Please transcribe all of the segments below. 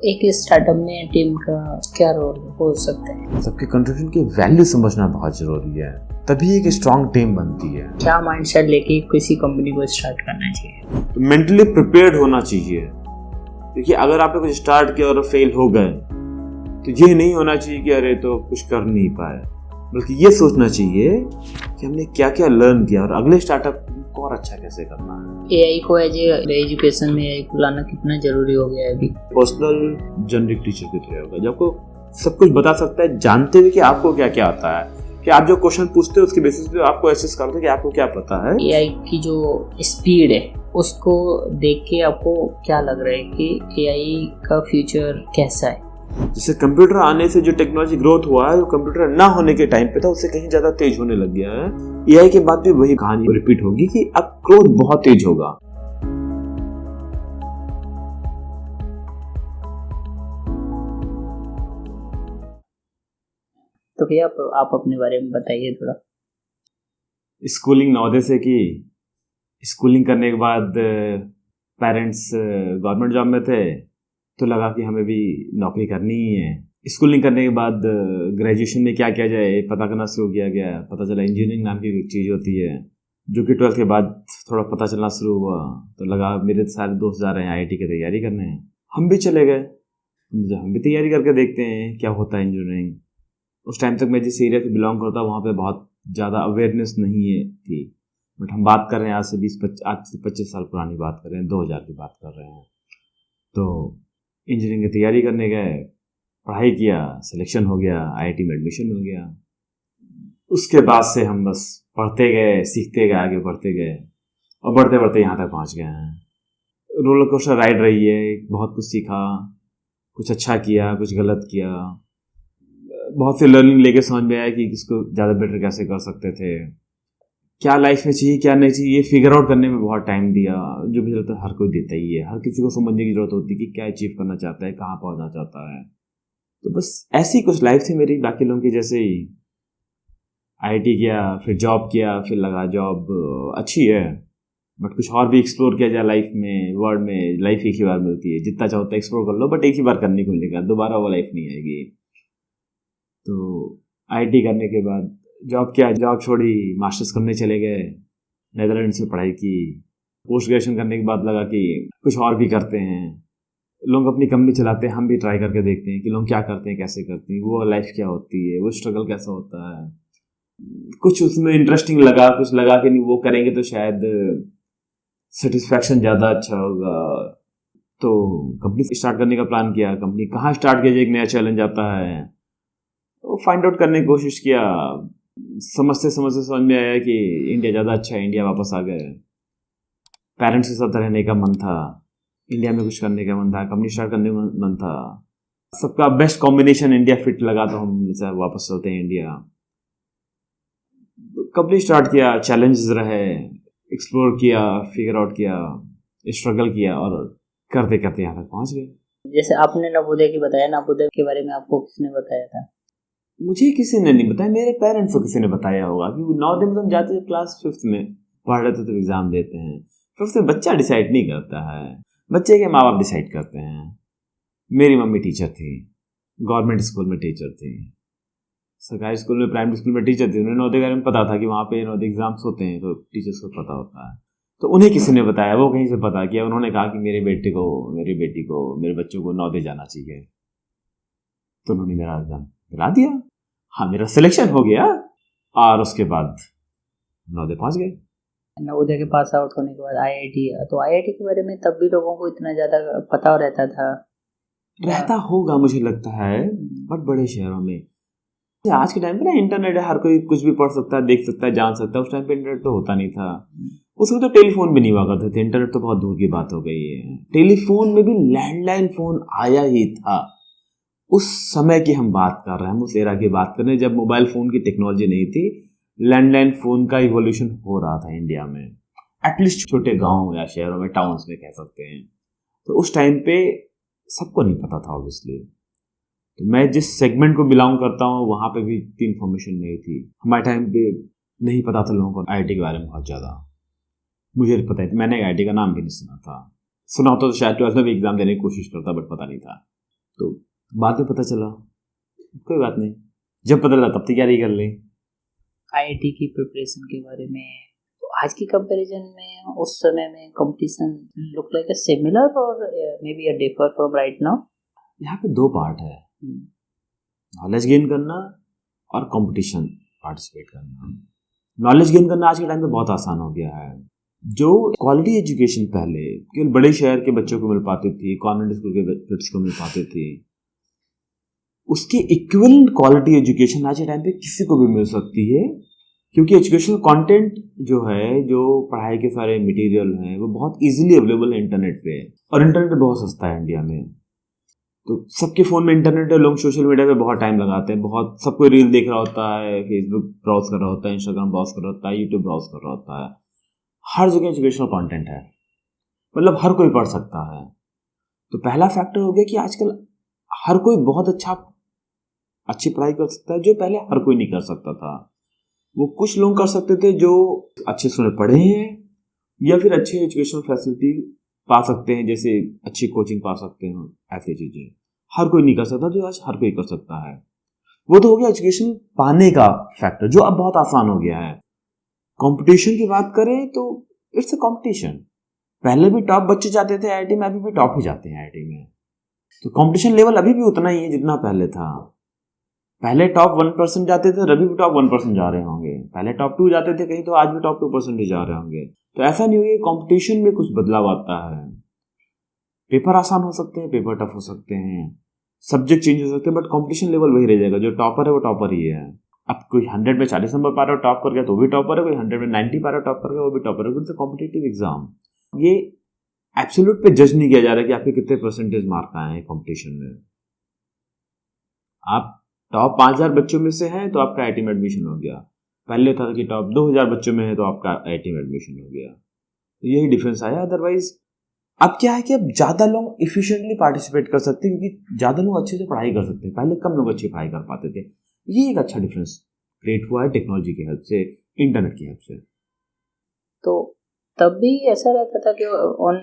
एक स्टार्टअप में टीम का क्या रोल हो सकता है? सबके कंट्रीब्यूशन की वैल्यू समझना बहुत जरूरी है, तभी एक स्ट्रॉन्ग टीम बनती है। क्या माइंडसेट लेके किसी कंपनी को स्टार्ट करना चाहिए? तो मेंटली प्रिपेयर्ड होना चाहिए। देखिए, अगर आपने कुछ स्टार्ट किया और फेल हो गए तो ये नहीं होना चाहिए कि अरे तो कुछ कर नहीं पाए, बल्कि ये सोचना चाहिए कि हमने क्या क्या लर्न किया और अगले स्टार्टअप को और अच्छा कैसे करना है। एआई को एज एजुकेशन में एआई को लाना कितना जरूरी हो गया है अभी? पर्सनल जनरिक टीचर की तरह होगा जो आपको सब कुछ बता सकता है, जानते हुए कि आपको क्या क्या आता है, कि आप जो क्वेश्चन पूछते हो उसके बेसिस पे आपको एसेस करते हो कि आपको क्या पता है। एआई की जो स्पीड है उसको देख के आपको क्या लग रहा है कि एआई का फ्यूचर कैसा है? जैसे कंप्यूटर आने से जो टेक्नोलॉजी ग्रोथ हुआ है, वो कंप्यूटर ना होने के टाइम पे था उससे कहीं ज्यादा तेज होने लग गया है। एआई के बाद भी वही कहानी रिपीट होगी कि अब ग्रोथ बहुत तेज होगा। तो भैया आप अपने बारे में बताइए थोड़ा। स्कूलिंग नवोदय से की। स्कूलिंग करने के बाद पेरेंट्स गवर्नमेंट जॉब में थे, तो लगा कि हमें भी नौकरी करनी ही है। स्कूलिंग करने के बाद ग्रेजुएशन में क्या किया जाए पता करना शुरू किया गया। पता चला इंजीनियरिंग नाम की एक चीज़ होती है, जो कि 12th के बाद थोड़ा पता चलना शुरू हुआ। तो लगा मेरे सारे दोस्त जा रहे हैं आईआईटी की तैयारी करने, हम भी चले गए। हम भी तैयारी करके देखते हैं क्या होता है इंजीनियरिंग। उस टाइम तक मैं जिस एरिया से बिलोंग करता वहाँ पे बहुत ज़्यादा अवेयरनेस नहीं है थी, बट हम बात कर रहे हैं आज से 25 साल पुरानी बात कर रहे हैं, 2000 की बात कर रहे हैं। तो इंजीनियरिंग की तैयारी करने गए, पढ़ाई किया, सिलेक्शन हो गया, आईआईटी में एडमिशन मिल गया। उसके बाद से हम बस पढ़ते गए, सीखते गए, आगे बढ़ते गए और बढ़ते बढ़ते यहाँ तक पहुँच गए हैं। रोलर कोस्टर राइड रही है, बहुत कुछ सीखा, कुछ अच्छा किया, कुछ गलत किया, बहुत सी लर्निंग लेके समझ में आया कि इसको ज़्यादा बेटर कैसे कर सकते थे, क्या लाइफ में चाहिए क्या नहीं चाहिए, ये फिगर आउट करने में बहुत टाइम दिया, जो मुझे लगता है हर कोई देता ही है। हर किसी को समझने की जरूरत होती है कि क्या अचीव करना चाहता है, कहाँ पहुँचना चाहता है। तो बस ऐसी कुछ लाइफ थी मेरी, बाकी लोगों की जैसे ही। आईआईटी किया, फिर जॉब किया, फिर लगा जॉब अच्छी है बट कुछ और भी एक्सप्लोर किया जाए लाइफ में। वर्ल्ड में लाइफ एक ही बार मिलती है, जितना चाहो उतना एक्सप्लोर कर लो, बट एक ही बार करने को मिलेगा, दोबारा वो लाइफ नहीं आएगी। तो आईआईटी करने के बाद जॉब किया, जॉब छोड़ी, मास्टर्स करने चले गए, नेदरलैंड से पढ़ाई की। पोस्ट ग्रेजुएशन करने के बाद लगा कि कुछ और भी करते हैं। लोग अपनी कंपनी चलाते हैं, हम भी ट्राई करके देखते हैं कि लोग क्या करते हैं, कैसे करते हैं, वो लाइफ क्या होती है, वो स्ट्रगल कैसा होता है। कुछ उसमें इंटरेस्टिंग लगा, कुछ लगा कि नहीं वो करेंगे तो शायद सेटिस्फैक्शन ज़्यादा अच्छा होगा। तो कंपनी स्टार्ट करने का प्लान किया। कंपनी कहाँ स्टार्ट किया जाए, एक नया चैलेंज आता है, वो फाइंड आउट करने की कोशिश किया। समझते समझते समझ में आया कि इंडिया ज़्यादा अच्छा है, इंडिया वापस आ गए। पेरेंट्स के साथ रहने का मन था, इंडिया में कुछ करने का मन था, कंपनी स्टार्ट करने का मन था। सबका बेस्ट कॉम्बिनेशन इंडिया फिट लगा, तो हम वापस चलते हैं इंडिया। कंपनी स्टार्ट किया, चैलेंजेस रहे, एक्सप्लोर किया, फिगर आउट किया, स्ट्रगल किया और करते करते यहाँ तक पहुँच गए। जैसे आपने नवोदय की बताया, नवोदय के बारे में आपको किसने बताया था? मुझे किसी ने नहीं बताया, मेरे पेरेंट्स को किसी ने बताया होगा कि नवोदय में हम जाते थे क्लास 5th में पढ़ रहे थे, तो एग्जाम देते हैं। 5th में बच्चा डिसाइड नहीं करता है, बच्चे के माँ बाप डिसाइड करते हैं। मेरी मम्मी टीचर थी, गवर्नमेंट स्कूल में टीचर थी, सरकारी स्कूल में, प्राइमरी स्कूल में टीचर थी। उन्हें नवोदय के बारे में पता था कि वहाँ पे नवोदय एग्जाम्स होते हैं, तो टीचर्स को पता होता है। तो उन्हें किसी ने बताया, वो कहीं से पता किया, उन्होंने कहा कि मेरे बेटे को, मेरी बेटी को, मेरे बच्चों को नवोदय जाना चाहिए। तो उन्होंने मेरा एग्जाम दिला दिया, हाँ मेरा सिलेक्शन हो गया और उसके बाद नवोदय पहुँच गए। नवोदय के पास आउट होने के बाद आईआईटी, तो आईआईटी के बारे में तब भी लोगों को इतना ज़्यादा पता रहता होगा मुझे लगता है, बट बड़े शहरों में। आज के टाइम पे ना इंटरनेट है, हर कोई कुछ भी पढ़ सकता है, देख सकता है, जान सकता है। उस टाइम पे इंटरनेट तो होता नहीं था, उसमें तो टेलीफोन भी नहीं हुआ करते थे, इंटरनेट तो बहुत दूर की बात हो गई है। टेलीफोन में भी लैंडलाइन फोन आया ही था। उस समय की हम बात कर रहे हैं, हम उस एरा की बात कर रहे हैं जब मोबाइल फ़ोन की टेक्नोलॉजी नहीं थी, लैंडलाइन फ़ोन का इवोल्यूशन हो रहा था इंडिया में, एटलीस्ट छोटे गांव या शहरों में, टाउन्स में कह सकते हैं। तो उस टाइम पे सबको नहीं पता था ऑब्वियसली। तो मैं जिस सेगमेंट को बिलोंग करता हूँ वहाँ पे भी इतनी इन्फॉर्मेशन नहीं थी। हमारे टाइम पे नहीं पता था लोगों को आईआईटी के बारे में बहुत ज़्यादा। मुझे पता है, मैंने आईआईटी का नाम भी नहीं सुना था, सुना होता तो शायद 12th में भी एग्जाम देने की कोशिश करता, बट पता नहीं था। तो बाद में पता चला, कोई बात नहीं, जब पता चला तब तैयारी कर ली। आईआईटी की प्रिपरेशन के बारे में, तो आज की कंपैरिजन में उस समय में competition look like a similar और maybe a differ from right now? यहाँ पे दो पार्ट है, नॉलेज गेन करना और कंपटीशन पार्टिसिपेट करना। नॉलेज गेन करना आज के टाइम पे बहुत आसान हो गया है। जो क्वालिटी एजुकेशन पहले केवल बड़े शहर के बच्चों को मिल पाती थी, कॉन्वेंट स्कूल के बच्चों को मिल पाती थी, उसकी इक्विवेलेंट क्वालिटी एजुकेशन आज के टाइम पे किसी को भी मिल सकती है, क्योंकि एजुकेशनल कंटेंट जो है, जो पढ़ाई के सारे मटेरियल हैं, वो बहुत इजीली अवेलेबल है इंटरनेट पे, और इंटरनेट बहुत सस्ता है इंडिया में। तो सबके फ़ोन में इंटरनेट है, लोग सोशल मीडिया पे बहुत टाइम लगाते हैं, बहुत सब कोई रील देख रहा होता है, फेसबुक ब्राउज कर रहा होता है, इंस्टाग्राम ब्राउज कर रहा होता है, यूट्यूब ब्राउज कर रहा होता है, हर जगह एजुकेशनल कंटेंट है, मतलब हर कोई पढ़ सकता है। तो पहला फैक्टर हो गया कि आजकल हर कोई बहुत अच्छी पढ़ाई कर सकता है, जो पहले हर कोई नहीं कर सकता था। वो कुछ लोग कर सकते थे जो अच्छे से पढ़े हैं, या फिर अच्छे एजुकेशनल फैसिलिटी पा सकते हैं, जैसे अच्छी कोचिंग पा सकते हैं, ऐसी चीज़ें हर कोई नहीं कर सकता, जो आज हर कोई कर सकता है। वो तो हो गया एजुकेशन पाने का फैक्टर, जो अब बहुत आसान हो गया है। कंपटीशन की बात करें तो इट्स अ कंपटीशन। पहले भी टॉप बच्चे जाते थे आईआईटी में, अभी भी टॉप ही जाते हैं आईआईटी में। तो कंपटीशन लेवल अभी भी उतना ही है जितना पहले था। पहले टॉप 1% जाते थे, अभी भी टॉप 1% जा रहे होंगे। पहले टॉप 2 जाते थे कहीं, तो आज भी टॉप 2% ही जा रहे होंगे। तो ऐसा नहीं होगा, कंपटीशन में कुछ बदलाव आता है। पेपर आसान हो सकते हैं, पेपर टफ हो सकते हैं, सब्जेक्ट चेंज हो सकते हैं, बट कंपटीशन लेवल वही रह जाएगा। जो टॉपर है वो टॉपर ही है। अब कोई 100 में 40 नंबर पा रहा है टॉप कर गया तो भी टॉपर है, कोई 100 में 90 पा रहा है टॉप कर गया वो भी टॉपर है। It's a competitive exam. ये एब्सोल्यूट पे जज नहीं किया जा रहा कि आपके कितने परसेंटेज मार्क आए हैं कंपटीशन में। आप टॉप 5000 बच्चों में से हैं तो आपका आईआईटी में एडमिशन हो गया। पहले था कि टॉप 2000 बच्चों में है तो आपका आईआईटी में एडमिशन हो गया। तो यही डिफरेंस आया। अदरवाइज अब क्या है कि अब ज़्यादा लोग इफिशिएंटली पार्टिसिपेट कर सकते हैं, क्योंकि ज़्यादा लोग अच्छे से पढ़ाई कर सकते हैं। पहले कम लोग अच्छी पढ़ाई कर पाते थे। ये एक अच्छा डिफरेंस क्रिएट हुआ है टेक्नोलॉजी की हेल्प से, इंटरनेट की हेल्प से। तो तब भी ऐसा रहता था कि ऑन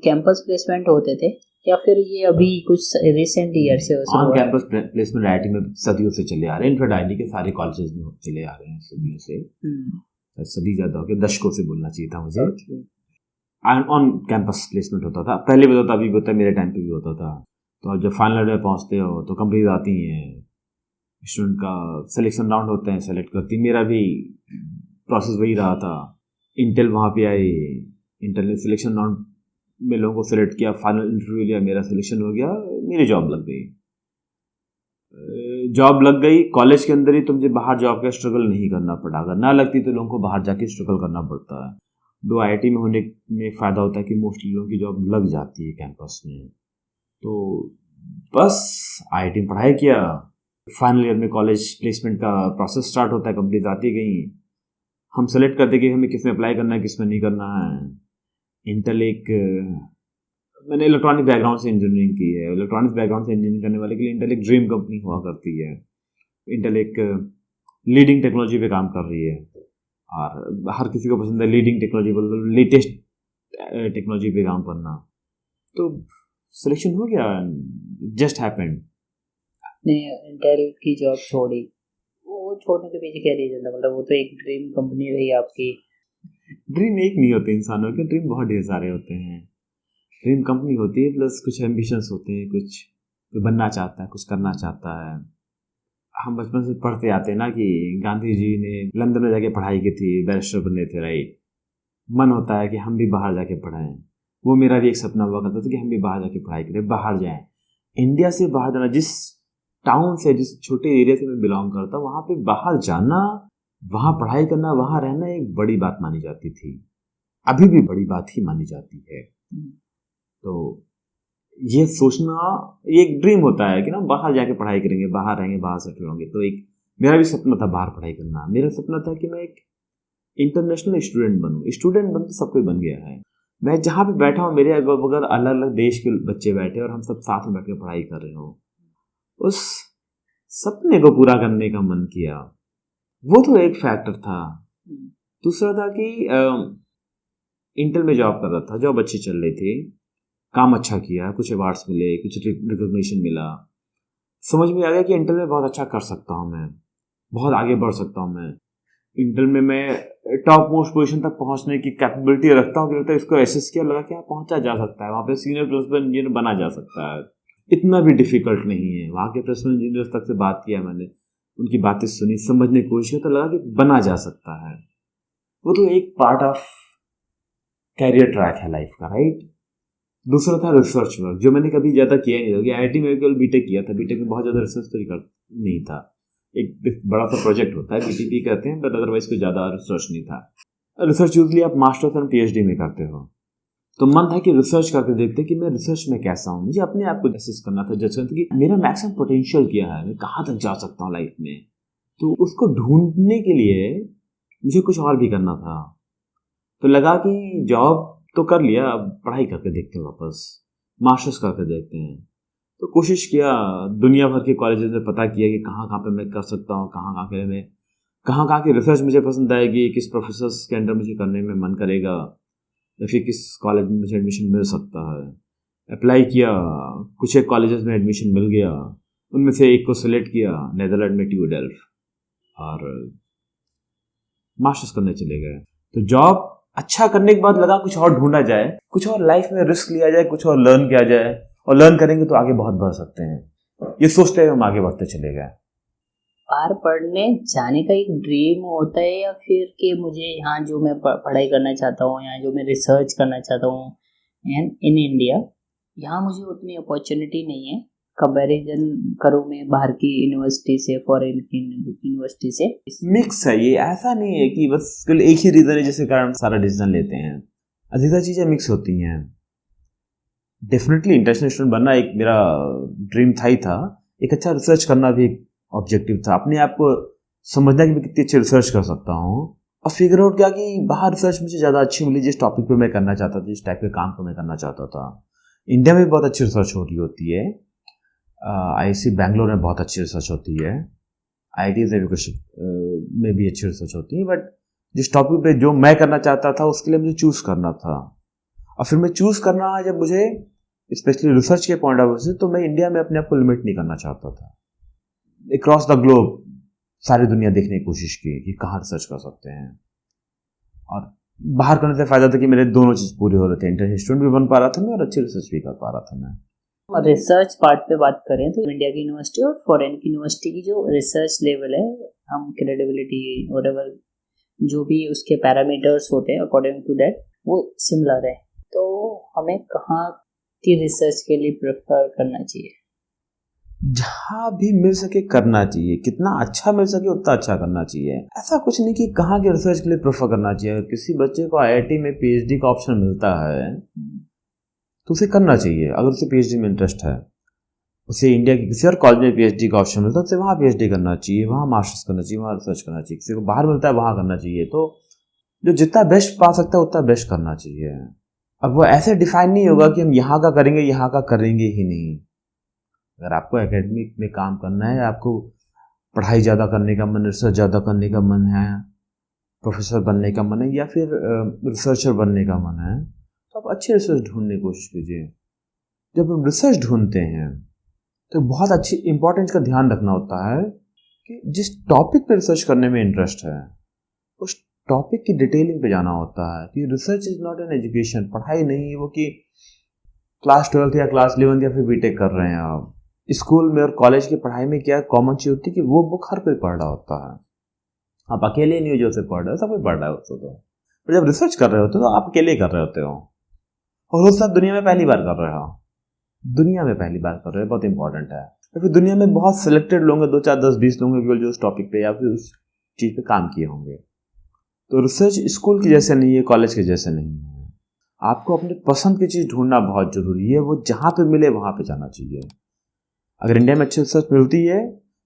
कैंपस प्लेसमेंट होते थे, या फिर ये अभी कुछ रिसेंट ईयर से ऑन कैंपस प्लेसमेंट आईआईटी में सदियों से चले आ रहे हैं। इनफैक्ट आईआईटी के सारे कॉलेजेस में चले आ रहे हैं सदियों से। सदी ज़्यादा हो गया, दशकों से बोलना चाहिए था मुझे। ऑन कैंपस प्लेसमेंट होता था, पहले भी होता था, अभी भी होता है, मेरे टाइम पे भी होता था। तो अब जब फाइनल में पहुंचते हो तो कंपनीज आती हैं, स्टूडेंट का सिलेक्शन राउंड होते हैं, सेलेक्ट करती। मेरा भी प्रोसेस वही रहा था। इंटेल वहाँ पे आई, इंटेल ने सिलेक्शन राउंड में लोगों को सिलेक्ट किया, फाइनल इंटरव्यू लिया, मेरा सिलेक्शन हो गया, मेरी जॉब लग गई। जॉब लग गई कॉलेज के अंदर ही, तो मुझे बाहर जॉब का स्ट्रगल नहीं करना पड़ा। अगर ना लगती तो लोगों को बाहर जाके स्ट्रगल करना पड़ता है। दो आईआईटी में होने में फ़ायदा होता है कि मोस्टली लोगों की जॉब लग जाती है कैंपस में। तो बस आईआईटी में पढ़ाई किया, फाइनल ईयर में कॉलेज प्लेसमेंट का प्रोसेस स्टार्ट होता है, कंप्लीट आती गई, हम सेलेक्ट करते कि हमें किस में अप्लाई करना है, किस में नहीं करना है। इंटेल एक, मैंने इलेक्ट्रॉनिक बैकग्राउंड से इंजीनियरिंग की है। इलेक्ट्रॉनिक्स बैकग्राउंड से इंजीनियरिंग करने वाले के लिए इंटेल एक ड्रीम कंपनी हुआ करती है। इंटेल एक लीडिंग टेक्नोलॉजी पे काम कर रही है, और हर किसी को पसंद है लीडिंग टेक्नोलॉजी, बोल लेटेस्ट टेक्नोलॉजी पे काम करना। तो सिलेक्शन हो गया, जस्ट हैपेंड। आपने इंटेल की जॉब छोड़ी, वो छोड़ने के पीछे क्या रीजन था? मतलब वो तो एक ड्रीम कंपनी रही आपकी। ड्रीम एक नहीं होते इंसानों के, ड्रीम बहुत ढेर सारे होते हैं। ड्रीम कंपनी होती है, प्लस कुछ एम्बिशंस होते हैं, कुछ बनना चाहता है, कुछ करना चाहता है। हम बचपन से पढ़ते आते हैं ना कि गांधी जी ने लंदन में जाके पढ़ाई की थी, बैरिस्टर बने थे, राइट। मन होता है कि हम भी बाहर जाके पढ़ाएं। वो मेरा भी एक सपना हुआ करता था कि हम भी बाहर जाके पढ़ाई करें, बाहर जाएं, इंडिया से बाहर जाना। जिस टाउन से, जिस छोटे एरिया से मैं बिलोंग करता, वहाँ पे बाहर जाना, वहाँ पढ़ाई करना, वहाँ रहना एक बड़ी बात मानी जाती थी, अभी भी बड़ी बात ही मानी जाती है। तो ये सोचना, ये एक ड्रीम होता है कि ना बाहर जाके पढ़ाई करेंगे, बाहर रहेंगे, बाहर सेटल होंगे। तो एक मेरा भी सपना था बाहर पढ़ाई करना। मेरा सपना था कि मैं एक इंटरनेशनल स्टूडेंट बनूं। स्टूडेंट बन तो सब कोई बन गया है। मैं जहाँ पे बैठा हूँ, मेरे अगल बगल अलग अलग देश के बच्चे बैठे और हम सब साथ में बैठ के पढ़ाई कर रहे हो। उस सपने को पूरा करने का मन किया, वो तो एक फैक्टर था। दूसरा था कि इंटेल में जॉब कर रहा था, जॉब अच्छी चल रही थी। काम अच्छा किया, कुछ अवार्ड्स मिले, कुछ रिकॉग्निशन मिला, समझ में आ गया कि इंटर में बहुत अच्छा कर सकता हूँ मैं, बहुत आगे बढ़ सकता हूँ मैं, इंटर में मैं टॉप मोस्ट पोजीशन तक पहुंचने की कैपेबिलिटी रखता हूँ कि लगता है इसको एसेस किया, लगा कि पहुंचा जा सकता है, वहाँ पे सीनियर प्रिंसिपल इंजीनियर बना जा सकता है, इतना भी डिफिकल्ट नहीं है। वहाँ के प्रिंसिपल इंजीनियर्स तक से बात किया मैंने, उनकी बातें सुनी, समझने की कोशिश की, तो लगा कि बना जा सकता है। वो तो एक पार्ट ऑफ कैरियर ट्रैक है लाइफ का, राइट। दूसरा था रिसर्च वर्क, जो मैंने कभी ज़्यादा किया नहीं था। IIT में केवल बीटेक किया था, बीटेक में बहुत ज़्यादा रिसर्च तो नहीं था, एक बड़ा सा प्रोजेक्ट होता है, BTP कहते हैं, बट अदरवाइज कोई ज़्यादा रिसर्च नहीं था। रिसर्च यूजली आप मास्टर्स और PhD में करते हो, तो मन था कि रिसर्च करके देखते कि मैं रिसर्च में कैसा हूँ। मुझे अपने आप को असेस करना था, जज करना था कि मेरा मैक्सिमम पोटेंशियल क्या है, मैं कहाँ तक जा सकता हूँ लाइफ में। तो उसको ढूंढने के लिए मुझे कुछ और भी करना था। तो लगा कि जॉब तो कर लिया, अब पढ़ाई करके देखते हैं, वापस मास्टर्स करके देखते हैं। तो कोशिश किया, दुनिया भर के कॉलेजेस में पता किया कि कहाँ कहाँ पे मैं कर सकता हूँ, कहाँ कहाँ की रिसर्च मुझे पसंद आएगी, किस प्रोफेसर्स के अंडर मुझे करने में मन करेगा, या फिर किस कॉलेज में मुझे एडमिशन मिल सकता है। अप्लाई किया, कुछ एक कॉलेजेस में एडमिशन मिल गया, उनमें से एक को सिलेक्ट किया, नेदरलैंड में TU डेल्फ, और मास्टर्स करने चले गए। तो जॉब अच्छा करने के बाद लगा कुछ और ढूंढा जाए, कुछ और लाइफ में रिस्क लिया जाए, कुछ और लर्न किया जाए, और लर्न करेंगे तो आगे बहुत बढ़ सकते हैं। ये सोचते हुए हम आगे बढ़ते चले गए। बाहर पढ़ने जाने का एक ड्रीम होता है, या फिर कि मुझे यहाँ जो मैं पढ़ाई करना चाहता हूँ, यहाँ जो मैं रिसर्च करना चाहता हूँ, एंड इन इंडिया यहाँ मुझे उतनी अपॉर्चुनिटी नहीं है कंपैरिजन करूँ मैं बाहर की यूनिवर्सिटी से, फॉरेन की यूनिवर्सिटी से। मिक्स है ये, ऐसा नहीं है कि बस केवल एक ही रीजन है जिसके कारण सारा डिसीजन लेते हैं। अधिकतर चीज़ें मिक्स होती हैं। डेफिनेटली इंटरनेशनल स्टूडेंट बनना एक मेरा ड्रीम था ही था, एक अच्छा रिसर्च करना भी एक ऑब्जेक्टिव था, अपने आप को समझना कि मैं कितनी अच्छी रिसर्च कर सकता हूँ, और फिगर आउट किया कि बाहर रिसर्च मुझे ज़्यादा अच्छी मिली जिस टॉपिक पे मैं करना चाहता था, जिस टाइप के काम को मैं करना चाहता था। इंडिया में भी बहुत अच्छी रिसर्च हो रही होती है, IIC बैंगलोर में बहुत अच्छी रिसर्च होती है, IIT में भी अच्छी रिसर्च होती है, बट जिस टॉपिक पे जो मैं करना चाहता था उसके लिए मुझे चूज़ करना था। और फिर मैं चूज़ करना जब मुझे स्पेशली रिसर्च के पॉइंट ऑफ व्यू से, तो मैं इंडिया में अपने आप को लिमिट नहीं करना चाहता था। अक्रॉस द ग्लोब सारी दुनिया देखने की कोशिश की कि कहाँ रिसर्च कर सकते हैं, और बाहर करने से फ़ायदा था कि मेरे दोनों चीज़ पूरे हो रहे थे, इंटरनेशनल स्टूडेंट भी बन पा रहा था मैं, और अच्छी रिसर्च भी कर पा रहा था मैं। रिसर्च पार्ट पे बात करें तो इंडिया की यूनिवर्सिटी और फॉरेन की यूनिवर्सिटी की जो रिसर्च लेवल है, हम क्रेडिबिलिटी व्हाटएवर जो भी उसके पैरामीटर्स होते हैं अकॉर्डिंग टू दैट वो सिमिलर है। तो हमें कहाँ की रिसर्च के लिए प्रेफर करना चाहिए? जहाँ भी मिल सके करना चाहिए, कितना अच्छा मिल सके उतना अच्छा करना चाहिए। ऐसा कुछ नहीं कि कहाँ के रिसर्च के लिए प्रेफर करना चाहिए। अगर किसी बच्चे को IIT में PhD का ऑप्शन मिलता है तो उसे करना चाहिए। अगर उसे PhD में इंटरेस्ट है, उसे इंडिया के किसी और कॉलेज में PhD का ऑप्शन मिलता है, उसे वहाँ PhD करना चाहिए, वहाँ मास्टर्स करना चाहिए, वहाँ रिसर्च करना चाहिए। किसी को बाहर मिलता है वहाँ करना चाहिए। तो जो जितना बेस्ट पा सकता है उतना बेस्ट करना चाहिए। अब वो ऐसे डिफाइन नहीं होगा कि हम यहाँ का करेंगे, यहाँ का करेंगे ही नहीं। अगर आपको एकेडमिक में काम करना है, आपको पढ़ाई ज़्यादा करने का मन, रिसर्च ज़्यादा करने का मन है, प्रोफेसर बनने का मन है, या फिर रिसर्चर बनने का मन है, तो आप अच्छी रिसर्च ढूंढने की कोशिश कीजिए। जब हम रिसर्च ढूंढते हैं तो बहुत अच्छी इंपॉर्टेंस का ध्यान रखना होता है कि जिस टॉपिक पे रिसर्च करने में इंटरेस्ट है उस टॉपिक की डिटेलिंग पे जाना होता है। कि research is not an education, पढ़ाई नहीं है वो कि क्लास 12 या क्लास 11 या फिर बीटेक कर रहे हैं आप। स्कूल में और कॉलेज की पढ़ाई में क्या कॉमन चीज होती है कि वो बुक हर कोई पढ़ रहा होता है, आप अकेले नहीं हो जो उसे पढ़ रहे हो, सब कोई पढ़ रहा है उसको। तो पर जब रिसर्च कर रहे होते हो तो आप अकेले कर रहे होते हो, और उस सब दुनिया में पहली बार कर रहे हो, दुनिया में पहली बार कर रहे हो, बहुत इंपॉर्टेंट है। तो फिर दुनिया में बहुत सिलेक्टेड लोग हैं, 2 4 10 20 लोग हैं जो उस टॉपिक पे या फिर उस चीज़ पे काम किए होंगे। तो रिसर्च स्कूल के जैसे नहीं है, कॉलेज के जैसे नहीं है। आपको अपनी पसंद की चीज़ ढूंढना बहुत जरूरी है, वो जहाँ पे मिले वहाँ पे जाना चाहिए। अगर इंडिया में अच्छी रिसर्च मिलती है,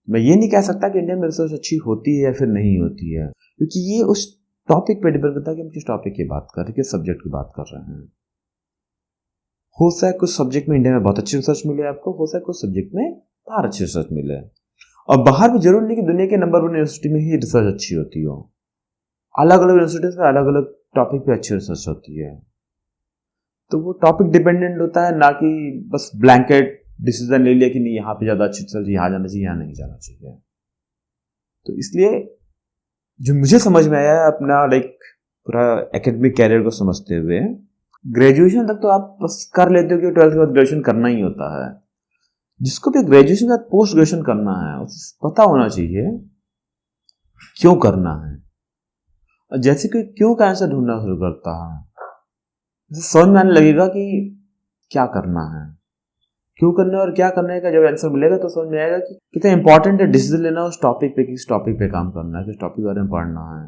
मैं ये नहीं कह सकता कि इंडिया में रिसर्च अच्छी होती है या फिर नहीं होती है, क्योंकि ये उस टॉपिक पे डिपेंड करता है कि हम किस टॉपिक की बात कर रहे हैं, किस सब्जेक्ट की बात कर रहे हैं। हो सकता है कुछ सब्जेक्ट में इंडिया में बहुत अच्छी रिसर्च मिले आपको, हो सकता है कुछ सब्जेक्ट में बाहर अच्छी रिसर्च मिले। और बाहर भी जरूर नहीं कि दुनिया के नंबर 1 यूनिवर्सिटी में ही रिसर्च अच्छी होती हो, अलग अलग यूनिवर्सिटीज में अलग अलग टॉपिक पे अच्छी रिसर्च होती है। तो वो टॉपिक डिपेंडेंट होता है, ना कि बस ब्लैंकेट डिसीजन ले लिया कि नहीं यहाँ पे ज़्यादा अच्छी चल रही है, यहाँ जाना चाहिए, यहाँ नहीं जाना चाहिए। तो इसलिए जो मुझे समझ में आया अपना पूरा एकेडमिक कैरियर को समझते हुए, ग्रेजुएशन तक तो आप बस कर लेते हो कि 12th के बाद ग्रेजुएशन करना ही होता है। जिसको भी ग्रेजुएशन के बाद पोस्ट ग्रेजुएशन करना है उसे पता होना चाहिए क्यों करना है, और जैसे कि क्यों का आंसर ढूंढना शुरू करता है, समझ में आने लगेगा कि क्या करना है, क्यों करना है और क्या करने का जब आंसर मिलेगा तो समझ में आएगा कि कितना इंपॉर्टेंट है डिसीजन लेना उस टॉपिक पे, किस टॉपिक पे काम करना है, किस टॉपिक के बारे में पढ़ना है,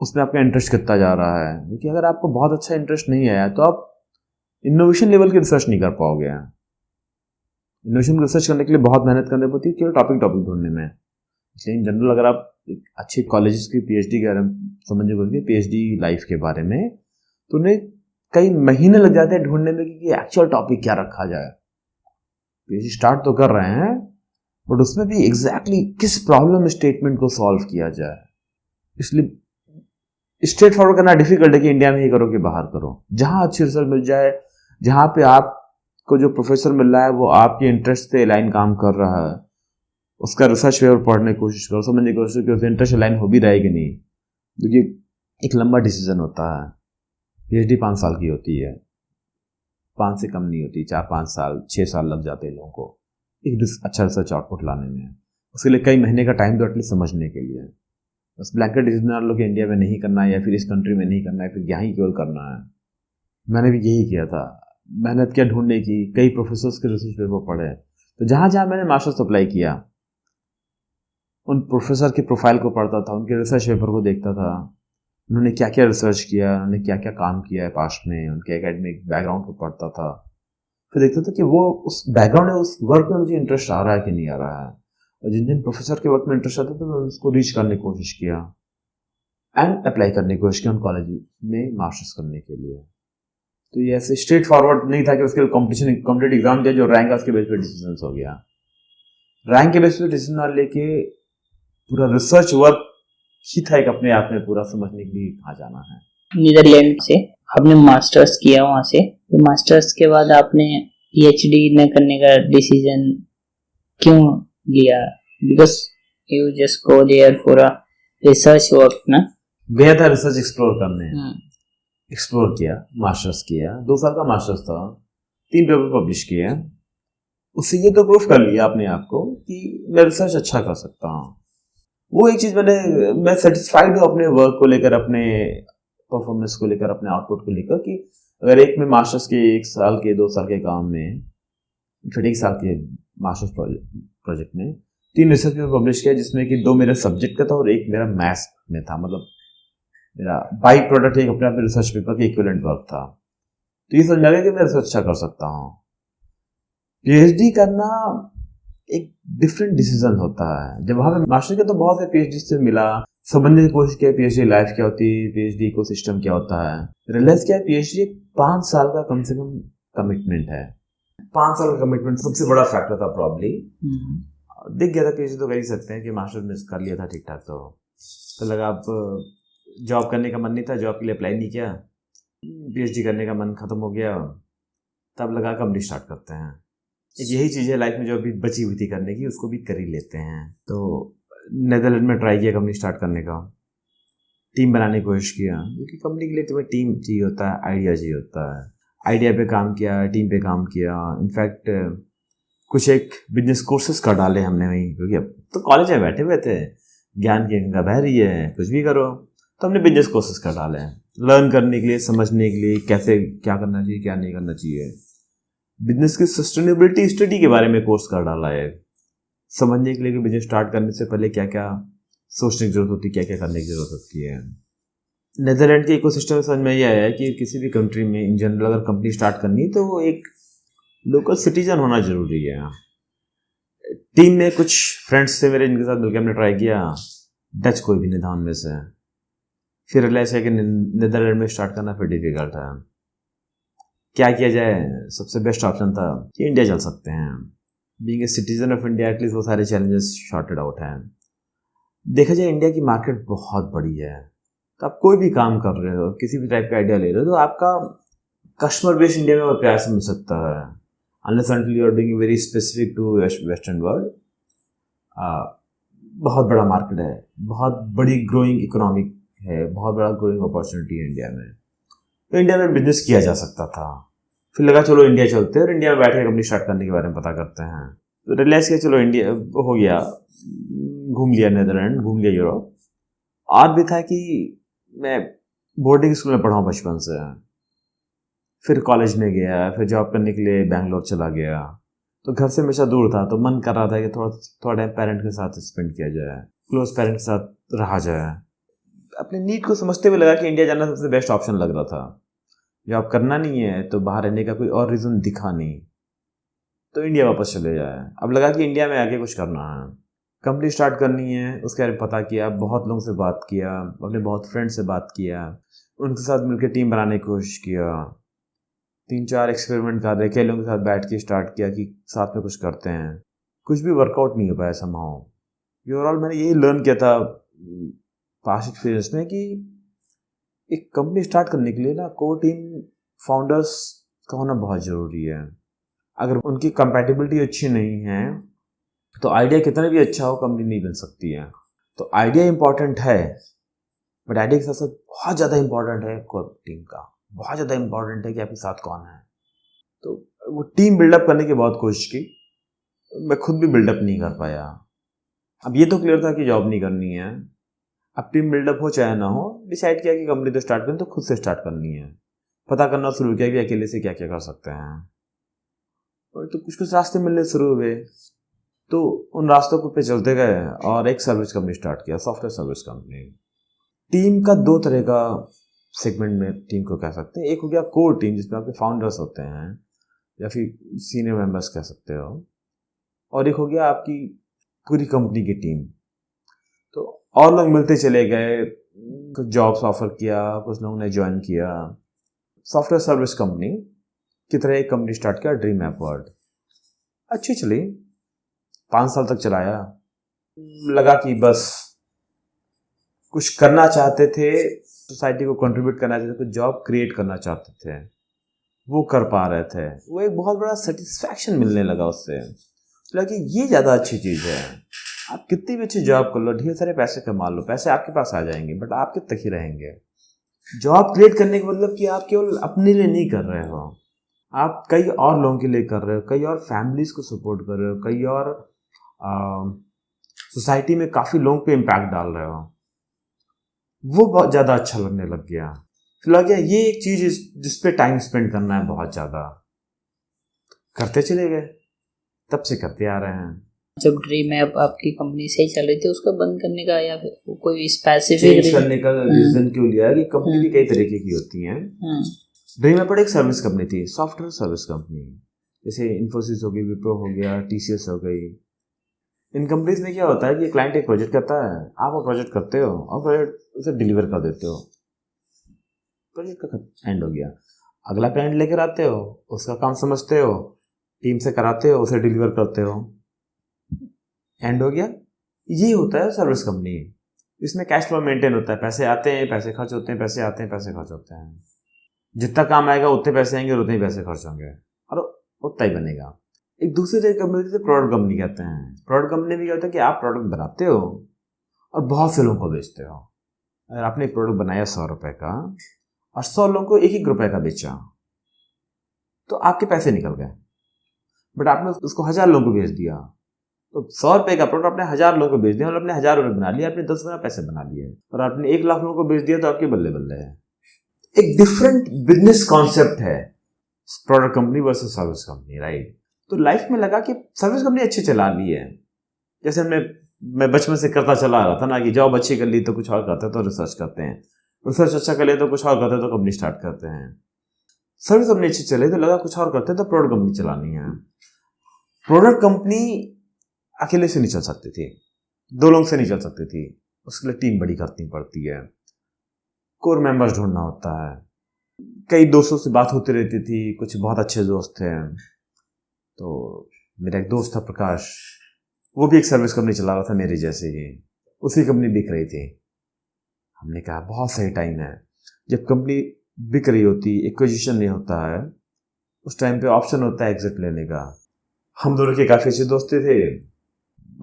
उसमें आपका इंटरेस्ट कितना जा रहा है। क्योंकि अगर आपको बहुत अच्छा इंटरेस्ट नहीं आया तो आप इनोवेशन लेवल की रिसर्च नहीं कर पाओगे। इनोवेशन रिसर्च करने के लिए बहुत मेहनत करनी पड़ती है केवल टॉपिक ढूंढने में। इसलिए इन जनरल अगर आप अच्छे कॉलेजेस की पीएचडी के बारे में समझने को पीएचडी लाइफ के बारे में, तो उन्हें कई महीने लग जाते हैं ढूंढने में कि एक्चुअल टॉपिक क्या रखा जाए। पीएचडी स्टार्ट तो कर रहे हैं बट उसमें भी एग्जैक्टली किस प्रॉब्लम स्टेटमेंट को सॉल्व किया जाए। इसलिए स्ट्रेट फॉरवर्ड करना डिफिकल्ट है कि इंडिया में ही करो कि बाहर करो। जहां अच्छी रिजल्ट मिल जाए, जहां पे आपको जो प्रोफेसर मिल रहा है वो आपके इंटरेस्ट से अलाइन काम कर रहा है, उसका रिसर्च पेपर पढ़ने की कोशिश करो, समझने की कोशिश करो कि इंटरेस्ट अलाइन हो भी रहेगी नहीं। क्योंकि एक लंबा डिसीजन होता है। पीएचडी 5 साल की होती है, 5 से कम नहीं होती, 4-5 साल 6 साल लग जाते हैं लोगों को एक अच्छा रिसर्च आउटपुट लाने में। उसके लिए कई महीने का टाइम दो एटलीस्ट समझने के लिए। बस ब्लैंकेट डिसीजन मान लो कि इंडिया में नहीं करना है या फिर इस कंट्री में नहीं करना है, फिर यहाँ ही केवल करना है। मैंने भी यही किया था, मेहनत किया ढूंढने की, कई प्रोफेसर्स के रिसर्च पेपर पढ़े। तो जहाँ जहाँ मैंने मास्टर्स अप्लाई किया उन प्रोफेसर के प्रोफाइल को पढ़ता था, उनके रिसर्च पेपर को देखता था, उन्होंने क्या क्या रिसर्च किया, उन्होंने क्या क्या काम किया है पास्ट में, उनके एकेडमिक बैकग्राउंड को पढ़ता था। फिर देखता था कि वो उस बैकग्राउंड में, उस वर्क में मुझे इंटरेस्ट आ रहा है कि नहीं आ रहा है। और जिन जिन प्रोफेसर के वर्क में इंटरेस्ट आता था मैं उसको रीच करने की कोशिश किया एंड अप्लाई करने की कोशिश किया उन कॉलेज में मास्टर्स करने के लिए। तो ये ऐसे स्ट्रेट फॉरवर्ड नहीं था कि उसके लिए कॉम्पिटेटिव एग्जाम दिया, जो रैंक उसके बेस पे डिसीजन हो गया। रैंक के बेस पे डिसीजन लेके पूरा रिसर्च वर्क ही था एक अपने आप में पूरा समझने के लिए कहाँ जाना है। नीदरलैंड से आपने मास्टर्स किया वहाँ से, तो मास्टर्स के बाद आपने पीएचडी न करने का डिसीजन क्यों लिया? Because you just go there for a research work ना? गया था रिसर्च एक्सप्लोर करने, एक्सप्लोर किया, मास्टर्स किया, 2 साल का मास्टर्स था, 3 पेपर पब्लिश किए। उससे ये तो प्रूफ कर लिया अपने आप को कि मैं रिसर्च अच्छा कर सकता हूँ। वो एक चीज मैं सेटिस्फाइड हूँ अपने वर्क को लेकर, अपने परफॉर्मेंस को लेकर, अपने आउटपुट को लेकर, कि अगर एक में मास्टर्स के 1 साल के 2 साल के काम में, फिर 1 साल के मास्टर्स प्रोजेक्ट में 3 रिसर्च पेपर पब्लिश किया, जिसमें कि 2 मेरे सब्जेक्ट का था और 1 मेरा मैथ्स में था। मतलब मेरा बाई प्रोडक्ट एक अपने आप में रिसर्च पेपर के इक्विवेलेंट वर्क था। तो ये समझ गया कि मैं रिसर्च अच्छा कर सकता हूँ। पीएचडी करना एक डिफरेंट डिसीजन होता है। जब वहां पे मास्टर के तो बहुत से पीएचडी से मिला, समझने की कोशिश किया पीएचडी लाइफ क्या होती है, पीएचडी इकोसिस्टम क्या होता है। रियलाइज किया पीएचडी 5 साल का कम से कम कमिटमेंट है। 5 साल का कमिटमेंट सबसे बड़ा फैक्टर था प्रॉब्ली। दिख गया था पीएचडी तो कर ही सकते हैं कि मास्टर मिस कर लिया था ठीक ठाक। तो लगा अब जॉब करने का मन नहीं था, जॉब के लिए अप्लाई नहीं किया, पीएचडी करने का मन खत्म हो गया, तब लगा कंपनी स्टार्ट करते हैं। एक यही चीज़ है लाइफ में जो अभी बची हुई थी करने की, उसको भी कर ही लेते हैं। तो नेदरलैंड में ट्राई किया कंपनी स्टार्ट करने का, टीम बनाने की कोशिश किया, क्योंकि कंपनी के लिए तुम्हें टीम चाहिए होता है, आइडिया चाहिए होता है। आइडिया पे काम किया, टीम पे काम किया। इनफैक्ट कुछ एक बिजनेस कोर्सेज कर डाले हमने वहीं, क्योंकि अब तो कॉलेज में बैठे हुए थे, ज्ञान की गंगा बह रही है, कुछ भी करो, तो हमने बिजनेस कोर्सेज कर डाले लर्न करने के लिए, समझने के लिए कैसे क्या करना चाहिए क्या नहीं करना चाहिए। बिजनेस की सस्टेनेबिलिटी स्टडी के बारे में कोर्स कर डाला है, समझने के लिए कि बिजनेस स्टार्ट करने से पहले क्या क्या सोचने की जरूरत होती है, क्या क्या करने की जरूरत होती है। नेदरलैंड के इकोसिस्टम समझ में ये आया है कि किसी भी कंट्री में इन जनरल अगर कंपनी स्टार्ट करनी है तो वो एक लोकल सिटीजन होना जरूरी है। टीम में कुछ फ्रेंड्स थे मेरे, इनके साथ मिलकर हमने ट्राई किया, डच कोई भी नहीं था उनमें से। फिर रियलाइज है कि नेदरलैंड में स्टार्ट करना फिर डिफिकल्ट है। क्या किया जाए? सबसे बेस्ट ऑप्शन था कि इंडिया चल सकते हैं। Being a citizen of India at least वो सारे चैलेंजेस शॉर्टेड आउट हैं। देखा जाए इंडिया की मार्केट बहुत बड़ी है, तो आप कोई भी काम कर रहे हो, किसी भी टाइप का आइडिया ले रहे हो, तो आपका कस्टमर बेस इंडिया में और प्यार से मिल सकता है, unless until you are doing very specific to western world. बहुत बड़ा मार्केट है, बहुत बड़ी ग्रोइंग इकोनॉमिक है, बहुत बड़ा ग्रोइंग अपॉर्चुनिटी है इंडिया में। तो इंडिया में बिजनेस किया जा सकता था। फिर लगा चलो इंडिया चलते हैं और इंडिया में बैठ के कंपनी स्टार्ट करने के बारे में पता करते हैं। तो रियलाइज किया चलो इंडिया हो गया, घूम लिया नीदरलैंड, घूम लिया यूरोप। और भी था कि मैं बोर्डिंग स्कूल में पढ़ा हूँ बचपन से, फिर कॉलेज में गया, फिर जॉब करने के लिए बैंगलोर चला गया। तो घर से हमेशा दूर था, तो मन कर रहा था कि थोड़ा टाइम पेरेंट के साथ स्पेंड किया जाए, क्लोज पेरेंट के साथ रहा जाए। अपने नीड को समझते हुए लगा कि इंडिया जाना सबसे बेस्ट ऑप्शन लग रहा था। जॉब करना नहीं है तो बाहर रहने का कोई और रीज़न दिखा नहीं, तो इंडिया वापस चले जाए। अब लगा कि इंडिया में आके कुछ करना है, कंपनी स्टार्ट करनी है। उसके बारे में पता किया, बहुत लोगों से बात किया, अपने बहुत फ्रेंड से बात किया, उनके साथ मिलकर टीम बनाने की कोशिश किया, 3-4 एक्सपेरिमेंट कर रहे, कई लोगों के साथ बैठ के स्टार्ट किया कि साथ में कुछ करते हैं। कुछ भी वर्कआउट नहीं हो पाया समहाउ। ओवरऑल मैंने यही लर्न किया था पास्ट एक्सपीरियंस में कि एक कंपनी स्टार्ट करने के लिए ना कोर टीम फाउंडर्स का होना बहुत ज़रूरी है। अगर उनकी कंपैटिबिलिटी अच्छी नहीं है तो आइडिया कितना भी अच्छा हो, कंपनी नहीं बन सकती है। तो आइडिया इंपॉर्टेंट है, बट आइडिया के साथ साथ बहुत ज़्यादा इंपॉर्टेंट है कोर टीम का, बहुत ज़्यादा इंपॉर्टेंट है कि आपके साथ कौन है। तो वो टीम बिल्डअप करने की बहुत कोशिश की, मैं खुद भी बिल्डअप नहीं कर पाया। अब ये तो क्लियर था कि जॉब नहीं करनी है। अब टीम बिल्डअप हो चाहे ना हो, डिसाइड किया कि कंपनी तो स्टार्ट करनी, तो खुद से स्टार्ट करनी है। पता करना शुरू किया कि अकेले से क्या क्या कर सकते हैं, और तो कुछ कुछ रास्ते मिलने शुरू हुए। तो उन रास्तों पे चलते गए और एक सर्विस कंपनी स्टार्ट किया, सॉफ्टवेयर सर्विस कंपनी। टीम का 2 तरह का सेगमेंट में टीम को कह सकते हैं। एक हो गया कोर टीम, जिसमें आपके फाउंडर्स होते हैं या फिर सीनियर मेंबर्स कह सकते हो, और एक हो गया आपकी पूरी कंपनी की टीम। तो और लोग मिलते चले गए, कुछ जॉब्स ऑफर किया, कुछ लोगों ने ज्वाइन किया। सॉफ्टवेयर सर्विस कंपनी की तरह एक कंपनी स्टार्ट किया, ड्रीम ऐप वर्ल्ड। अच्छी चली, 5 साल तक चलाया। लगा कि बस कुछ करना चाहते थे, सोसाइटी को कंट्रीब्यूट करना चाहते थे, कुछ जॉब क्रिएट करना चाहते थे, वो कर पा रहे थे। वो एक बहुत बड़ा सेटिस्फैक्शन मिलने लगा उससे। लगा कि ये ज़्यादा अच्छी चीज़ है। आप कितनी भी अच्छी जॉब कर लो, ढेर सारे पैसे कमा लो, पैसे आपके पास आ जाएंगे, बट आप कितने तक ही रहेंगे। जॉब क्रिएट करने का मतलब कि आप केवल अपने लिए नहीं कर रहे हो, आप कई और लोगों के लिए कर रहे हो, कई और फैमिलीज को सपोर्ट कर रहे हो, कई और सोसाइटी में काफ़ी लोगों पे इम्पैक्ट डाल रहे हो। वो बहुत ज़्यादा अच्छा लगने लग गया। फिर लग गया ये एक चीज़ जिसपे टाइम स्पेंड करना है बहुत ज़्यादा। करते चले गए, तब से करते आ रहे हैं। जब ड्रीम ऐप आपकी कंपनी से ही चल रही थी, उसको बंद करने का या फिर कोई चेंज स्पेसिफिक करने का रीजन क्यों लिया कि कंपनी भी कई तरीके की होती हैं। ड्रीम ऐप एक सर्विस कंपनी थी, सॉफ्टवेयर सर्विस कंपनी, जैसे इन्फोसिस हो गई, विप्रो हो गया, टीसीएस हो गई। इन कंपनीज में क्या होता है कि क्लाइंट एक प्रोजेक्ट करता है, आप वो प्रोजेक्ट करते हो और प्रोजेक्ट उसे डिलीवर कर देते हो, प्रोजेक्ट का एंड हो गया। अगला क्लाइंट लेकर आते हो, उसका काम समझते हो, टीम से कराते हो, उसे डिलीवर करते हो, एंड हो गया। ये होता है सर्विस कंपनी। इसमें कैश फ्लो मेंटेन होता है, पैसे आते हैं, पैसे खर्च होते हैं, पैसे आते हैं, पैसे खर्च होते हैं। जितना काम आएगा उतने पैसे आएंगे और उतने ही पैसे खर्च होंगे और उतना ही बनेगा। एक दूसरे कंपनी से प्रोडक्ट कंपनी कहते हैं। प्रोडक्ट कंपनी भी क्या होता है कि आप प्रोडक्ट बनाते हो और बहुत से लोगों को बेचते हो। अगर आपने एक प्रोडक्ट बनाया 100 रुपए का और 100 लोगों को 1-1 रुपए का बेचा, तो आपके पैसे निकल गए। बट आपने उसको 1000 लोगों को बेच दिया, तो 100 रुपए का प्रोडक्ट आपने 1000 लोगों को बेच दिया और आपने 1000 रुपए बना लिया, आपने 10 गुना पैसे बना लिए। और आपने 1 लाख लोगों को बेच दिया तो आपके बल्ले बल्ले है। एक डिफरेंट बिजनेस कॉन्सेप्ट है product company versus service company, right. तो लाइफ में लगा कि सर्विस कंपनी अच्छी चला ली है। जैसे मैं बचपन से करता चला रहा था ना कि जॉब अच्छी कर ली तो कुछ और करते हैं, तो रिसर्च करते हैं, रिसर्च अच्छा कर ले तो कुछ और करते हैं, तो कंपनी स्टार्ट करते हैं। सर्विस कंपनी अच्छी चले तो लगा कुछ और करते हैं, तो प्रोडक्ट कंपनी चलानी है। प्रोडक्ट कंपनी अकेले से नहीं चल सकती थी, 2 लोगों से नहीं चल सकती थी, उसके लिए टीम बड़ी करनी पड़ती है, कोर मेंबर्स ढूंढना होता है। कई दोस्तों से बात होती रहती थी, कुछ बहुत अच्छे दोस्त थे। तो मेरा एक दोस्त था प्रकाश, वो भी एक सर्विस कंपनी चला रहा था मेरी जैसे ही, उसी कंपनी बिक रही थी। हमने कहा बहुत सही टाइम है, जब कंपनी बिक रही होती, एक्विजिशन नहीं होता है, उस टाइम पे ऑप्शन होता है एग्जिट लेने का। हम दोनों के काफ़ी अच्छे दोस्ती थे,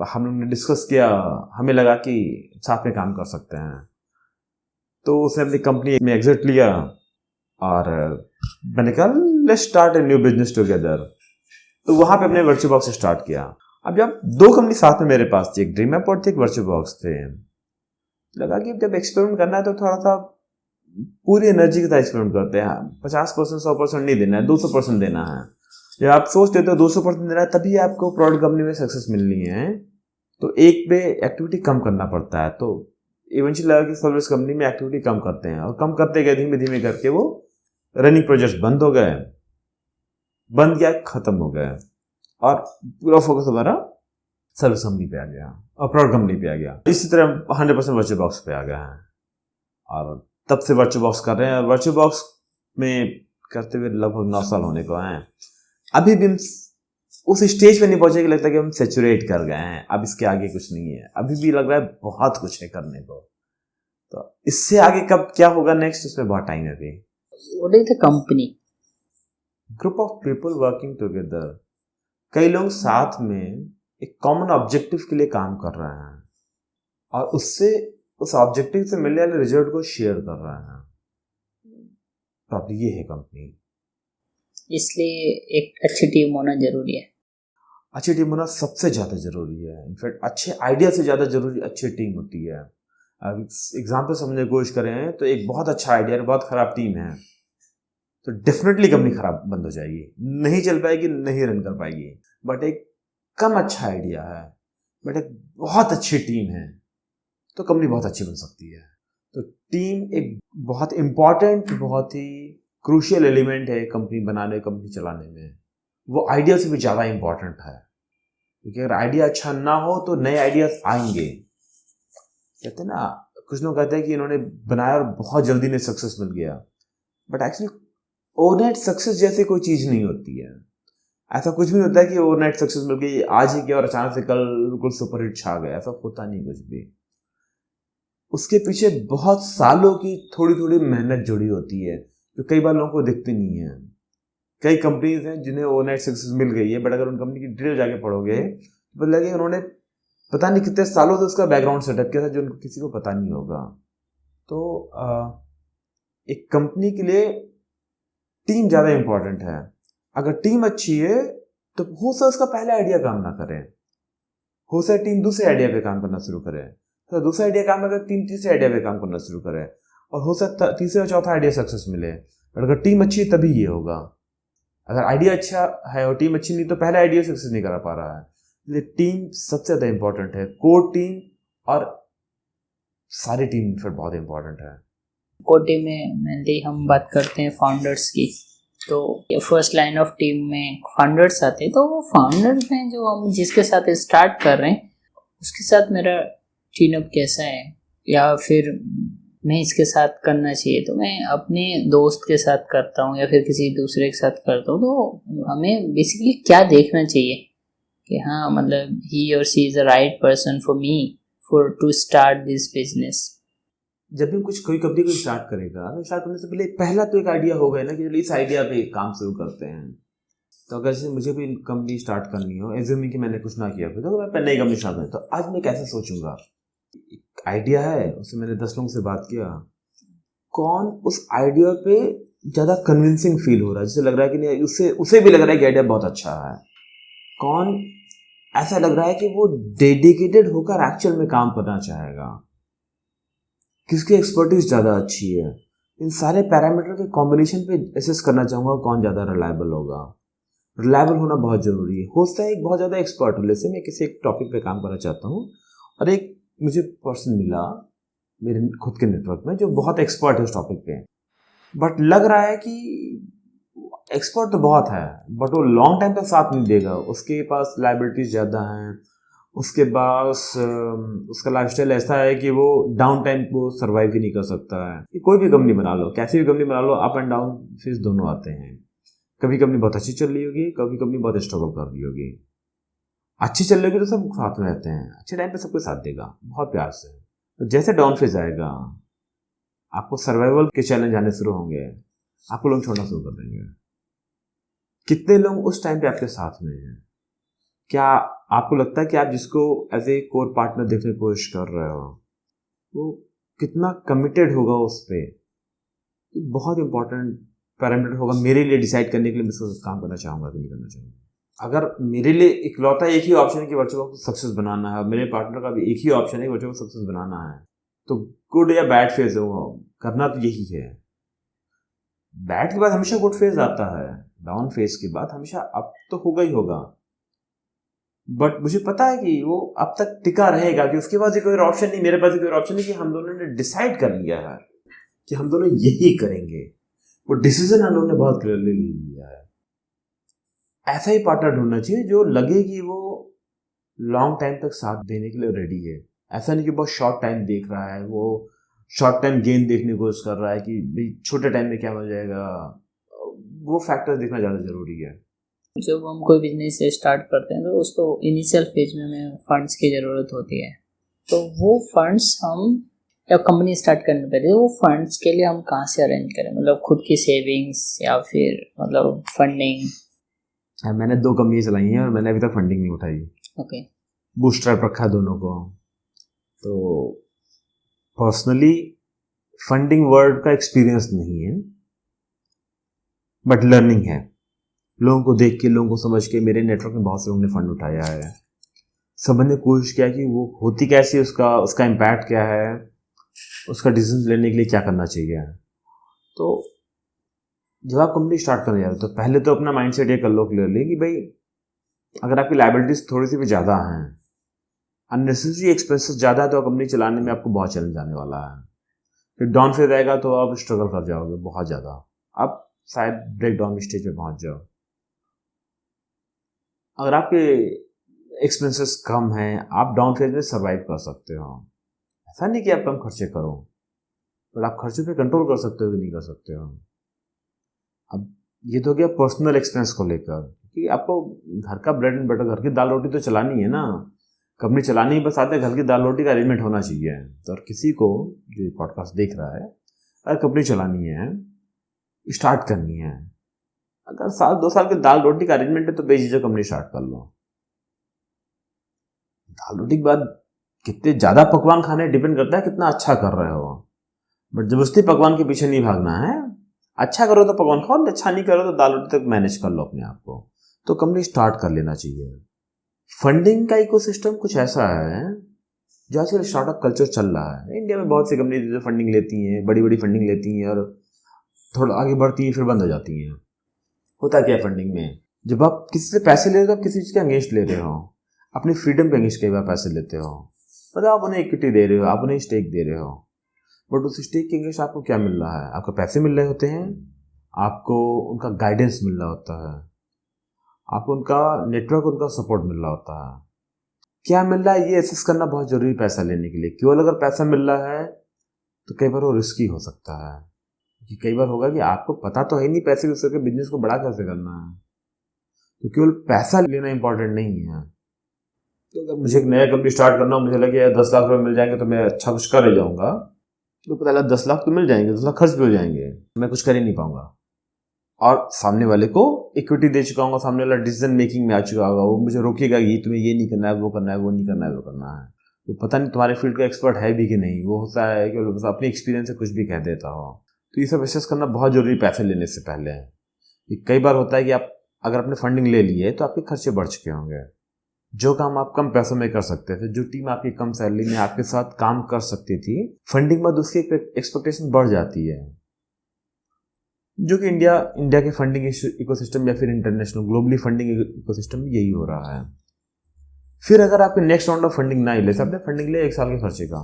हम लोग ने डिस्कस किया, हमें लगा कि साथ में काम कर सकते हैं, तो उसने अपनी कंपनी में एग्जिट लिया और मैंने कहा let's start a new business together. तो वहां पे अपने वर्चुअल बॉक्स स्टार्ट किया। अब जब दो कंपनी साथ में मेरे पास थी, एक ड्रीम ऐप और थी एक वर्चुअल बॉक्स थे, लगा कि जब एक्सपेरिमेंट करना है तो थोड़ा सा पूरी एनर्जी के साथ एक्सपेरिमेंट करते हैं। 50% 100% नहीं देना है, 200% देना है। जब आप सोच लेते हो 200% देना है, तभी आपको प्रोडक्ट कंपनी में सक्सेस मिलनी है, तो एक पे एक्टिविटी कम करना पड़ता है। तो इवेंचुअली लगा कि सर्विस कंपनी में एक्टिविटी कम करते हैं, और कम करते गए धीमे धीमे करके वो रनिंग प्रोजेक्ट बंद हो गए, बंद किया, खत्म हो गए, और पूरा फोकस हमारा सर्विस कंपनी पे आ गया और प्रोडक्ट कंपनी पे आ गया। इसी तरह 100% वर्चुअल बॉक्स पे आ गया है, और तब से वर्चुअल बॉक्स कर रहे हैं। वर्चुअल बॉक्स में करते हुए लगभग 9 साल होने को हैं। अभी भी हम उस स्टेज पे नहीं पहुंचे कि लगता है कि हम सेचुरेट कर गए हैं, अब इसके आगे कुछ नहीं है। अभी भी लग रहा है बहुत कुछ है करने को, तो इससे आगे कब क्या होगा नेक्स्ट, उसमें बहुत टाइम है अभी। What is the company? Group of people working together, कई लोग साथ में एक कॉमन ऑब्जेक्टिव के लिए काम कर रहे हैं, और उससे उस ऑब्जेक्टिव से मिलने वाले रिजल्ट को शेयर कर रहे हैं। तो अब ये है कंपनी। इसलिए एक अच्छी टीम होना जरूरी है। अच्छी टीम होना सबसे ज़्यादा ज़रूरी है। इनफैक्ट अच्छे आइडिया से ज़्यादा ज़रूरी अच्छी टीम होती है। अब एग्जाम्पल समझने की कोशिश करें तो एक बहुत अच्छा आइडिया और बहुत ख़राब टीम है तो डेफिनेटली कंपनी खराब बंद हो जाएगी, नहीं चल पाएगी, नहीं रन कर पाएगी। बट एक कम अच्छा आइडिया है बट एक बहुत अच्छी टीम है तो कंपनी बहुत अच्छी बन सकती है। तो टीम एक बहुत इंपॉर्टेंट, बहुत ही क्रूशियल एलिमेंट है कंपनी बनाने, कंपनी चलाने में। वो आइडिया से भी ज़्यादा इंपॉर्टेंट है, क्योंकि अगर आइडिया अच्छा ना हो तो नए आइडियाज आएंगे। कहते हैं ना, कुछ लोग कहते हैं कि इन्होंने बनाया और बहुत जल्दी में सक्सेस मिल गया, बट एक्चुअली ओवरनाइट सक्सेस जैसी कोई चीज़ नहीं होती है। ऐसा कुछ भी होता है कि ओवरनाइट सक्सेस मिल गई आज ही क्या और अचानक से कल बिल्कुल सुपर हिट छा गया, ऐसा होता नहीं कुछ भी। उसके पीछे बहुत सालों की थोड़ी थोड़ी मेहनत जुड़ी होती है जो कई बार लोगों को दिखती नहीं है। कई कंपनीज हैं जिन्हें ओवरनाइट सक्सेस मिल गई है, बट अगर उन कंपनी की डिटेल जाके पढ़ोगे तो पता लगेगा उन्होंने पता नहीं कितने सालों से उसका बैकग्राउंड सेटअप किया था जो उनको किसी को पता नहीं होगा। तो एक कंपनी के लिए टीम ज़्यादा इंपॉर्टेंट है। अगर टीम अच्छी है तो हो सकता उसका पहला आइडिया काम ना करे, हो सकता टीम दूसरे आइडिया पे काम करना शुरू करे, तो दूसरा आइडिया काम ना करे, टीम तीसरे आइडिया पे काम करना शुरू करे, और हो सकता तीसरा और चौथा आइडिया सक्सेस मिले। और अगर टीम अच्छी है तभी ये होगा। अगर आइडिया अच्छा है और टीम अच्छी नहीं तो पहला आइडिया सक्सेस नहीं करा पा रहा है। इसलिए टीम सबसे ज़्यादा इंपॉर्टेंट है, कोर टीम और सारी टीम फिर बहुत इंपॉर्टेंट है। कोर टीम में मेनली हम बात करते हैं फाउंडर्स की, तो फर्स्ट लाइन ऑफ टीम में फाउंडर्स आते हैं। तो वो फाउंडर्स हैं जो हम जिसके साथ स्टार्ट कर रहे हैं उसके साथ मेरा टीम अप कैसा है, या फिर मैं इसके साथ करना चाहिए तो मैं अपने दोस्त के साथ करता हूँ या फिर किसी दूसरे के साथ करता हूँ। तो हमें बेसिकली क्या देखना चाहिए कि हाँ मतलब ही और she is the right person for me for to start this business. जब भी कुछ कोई कंपनी को स्टार्ट करेगा तो स्टार्ट करने से पहले पहला तो एक आइडिया होगा ना कि इस आइडिया पे काम शुरू करते हैं। तो अगर जैसे मुझे कोई कंपनी स्टार्ट करनी हो, एज्यूमिंग कि मैंने कुछ ना किया फिर तो मैं नई कंपनी स्टार्ट करूँ, तो आज मैं कैसे सोचूंगा, आइडिया है उससे मैंने 10 लोगों से बात किया, कौन उस आइडिया पे ज़्यादा कन्विंसिंग फील हो रहा है, जिसे लग रहा है कि नहीं उसे भी लग रहा है कि आइडिया बहुत अच्छा है, कौन ऐसा लग रहा है कि वो डेडिकेटेड होकर एक्चुअल में काम करना चाहेगा, किसकी एक्सपर्टीज ज़्यादा अच्छी है। इन सारे पैरामीटर के कॉम्बिनेशन पे एसेस करना चाहूँगा कौन ज़्यादा रिलायबल होगा। रिलायबल होना बहुत ज़रूरी है। हो सकता है एक बहुत ज़्यादा एक्सपर्ट हो, जैसे मैं किसी एक टॉपिक पे काम करना चाहता हूँ और एक मुझे पर्सन मिला मेरे खुद के नेटवर्क में जो बहुत एक्सपर्ट है उस टॉपिक पे, बट लग रहा है कि एक्सपर्ट तो बहुत है बट वो लॉन्ग टाइम तक साथ नहीं देगा, उसके पास लाइबिलिटीज ज़्यादा हैं, उसके पास उसका लाइफस्टाइल ऐसा है कि वो डाउन टाइम को सर्वाइव ही नहीं कर सकता है। कि कोई भी कंपनी बना लो, कैसी भी कंपनी बना लो, अप एंड डाउन फेज दोनों आते हैं। कभी कंपनी बहुत अच्छी चल रही होगी, कभी कंपनी बहुत स्ट्रगल कर रही होगी। अच्छी चल रही होगी तो सब साथ में रहते हैं, अच्छे टाइम पे सबको साथ देगा बहुत प्यार से। तो जैसे डाउन फेज आएगा आपको सर्वाइवल के चैलेंज आने शुरू होंगे, आपको लोग छोड़ना शुरू कर देंगे। कितने लोग उस टाइम पे आपके साथ में हैं? क्या आपको लगता है कि आप जिसको एज ए कोर पार्टनर देखने की कोशिश कर रहे हो वो कितना कमिटेड होगा उस पर? बहुत इंपॉर्टेंट पैरामीटर होगा मेरे लिए डिसाइड करने के लिए मैं इसको काम करना चाहूँगा कि नहीं करना चाहूँगा। अगर मेरे लिए इकलौता एक ही ऑप्शन है कि बच्चों को सक्सेस बनाना है, मेरे पार्टनर का भी एक ही ऑप्शन है कि बच्चों को सक्सेस बनाना है, तो गुड या बैड फेज हो करना तो यही है। बैड के बाद हमेशा गुड फेज आता है, डाउन फेज के बाद हमेशा अप तो होगा ही होगा, बट मुझे पता है कि वो अब तक टिका रहेगा कि उसके बाद कोई ऑप्शन नहीं, मेरे पास कोई ऑप्शन नहीं कि हम दोनों ने डिसाइड कर लिया है कि हम दोनों यही करेंगे। वो डिसीजन हम लोगों ने बहुत क्लियरली ले लिया है। ऐसा ही पार्टनर ढूंढना चाहिए जो लगे कि वो लॉन्ग टाइम तक साथ देने के लिए रेडी है। ऐसा नहीं कि बहुत शॉर्ट टाइम देख रहा है, वो शॉर्ट टाइम गेन देखने की कोशिश कर रहा है कि भाई छोटे टाइम में क्या मिल जाएगा। वो फैक्टर देखना ज़्यादा ज़रूरी है। जब हम कोई बिजनेस स्टार्ट करते हैं तो उसको इनिशियल फेज में हमें फंड्स की ज़रूरत होती है, तो वो फंड्स हम जब कंपनी स्टार्ट करने पहले वो फंड्स के लिए हम कहाँ से अरेंज करें, मतलब खुद की सेविंग्स या फिर मतलब फंडिंग? मैंने 2 कंपनी चलाई हैं और मैंने अभी तक फंडिंग नहीं उठाई। ओके। बूस्टरअप रखा है दोनों को। तो पर्सनली फंडिंग वर्ड का एक्सपीरियंस नहीं है, बट लर्निंग है। लोगों को देख के, लोगों को समझ के, मेरे नेटवर्क में बहुत से लोगों ने फंड उठाया है। सबने कोशिश किया कि वो होती कैसी, उसका इम्पैक्ट क्या है, उसका डिसीजन लेने के लिए क्या करना चाहिए। तो जब आप कंपनी स्टार्ट करने जा रहे हो तो पहले तो अपना माइंडसेट ये कर लो क्लियरली कि भाई अगर आपकी लायबिलिटीज थोड़ी सी भी ज़्यादा हैं, अननेसेसरी एक्सपेंसेस ज़्यादा है, तो कंपनी चलाने में आपको बहुत चैलेंज आने वाला है। फिर डाउन फेज आएगा तो आप स्ट्रगल कर जाओगे बहुत ज़्यादा, आप शायद ब्रेक डाउन स्टेज पे पहुंच जाओ। अगर आपके एक्सपेंसेस कम हैं, आप डाउन फेज में सर्वाइव कर सकते हो। ऐसा नहीं कि आप कम खर्चे करो, बट आप खर्चों पे कंट्रोल कर सकते हो कि नहीं कर सकते हो। अब ये तो गया पर्सनल एक्सपेंस को लेकर, कि आपको घर का ब्रेड एंड बटर, घर की दाल रोटी तो चलानी है ना। कंपनी चलानी ही बस आते, घर की दाल रोटी का अरेंजमेंट होना चाहिए। तो और किसी को जो पॉडकास्ट देख रहा है, अगर कंपनी चलानी है, स्टार्ट करनी है, अगर 1-2 साल की दाल रोटी का अरेंजमेंट है तो बेझिझक कंपनी स्टार्ट कर लो। दाल रोटी के बाद कितने ज़्यादा पकवान खाने डिपेंड करता है कितना अच्छा कर रहे हो, बट जबरदस्ती पकवान के पीछे नहीं भागना है। अच्छा करो तो पकवान खाओ, अच्छा नहीं करो तो दाल रोटी तक मैनेज कर लो अपने आप को। तो कंपनी स्टार्ट कर लेना चाहिए। फंडिंग का इकोसिस्टम कुछ ऐसा है जो आजकल स्टार्टअप कल्चर चल रहा है। इंडिया में बहुत सी कंपनी जो फंडिंग लेती हैं, बड़ी बड़ी फंडिंग लेती हैं और थोड़ा आगे बढ़ती हैं, फिर बंद हो जाती हैं। होता क्या फंडिंग में, जब आप किसी से पैसे ले रहे हो तो आप किसी चीज़ के अगेंस्ट ले रहे हो, अपनी फ्रीडम के अगेंस्ट कई बार पैसे लेते हो। मतलब आप उन्हें इक्विटी दे रहे हो, आप उन्हें स्टेक दे रहे हो, बट उस स्टेक के अगेंस्ट आपको क्या मिल रहा है? आपको पैसे मिल रहे होते हैं, आपको उनका गाइडेंस मिल रहा होता है, आपको उनका नेटवर्क, उनका सपोर्ट मिल रहा होता है। क्या मिल रहा है ये एसेस करना बहुत जरूरी है पैसा लेने के लिए। केवल अगर पैसा मिल रहा है तो कई बार वो रिस्की हो सकता है, कि कई बार होगा कि आपको पता तो है नहीं पैसे के के बिजनेस को बड़ा कैसे करना है। तो केवल पैसा लेना इंपॉर्टेंट नहीं है। तो अगर मुझे एक नया कंपनी स्टार्ट करना हो, मुझे लगे यार 10 लाख रुपए मिल जाएंगे तो मैं अच्छा कुछ कर ही जाऊंगा, तो पता लगा 10 लाख तो मिल जाएंगे, 10 लाख खर्च भी हो जाएंगे, मैं कुछ कर ही नहीं पाऊंगा। और सामने वाले को इक्विटी दे चुका हूँ, सामने वाला डिसीजन मेकिंग में आ चुका होगा, वो मुझे रोकेगा कि तुम्हें ये नहीं करना है, वो करना है, वो नहीं करना है, वो करना है। वो पता नहीं तुम्हारे फील्ड का एक्सपर्ट है भी कि नहीं, वो होता है कि बस अपने एक्सपीरियंस से कुछ भी कह देता हो। तो ये सब एसेस करना बहुत जरूरी पैसे लेने से पहले है। कई बार होता है कि आप अगर आपने फंडिंग ले ली है तो आपके खर्चे बढ़ चुके होंगे। जो काम आप कम पैसों में कर सकते थे, जो टीम आपकी कम सैलरी में आपके साथ काम कर सकती थी, फंडिंग बाद उसकी एक्सपेक्टेशन बढ़ जाती है। जो कि इंडिया के फंडिंग इकोसिस्टम या फिर इंटरनेशनल ग्लोबली फंडिंग इकोसिस्टम में यही हो रहा है। फिर अगर आपके नेक्स्ट राउंड ऑफ फंडिंग ना ले, आपने फंडिंग लिया 1 साल के खर्चे का,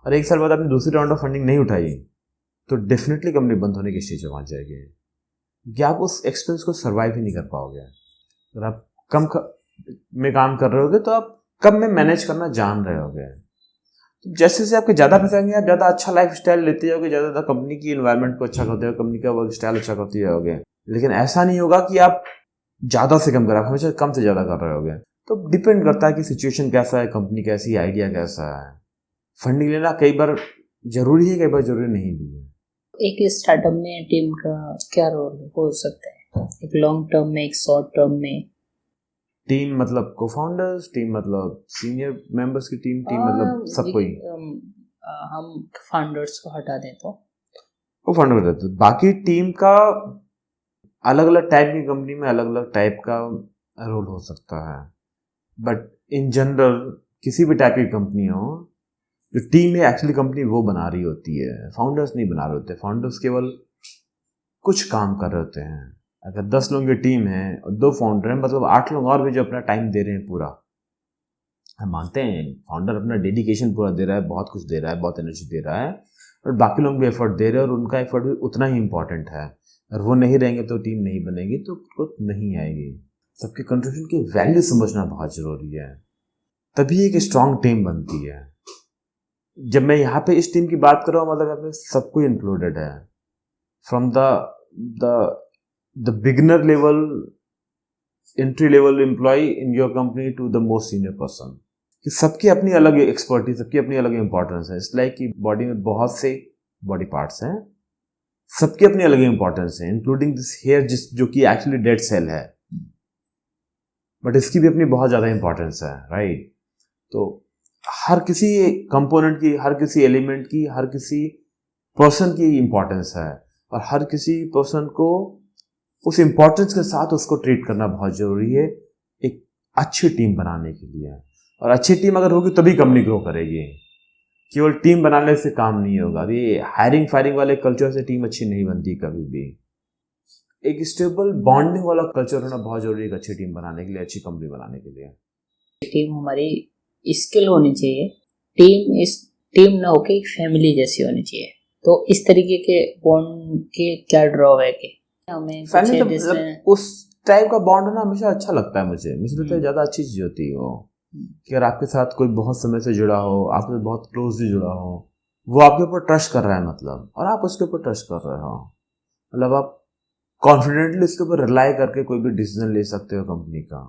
और 1 साल बाद आपने दूसरी राउंड ऑफ फंडिंग नहीं उठाई, तो डेफिनेटली कंपनी बंद होने की स्टेज पे पहुंच जाएगी, कि आप उस एक्सपेंस को सर्वाइव ही नहीं कर पाओगे। अगर आप कम में काम कर रहे होगे तो आप कम में मैनेज करना जान रहे होगे। जैसे जैसे आपके ज़्यादा पैसे आएंगे, आप ज़्यादा अच्छा लाइफ स्टाइल लेते जाओगे, ज़्यादा कंपनी की इन्वायरमेंट को अच्छा करते हो, कंपनी का वर्क स्टाइल अच्छा करते जाओगे। लेकिन ऐसा नहीं होगा कि आप ज़्यादा से कम कर, आप हमेशा कम से ज़्यादा कर रहे होगे। तो डिपेंड करता है कि सिचुएशन कैसा है, कंपनी कैसी है, आइडिया कैसा है। फंडिंग लेना कई बार जरूरी है, कई बार जरूरी नहीं भी है। एक स्टार्टअप में टीम का क्या रोल हो सकता है, एक लॉन्ग टर्म में, एक शॉर्ट टर्म में? टीम मतलब को फाउंडर्स, टीम मतलब सीनियर मेंबर्स की टीम मतलब सब कोई? हम फाउंडर्स को हटा दें तो वो फाउंडर रहते हैं। बाकी टीम का अलग अलग टाइप की कंपनी में अलग अलग टाइप का रोल हो सकता है, बट इन जनरल किसी भी टाइप की कंपनी हो, जो टीम है एक्चुअली कंपनी वो बना रही होती है, फाउंडर्स नहीं बना रहे होते। फाउंडर्स केवल कुछ काम कर रहे होते हैं। अगर 10 लोगों की टीम है और 2 फाउंडर हैं, मतलब 8 लोग और भी जो अपना टाइम दे रहे हैं पूरा। हम मानते हैं फाउंडर अपना डेडिकेशन पूरा दे रहा है, बहुत कुछ दे रहा है, बहुत एनर्जी दे रहा है, और बाकी लोग भी एफर्ट दे रहे हैं और उनका एफर्ट भी उतना ही इंपॉर्टेंट है। और वो नहीं रहेंगे तो टीम नहीं बनेगी, तो ग्रोथ नहीं आएगी। सबके कंट्रीब्यूशन की वैल्यू समझना बहुत जरूरी है, तभी एक स्ट्रांग टीम बनती है। जब मैं यहाँ पे इस टीम की बात कर रहा हूँ, मतलब यहाँ पे सब कोई इंक्लूडेड है, from the beginner level, entry level employ in your company to the most senior person. कि सबकी अपनी अलग एक्सपर्टीज, सबकी अपनी अलग इंपॉर्टेंस है। इसलिए कि बॉडी में बहुत से बॉडी पार्ट्स हैं, सबकी अपनी अलग इंपॉर्टेंस है, इंक्लूडिंग दिस हेयर जो कि एक्चुअली डेड सेल है, बट इसकी भी अपनी बहुत ज़्यादा इंपॉर्टेंस है, राइट। तो हर किसी कंपोनेंट की, हर किसी एलिमेंट की, हर किसी पर्सन की इंपॉर्टेंस है, और हर किसी पर्सन को उस इंपॉर्टेंस के साथ उसको ट्रीट करना बहुत जरूरी है एक अच्छी टीम बनाने के लिए। और अच्छी टीम अगर होगी तभी कंपनी ग्रो करेगी। केवल टीम बनाने से काम नहीं होगा। ये हायरिंग फायरिंग वाले कल्चर से टीम अच्छी नहीं बनती कभी भी। एक स्टेबल बॉन्डिंग वाला कल्चर होना बहुत जरूरी है एक अच्छी टीम बनाने के लिए, अच्छी कंपनी बनाने के लिए। टीम हमारी स्किल होनी चाहिए, टीम ना होके एक फैमिली जैसी होनी चाहिए। तो इस तरीके के बॉन्ड के क्या ड्रॉबैक है? हमें फैमिली उस टाइप का बॉन्ड होना हमेशा अच्छा लगता है मुझे लगता है ज़्यादा अच्छी चीज़ होती है वो, कि अगर आपके साथ कोई बहुत समय से जुड़ा हो, आपसे बहुत क्लोजली जुड़ा हो, वो आपके ऊपर ट्रस्ट कर रहा है मतलब, और आप उसके ऊपर ट्रस्ट कर रहे हो, मतलब आप कॉन्फिडेंटली उसके ऊपर रिलाई करके कोई भी डिसीजन ले सकते हो कंपनी का,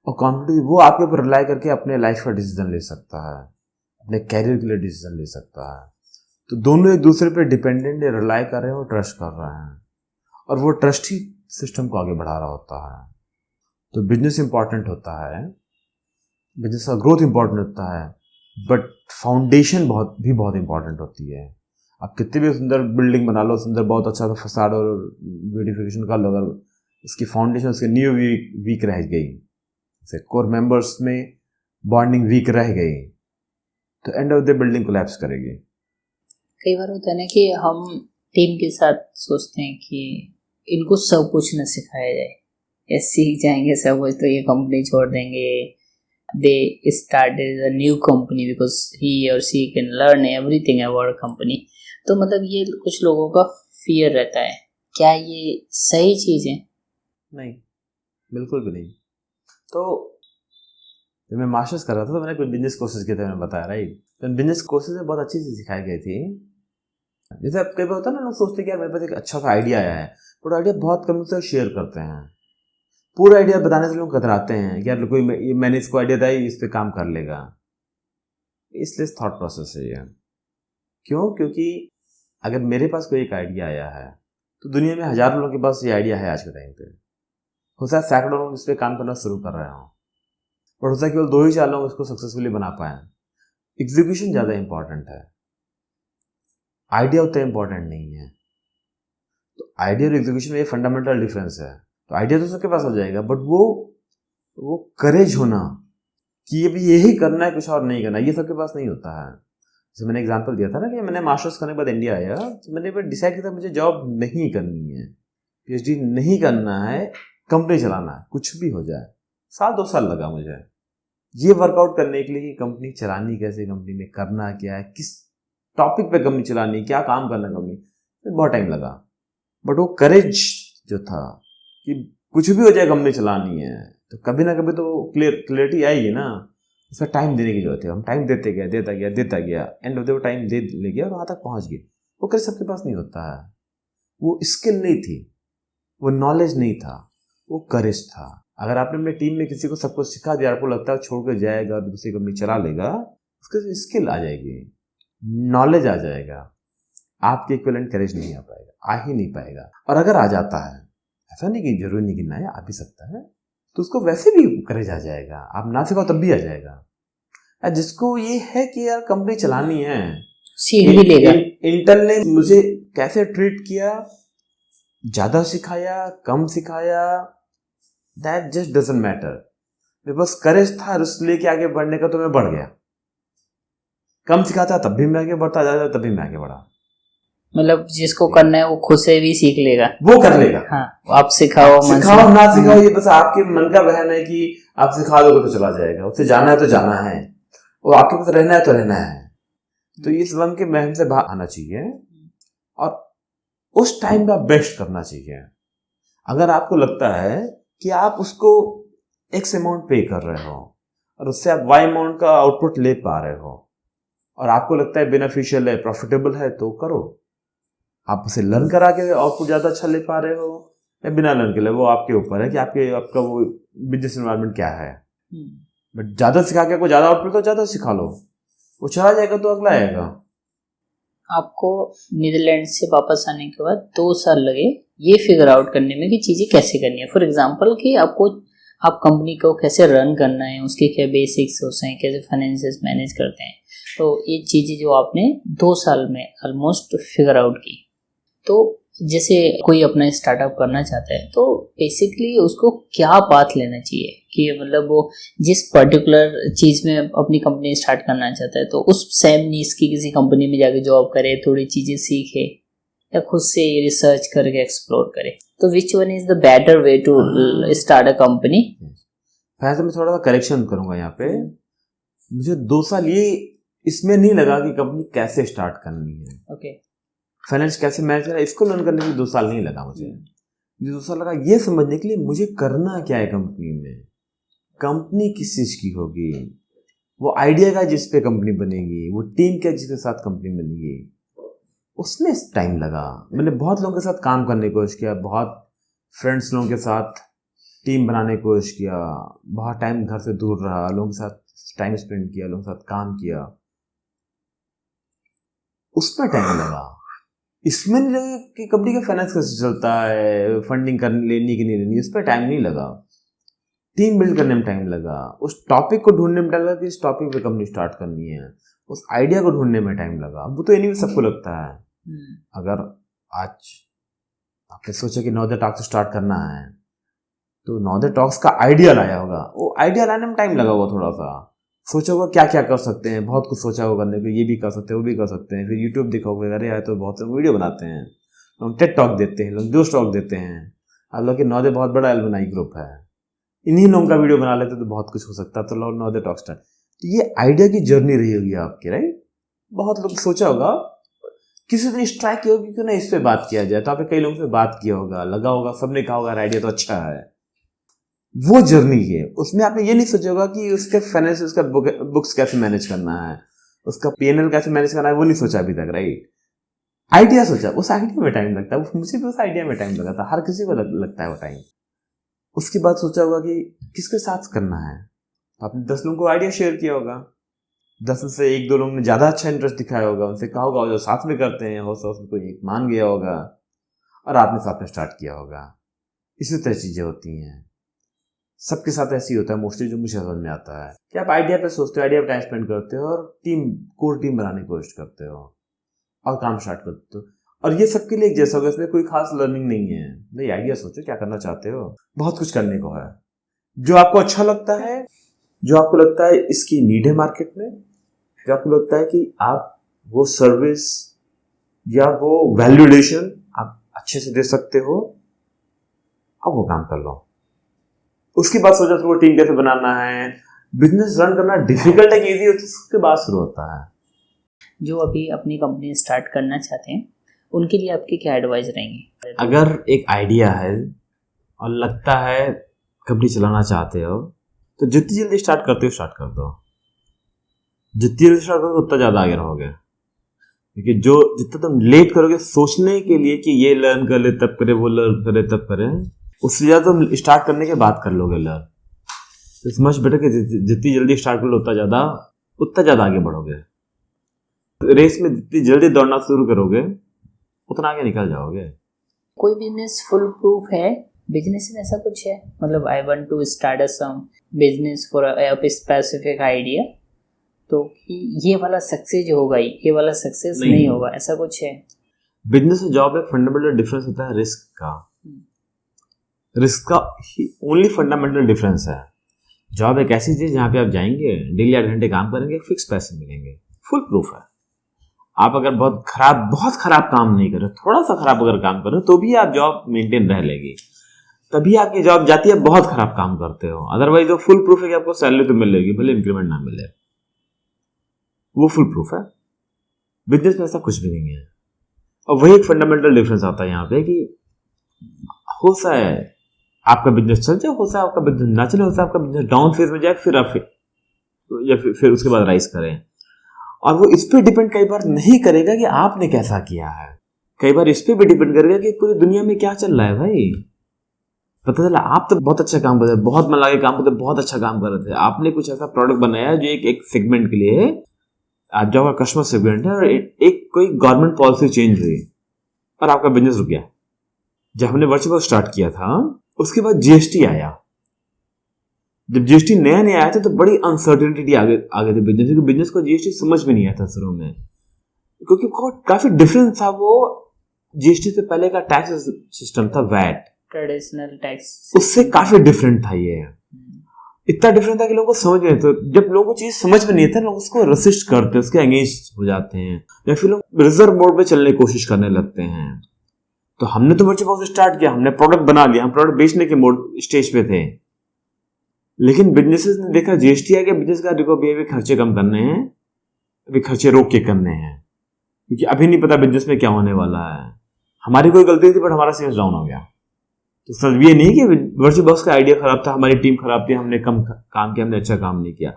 और कॉन्फिडेंटली वो आपके ऊपर रिलाई करके अपने लाइफ का डिसीजन ले सकता है, अपने कैरियर के लिए डिसीजन ले सकता है। तो दोनों एक दूसरे पे डिपेंडेंट रिलाई कर रहे हैं और ट्रस्ट कर रहे हैं, और वो ट्रस्ट ही सिस्टम को आगे बढ़ा रहा होता है। तो बिजनेस इंपॉर्टेंट होता है, बिजनेस का ग्रोथ इंपॉर्टेंट होता है, बट फाउंडेशन बहुत इंपॉर्टेंट होती है। आप कितनी भी सुंदर बिल्डिंग बना लो, सुंदर बहुत अच्छा सा फसाड और ब्यूटिफिकेशन कर लो, अगर उसकी फाउंडेशन, उसकी नींव वीक रह गई, जैसे कोर मेंबर्स में बॉन्डिंग वीक रह गई, तो end of the building collapse करेगी। कई बार होता है ना कि हम टीम के साथ सोचते हैं कि इनको सब कुछ न सिखाया जाए, ये सीख जाएंगे सब कुछ तो ये कंपनी छोड़ देंगे। They started a new company because he or she can learn everything about company। तो मतलब ये कुछ लोगों का फियर रहता है, क्या ये सही चीज़ है? नहीं, बिल्कुल भी नहीं। तो जब मैं मास्टर्स कर रहा था तो मैंने कोई बिजनेस कोर्सेज किए थे, मैंने बताया, राइट। तो बिजनेस कोर्सेज में बहुत अच्छी चीज़ सिखाई गई थी। जैसे अब कई बार होता है ना, लोग सोचते हैं कि यार मेरे पास एक अच्छा सा आइडिया आया है, बट आइडिया बहुत कम से शेयर करते हैं। पूरा आइडिया बताने से लोग कतराते हैं कि यार कोई मैंने इसको आइडिया दिया, इस पे काम कर लेगा। इसलिए थॉट प्रोसेस है ये। क्यों? क्योंकि अगर मेरे पास कोई एक आइडिया आया है तो दुनिया में हजारों लोगों के पास ये आइडिया है आज के टाइम पे। हो सकता है सैकड़ों लोग इस पर काम करना शुरू कर रहे हों, और हो सकता है केवल 2 ही 4 लोग इसको सक्सेसफुली बना पाए। एग्जीक्यूशन ज़्यादा इंपॉर्टेंट है, आइडिया उतना इंपॉर्टेंट नहीं है। तो आइडिया और एग्जीक्यूशन में ये फंडामेंटल डिफरेंस है। तो आइडिया तो सबके पास हो जाएगा, बट वो करेज होना कि अभी यही करना है, कुछ और नहीं करना, ये सबके पास नहीं होता है। जैसे मैंने एग्जांपल दिया था ना कि मैंने मास्टर्स करने के बाद इंडिया आया, तो मैंने डिसाइड किया था मुझे जॉब नहीं करनी है, पीएचडी नहीं करना है, कंपनी चलाना है, कुछ भी हो जाए। 2 साल लगा मुझे ये वर्कआउट करने के लिए कि कंपनी चलानी कैसे, कंपनी में करना क्या है, किस टॉपिक पे कंपनी चलानी, क्या काम करना कंपनी, बहुत टाइम लगा। बट वो करेज जो था कि कुछ भी हो जाए कंपनी चलानी है, तो कभी ना कभी तो क्लियरिटी आएगी ना। उसका टाइम देने की जरूरत है, हम टाइम देता गया, एंड ऑफ द टाइम दे ले गया और वहाँ तक पहुँच गए। वो करेज सबके पास नहीं होता है, वो स्किल नहीं थी, वो नॉलेज नहीं था, वो करेज था। अगर आपने अपने टीम में किसी को सब कुछ सिखा दिया, आपको लगता है छोड़ कर जाएगा और दूसरी कंपनी चला लेगा, उसके स्किल आ जाएगी, नॉलेज आ जाएगा, आपके इक्विवेलेंट करेज नहीं आ पाएगा, आ ही नहीं पाएगा। और अगर आ जाता है, ऐसा नहीं कि जरूरी नहीं गिनना है, आ भी सकता है, तो उसको वैसे भी करेज आ जाएगा, आप ना सिखाओ तब भी आ जाएगा। जिसको ये है कि यार कंपनी चलानी है, सीख भी लेगा। इंटर्न ने मुझे कैसे ट्रीट किया, ज्यादा सिखाया कम सिखाया, दैट जस्ट डजंट मैटर। मेरे पास करेज था रिस्क लेके आगे बढ़ने का, तो मैं बढ़ गया। कम सिखाता तब भी मैं आगे बढ़ता जाता, तब भी मैं आगे बढ़ा। मतलब जिसको करना है वो खुद से भी सीख लेगा, वो कर लेगा। हाँ, आप सिखाओ ना सिखाओ, ये बस आपके मन का वहम है कि आप सिखा दोगे तो चला जाएगा, उससे जाना है तो जाना है, और आपके पास रहना है तो रहना है। तो इस वहम के वहम से बाहर आना चाहिए और उस टाइम का बेस्ट करना चाहिए। अगर आपको लगता है कि आप उसको एक्स अमाउंट पे कर रहे हो और उससे आप वाई अमाउंट का आउटपुट ले पा रहे हो और आपको लगता है बेनिफिशियल है, प्रॉफिटेबल है, तो करो। आप उसे लर्न करा के आउटपुट ज्यादा अच्छा ले पा रहे हो या बिना लर्न के लिए, वो आपके ऊपर है कि आपका वो बिजनेस एनवायरनमेंट क्या है। बट ज्यादा सिखा के, कोई ज्यादा आउटपुट तो ज्यादा सिखा लो, वो चला जाएगा तो अगला आएगा। आपको नीदरलैंड से वापस आने के बाद 2 साल लगे ये फिगर आउट करने में कि चीजें कैसे करनी है। फॉर एग्जांपल कि आप कंपनी को कैसे रन करना है, उसके क्या बेसिक्स होते हैं, कैसे फाइनेंसेस मैनेज करते हैं, तो ये चीजें जो आपने 2 साल में ऑलमोस्ट फिगर आउट की। तो जैसे कोई अपना स्टार्टअप करना चाहता है तो बेसिकली उसको क्या पाथ लेना चाहिए कि मतलब वो जिस पर्टिकुलर चीज में अपनी कंपनी स्टार्ट करना चाहता है तो उस सेम नीश की किसी कंपनी में जाके जॉब करे, थोड़ी चीजें सीखे या खुद से रिसर्च करके एक्सप्लोर करे, तो which one is the better way to start a company? वैसे मैं थोड़ा सा करेक्शन करूंगा यहाँ पे। मुझे 2 साल ये इसमें नहीं लगा कि कंपनी कैसे स्टार्ट करनी है, ओके, फाइनेंस कैसे मैनेज करना है, इसको लर्न करने में 2 साल नहीं लगा मुझे। 2 साल लगा ये समझने के लिए मुझे करना क्या है कंपनी में, कंपनी किस चीज की होगी, वो आइडिया का जिस पे कंपनी बनेगी, वो टीम क्या जिसके साथ कंपनी बनेगी, उसमें टाइम लगा। मैंने बहुत लोगों के साथ काम करने की कोशिश किया, बहुत फ्रेंड्स लोगों के साथ टीम बनाने की कोशिश किया, बहुत टाइम घर से दूर रहा, लोगों के साथ टाइम स्पेंड किया, लोगों के साथ काम किया, उसमें टाइम लगा। इसमें नहीं लगा कि कंपनी का फाइनेंस कैसे चलता है, फंडिंग करने लेनी की नहीं लेनी, इस पर टाइम नहीं लगा। टीम बिल्ड करने में टाइम लगा, उस टॉपिक को ढूंढने में टाइम लगा कि इस टॉपिक पे कंपनी स्टार्ट करनी है, उस आइडिया को ढूंढने में टाइम लगा। वो तो एनीवे सबको लगता है। अगर आज आपने सोचा कि नवोदय टॉक्स स्टार्ट करना है तो नवोदय टॉक्स का आइडिया लाया होगा, वो आइडिया लाने में टाइम लगा होगा, थोड़ा सा सोचा होगा क्या क्या कर सकते हैं, बहुत कुछ सोचा होगा करने को, ये भी कर सकते हैं, वो भी कर सकते हैं। फिर यूट्यूब देखा होगा, अरे यार तो बहुत से वीडियो बनाते हैं लोग, टेड टॉक देते हैं लोग, जोश टॉक देते हैं। हालांकि नवोदय बहुत बड़ा एल्युमनाई ग्रुप है, इन्हीं लोगों का वीडियो बना लेते तो बहुत कुछ हो सकता, तो लोग नवोदय टॉक स्टार्ट। तो ये आइडिया की जर्नी रही होगी आपकी, राइट। बहुत लोग सोचा होगा, किसी दिन स्ट्राइक की होगी क्यों ना इस पे बात किया जाए, तो आपने कई लोगों से बात किया होगा, लगा होगा, सबने कहा होगा आइडिया तो अच्छा है। वो जर्नी है, उसमें आपने ये नहीं सोचा होगा कि उसके फाइनेंस, उसका बुक्स कैसे मैनेज करना है, उसका पीएनएल कैसे मैनेज करना है, वो नहीं सोचा अभी तक, राइट। आइडिया सोचा, उस आइडिया में टाइम लगता है, मुझे भी उस आइडिया में टाइम लगा था, हर किसी को लगता है वो टाइम। उसके बाद सोचा होगा कि किसके साथ करना है, आपने 10 लोगों को आइडिया शेयर किया होगा, 10 में से 1-2 लोगों ने ज्यादा अच्छा इंटरेस्ट दिखाया होगा, उनसे कहा होगा जो साथ में करते हैं, हो सकता है कोई एक मान गया होगा और आपने साथ में स्टार्ट किया होगा। इसी तरह चीजें होती हैं, सबके साथ ऐसी होता है मोस्टली, जो मुझे समझ में आता है कि आप आइडिया पे सोचते हो, आइडिया पे टाइम स्पेंड करते हो और कोर टीम बनाने की कोशिश करते हो और काम स्टार्ट करते हो। और ये सबके लिए एक जैसा होगा, इसमें कोई खास लर्निंग नहीं है। नहीं, आइडिया सोचो क्या करना चाहते हो, बहुत कुछ करने को है, जो आपको अच्छा लगता है, जो आपको लगता है इसकी नीड है मार्केट में, जो आपको लगता है कि आप वो सर्विस या वो वैल्यूडेशन आप अच्छे से दे सकते हो, अब वो काम कर लो। उसके बाद सोचा तो वो टीम कैसे बनाना है, बिजनेस रन करना डिफिकल्ट है कि इजी होता है, उसके बाद शुरू होता है। जो अभी अपनी कंपनी स्टार्ट करना चाहते हैं उनके लिए आपकी क्या एडवाइस रहेंगी? अगर एक आइडिया है और लगता है कंपनी चलाना चाहते हो तो जितनी जल्दी स्टार्ट करते हो स्टार्ट कर दो, जितनी जल्दी स्टार्ट करोगे उतना ज़्यादा आगे रहोगे। क्योंकि जो जितना तुम लेट करोगे सोचने के लिए कि ये लर्न कर ले तब करे, वो लर्न करे तब करे, उससे ज़्यादा तुम स्टार्ट करने के बाद कर लोगे लर्न। इट्स मच बेटर कि जितनी जल्दी स्टार्ट कर लो उतना ज़्यादा आगे बढ़ोगे। रेस में जितनी जल्दी दौड़ना शुरू करोगे उतना आगे निकल जाओगे। कोई बिजनेस फुल प्रूफ है? बिजनेस में ऐसा कुछ है, मतलब I want to start a some business for a specific idea, तो कि ये वाला सक्सेस होगा ही, ये वाला सक्सेस नहीं होगा, ऐसा कुछ है? बिजनेस और जॉब एक फंडामेंटल डिफरेंस होता है रिस्क का। रिस्क का ओनली फंडामेंटल डिफरेंस है। जॉब एक ऐसी चीज जहाँ पे आप जाएंगे, डेली 8 घंटे काम करेंगे, फिक्स पैसे मिलेंगे, फुल प्रूफ है। आप अगर बहुत खराब काम नहीं कर रहे, थोड़ा सा खराब अगर काम कर रहे हो तो भी आप जॉब मेंटेन रह लेगी, तभी आपकी जॉब जाती है। बहुत खराब काम करते हो, अदरवाइज वो फुल प्रूफ है कि आपको सैलरी तो मिलेगी, भले इंक्रीमेंट ना मिले, वो फुल प्रूफ है। बिजनेस में ऐसा कुछ भी नहीं है। और वही एक फंडामेंटल डिफरेंस आता है यहाँ पे कि हो सकता है आपका बिजनेस चल जाए, हो सकता है आपका बिजनेस ना चले, हो सकता है आपका बिजनेस डाउन फेज में जाए, फिर आप फिर उसके बाद राइज करें। और वो इस पे डिपेंड कई बार नहीं करेगा कि आपने कैसा किया है, कई बार इस पे भी डिपेंड करेगा कि पूरी दुनिया में क्या चल रहा है। भाई पता चला आप तो बहुत अच्छा काम कर रहे थे, बहुत मन लगा काम करते, बहुत अच्छा काम कर रहे थे, आपने कुछ ऐसा प्रोडक्ट बनाया जो एक सेगमेंट के लिए, आप जो आपका कस्टमर सेगमेंट है, और एक कोई गवर्नमेंट पॉलिसी चेंज हुई और आपका बिजनेस रुक गया। जब हमने वर्चुअल स्टार्ट किया था उसके बाद जीएसटी आया। जब जीएसटी नया आया था तो बड़ी अनसर्टेनिटी आ गई थी बिजनेस, क्योंकि बिजनेस को जीएसटी समझ में नहीं आया था शुरू में, क्योंकि काफी डिफरेंस था। वो जीएसटी से पहले का टैक्स सिस्टम था वैट, ट्रेडिशनल टैक्स, उससे काफी डिफरेंट था। ये इतना डिफरेंट था कि लोगों को समझ में नहीं, तो जब लोगों को चीज समझ में नहीं आता, लोग उसको रेसिस्ट करते हैं, उसके अगेंस्ट हो जाते हैं, या फिर लोग रिजर्व मोड पे चलने की कोशिश करने लगते हैं। तो हमने तो वर्चुअल बॉक्स स्टार्ट किया, हमने प्रोडक्ट बना लिया, हम प्रोडक्ट बेचने के मोड स्टेज पे थे। लेकिन बिजनेसेस ने देखा जीएसटी आ गया, बिजनेस का देखो अभी खर्चे कम करने हैं, अभी खर्चे रोक के करने हैं, क्योंकि अभी नहीं पता बिजनेस में क्या होने वाला है। हमारी कोई गलती थी बट हमारा सेल्स डाउन हो गया। तो सर ये नहीं कि वर्चुअल बॉक्स का आइडिया खराब था, हमारी टीम खराब थी, हमने कम काम किया, हमने अच्छा काम नहीं किया।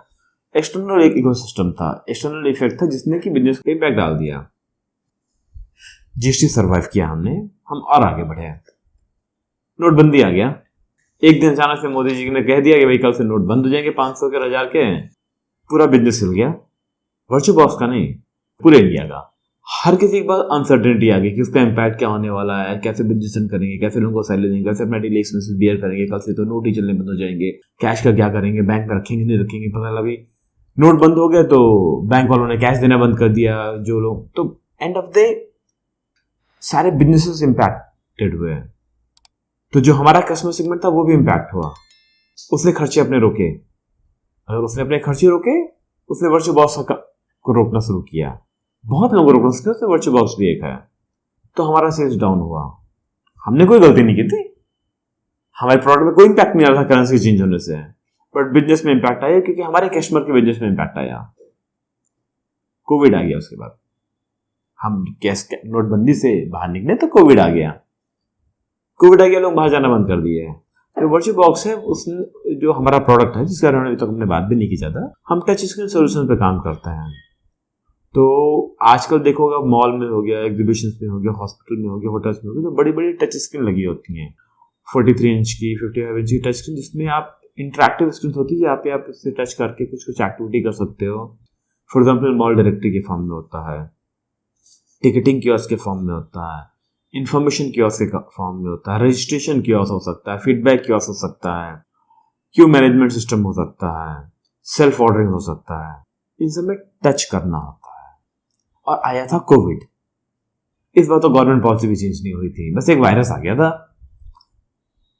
एक्सटर्नल एक इकोसिस्टम था, एक्सटर्नल इफेक्ट था जिसने कि बिजनेस पे इम्पैक्ट डाल दिया। जीएसटी सर्वाइव किया हमने, हम और आगे बढ़े। नोटबंदी आ गया, एक दिन अचानक से मोदी जी ने कह दिया कि भाई कल से नोट बंद हो जाएंगे 500 के 1000 के, पूरा बिजनेस हिल गया। वर्चुअल बॉक्स का नहीं, पूरे इंडिया का। हर किसी के पास अनसर्टेनिटी आ गई कि उसका इम्पैक्ट क्या होने वाला है, कैसे बिजनेस रन करेंगे, कैसे लोगों को सैलरी देंगे, कैसे अपना डेली एक्सपेंसेस बियर करेंगे, कल से तो नोट ही चलने बंद हो जाएंगे, कैश का क्या करेंगे, बैंक में रखेंगे नहीं रखेंगे। पता लगा भाई नोट बंद हो गए तो बैंक वालों ने कैश देना बंद कर दिया जो लोग, तो एंड ऑफ डे सारे बिजनेसेस इम्पैक्टेड हुए। तो जो हमारा कस्टमर सेगमेंट था वो भी इम्पैक्ट हुआ, उसने खर्चे अपने रोके। अगर उसने अपने खर्चे रोके, उसने वर्चुअल बॉक्स को रोकना शुरू किया, बहुत लोगों को रोकना शुरू किया, उसने वर्चुअल बॉक्स भी एक है, तो हमारा सेल्स डाउन हुआ। हमने कोई गलती नहीं की थी, हमारे प्रोडक्ट में कोई इम्पैक्ट नहीं आ रहा था करेंसी चेंज होने से, बट बिजनेस में इम्पैक्ट आया क्योंकि हमारे कस्टमर के बिजनेस में इम्पैक्ट आया। कोविड आ गया, उसके बाद हम कैश नोटबंदी से बाहर निकले तो कोविड आ गया, लोग बाहर जाना बंद कर दिए। जो वर्चुअल बॉक्स है, उसने जो हमारा प्रोडक्ट है जिसके बारे में अभी तक हमने बात भी नहीं की ज्यादा, हम टच स्क्रीन सॉल्यूशन पे काम करते हैं। तो आजकल देखोगे मॉल में हो गया, एग्जीबिशंस में हो गया, हॉस्पिटल में हो गया, होटल्स में हो गया, तो बड़ी बड़ी टच स्क्रीन लगी होती हैं, 43 इंच की, 55 इंच की टच स्क्रीन, जिसमें आप इंटरेक्टिव स्क्रीन होती है, यहाँ पे आप उससे टच करके कुछ एक्टिविटी कर सकते हो। फॉर एग्जाम्पल मॉल डायरेक्टरी के फॉर्म में होता है, टिकटिंग कियोस्क के फॉर्म में होता है, इंफॉर्मेशन कियोस्क के फॉर्म में होता है, रजिस्ट्रेशन कियोस्क हो सकता है, फीडबैक कियोस्क हो सकता है, क्यू मैनेजमेंट सिस्टम हो सकता है, सेल्फ ऑर्डरिंग हो सकता है। इन सब में टच करना होता है। और आया था कोविड, इस बार तो गवर्नमेंट पॉलिसी भी चेंज नहीं हुई थी, बस एक वायरस आ गया था।